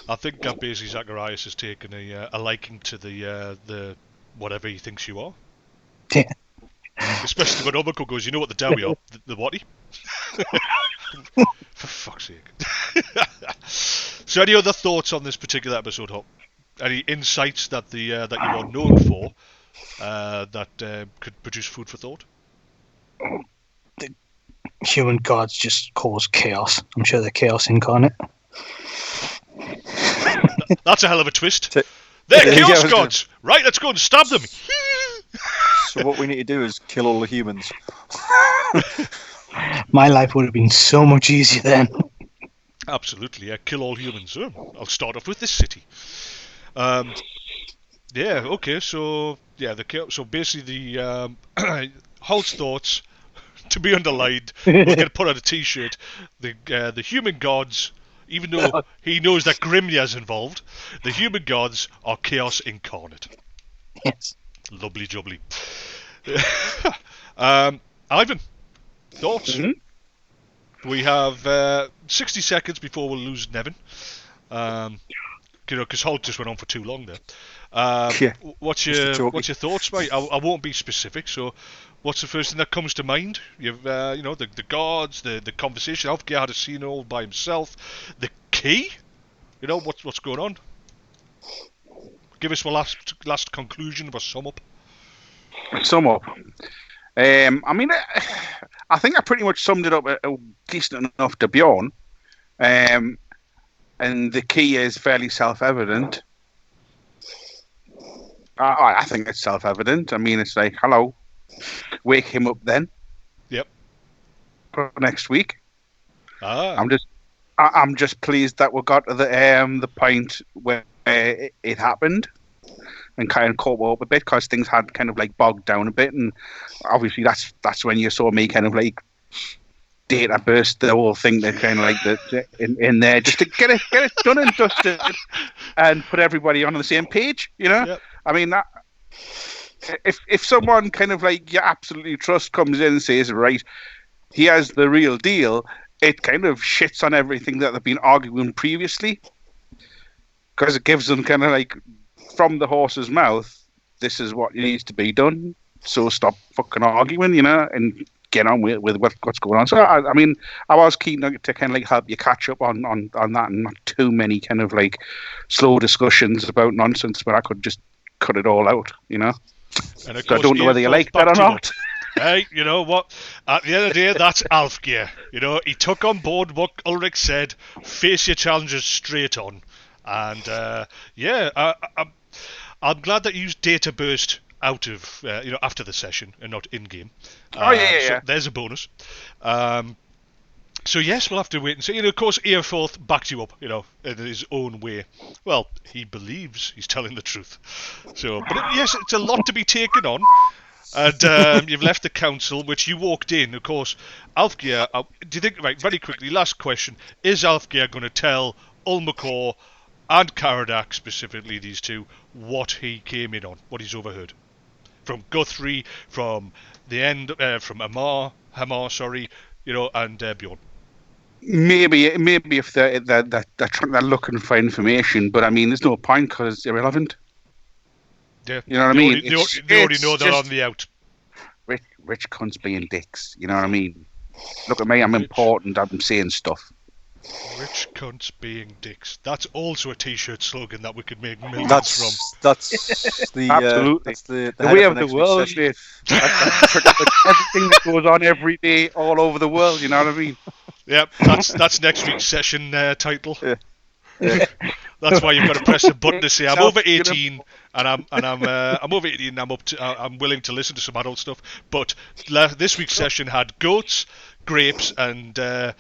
I think basically Zacharias has taken a liking to the whatever he thinks you are. Yeah. Especially when Ulmakor goes, you know what the Dowie are? The whaty? For fuck's sake. So any other thoughts on this particular episode, Hop? Any insights that that you are known for that could produce food for thought? Human gods just cause chaos. I'm sure they're chaos incarnate. That's a hell of a twist. T- They're Yeah, chaos I was gods! Right, let's go and stab them! So what we need to do is kill all the humans. My life would have been so much easier then. Absolutely, yeah. Kill all humans. I'll start off with this city. Yeah, okay, so yeah, so basically the Holt's thoughts to be underlined. We'll get put on a T-shirt. The human gods, even though he knows that Grimnia's involved, the human gods are chaos incarnate. Yes. Lovely jubbly. Ivan, thoughts? Mm-hmm. We have 60 seconds before we'll lose Nevin. Because Holt just went on for too long there. Yeah. What's your thoughts, mate? I won't be specific. So, what's the first thing that comes to mind? You've the gods, the conversation. Alfgeir had a scene all by himself. The key. What's going on? Give us my last conclusion of a sum up. Sum up. I mean, I think I pretty much summed it up decent enough to Bjorn. And the key is fairly self-evident. I think it's self-evident. I mean, it's like, hello, wake him up then. Yep. For next week. Ah. I'm just pleased that we got to the point where it happened, and kind of cope up a bit because things had kind of like bogged down a bit, and obviously that's when you saw me kind of like data burst the whole thing, that kind of like in there just to get it done and dusted and put everybody on the same page. Yep. I mean that. If someone kind of like you absolutely trust comes in and says, right, here's the real deal, it kind of shits on everything that they've been arguing previously, because it gives them kind of like from the horse's mouth, this is what needs to be done, so stop fucking arguing, and get on with what's going on. So I mean, I was keen to kind of like help you catch up on that, and not too many kind of like slow discussions about nonsense, but I could just cut it all out, And of So I course, don't know whether you like that or not. Hey, you know what? At the end of the day, that's Alfgeir. He took on board what Ulrich said. Face your challenges straight on. And I'm glad that you used data burst out of after the session and not in game. So there's a bonus. So yes, we'll have to wait and see. Of course, Earforth backs you up, in his own way. Well, he believes he's telling the truth. So, but yes, it's a lot to be taken on. And you've left the council, which you walked in. Of course, Alfgeir. Do you think? Right, very quickly. Last question: is Alfgeir going to tell Ulmakor and Karadak, specifically these two, what he came in on, what he's overheard from Guthrie, from the end, from Hamar, and Bjorn? Maybe if they're looking for information, but I mean, there's no point because it's irrelevant. Yeah, you know what I mean. They already know they're on the out. Rich cunts being dicks. You know what I mean. Look at me, I'm important. I'm saying stuff. Rich cunts being dicks. That's also a T-shirt slogan that we could make millions from. That's the absolutely that's the way of the world. That's everything that goes on every day, all over the world. You know what I mean? Yep, that's next week's session title. Yeah. That's why you've got to press a button to say I'm over 18 and I'm over 18 and I'm willing to listen to some adult stuff. But this week's session had goats, grapes, and a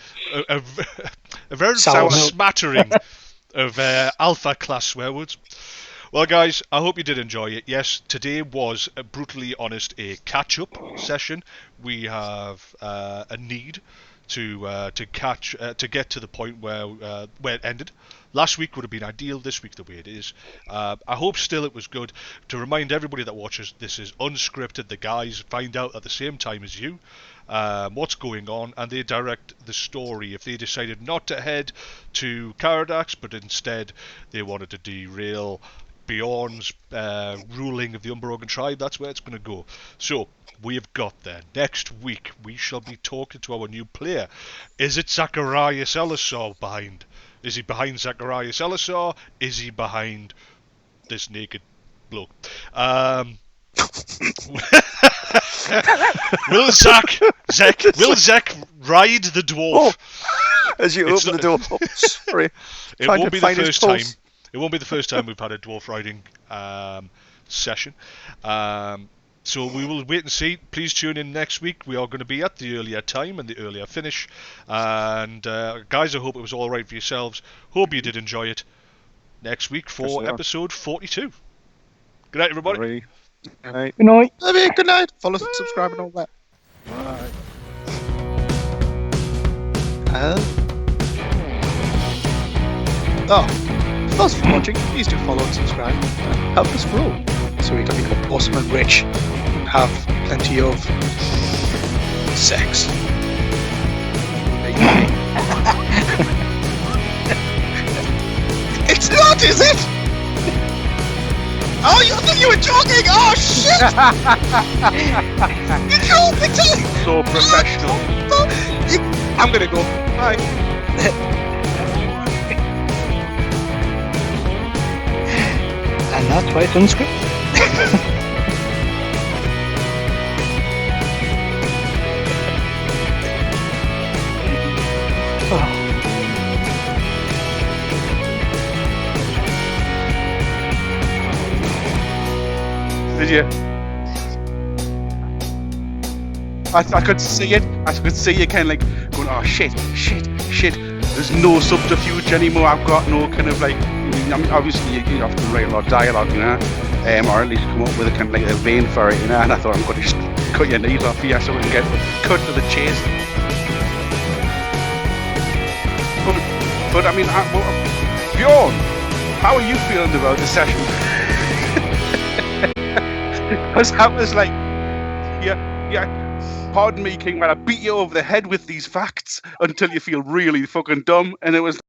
very smattering of alpha class swear words. Well, guys, I hope you did enjoy it. Yes, today was, brutally honest, a catch-up session. We have a need to get to the point where it ended. Last week would have been ideal. This week, the way it is, I hope still it was good. To remind everybody that watches, this is unscripted. The guys find out at the same time as you what's going on, and they direct the story. If they decided not to head to Karadax, but instead they wanted to derail Bjorn's ruling of the Unbroken tribe, that's where it's going to go. So we have got there. Next week we shall be talking to our new player. Is it Zacharias Elisar behind? Is he behind Zacharias Elisar? Is he behind this naked bloke? Will Zach ride the dwarf? As you open the door. Oh, sorry. It won't be the first time. It won't be the first time we've had a dwarf riding session. So we will wait and see. Please tune in next week. We are going to be at the earlier time and the earlier finish. And guys, I hope it was all right for yourselves. Hope you did enjoy it. Next week for episode 42. Good night, everybody. Good night. Good night. Good night. Follow, subscribe, and all that. Bye. For those of you watching, please do follow and subscribe and help us grow so we can become awesome and rich and have plenty of sex. It's not, is it? Oh, you thought you were joking? Oh, shit! So professional. I'm gonna go. Bye. And that's why it's unscripted. Did you? I could see it. I could see you kind of like going, oh shit. There's no subterfuge anymore. I've got no kind of like. I mean, obviously, you have to write a lot of dialogue, you know, or at least come up with a kind of like a vein for it, you know. And I thought I'm going to just cut your knees off here so we can get cut to the chase. But I mean, Bjorn, how are you feeling about the session? Because that was like, yeah. Pardon me, King, but I beat you over the head with these facts until you feel really fucking dumb. And it was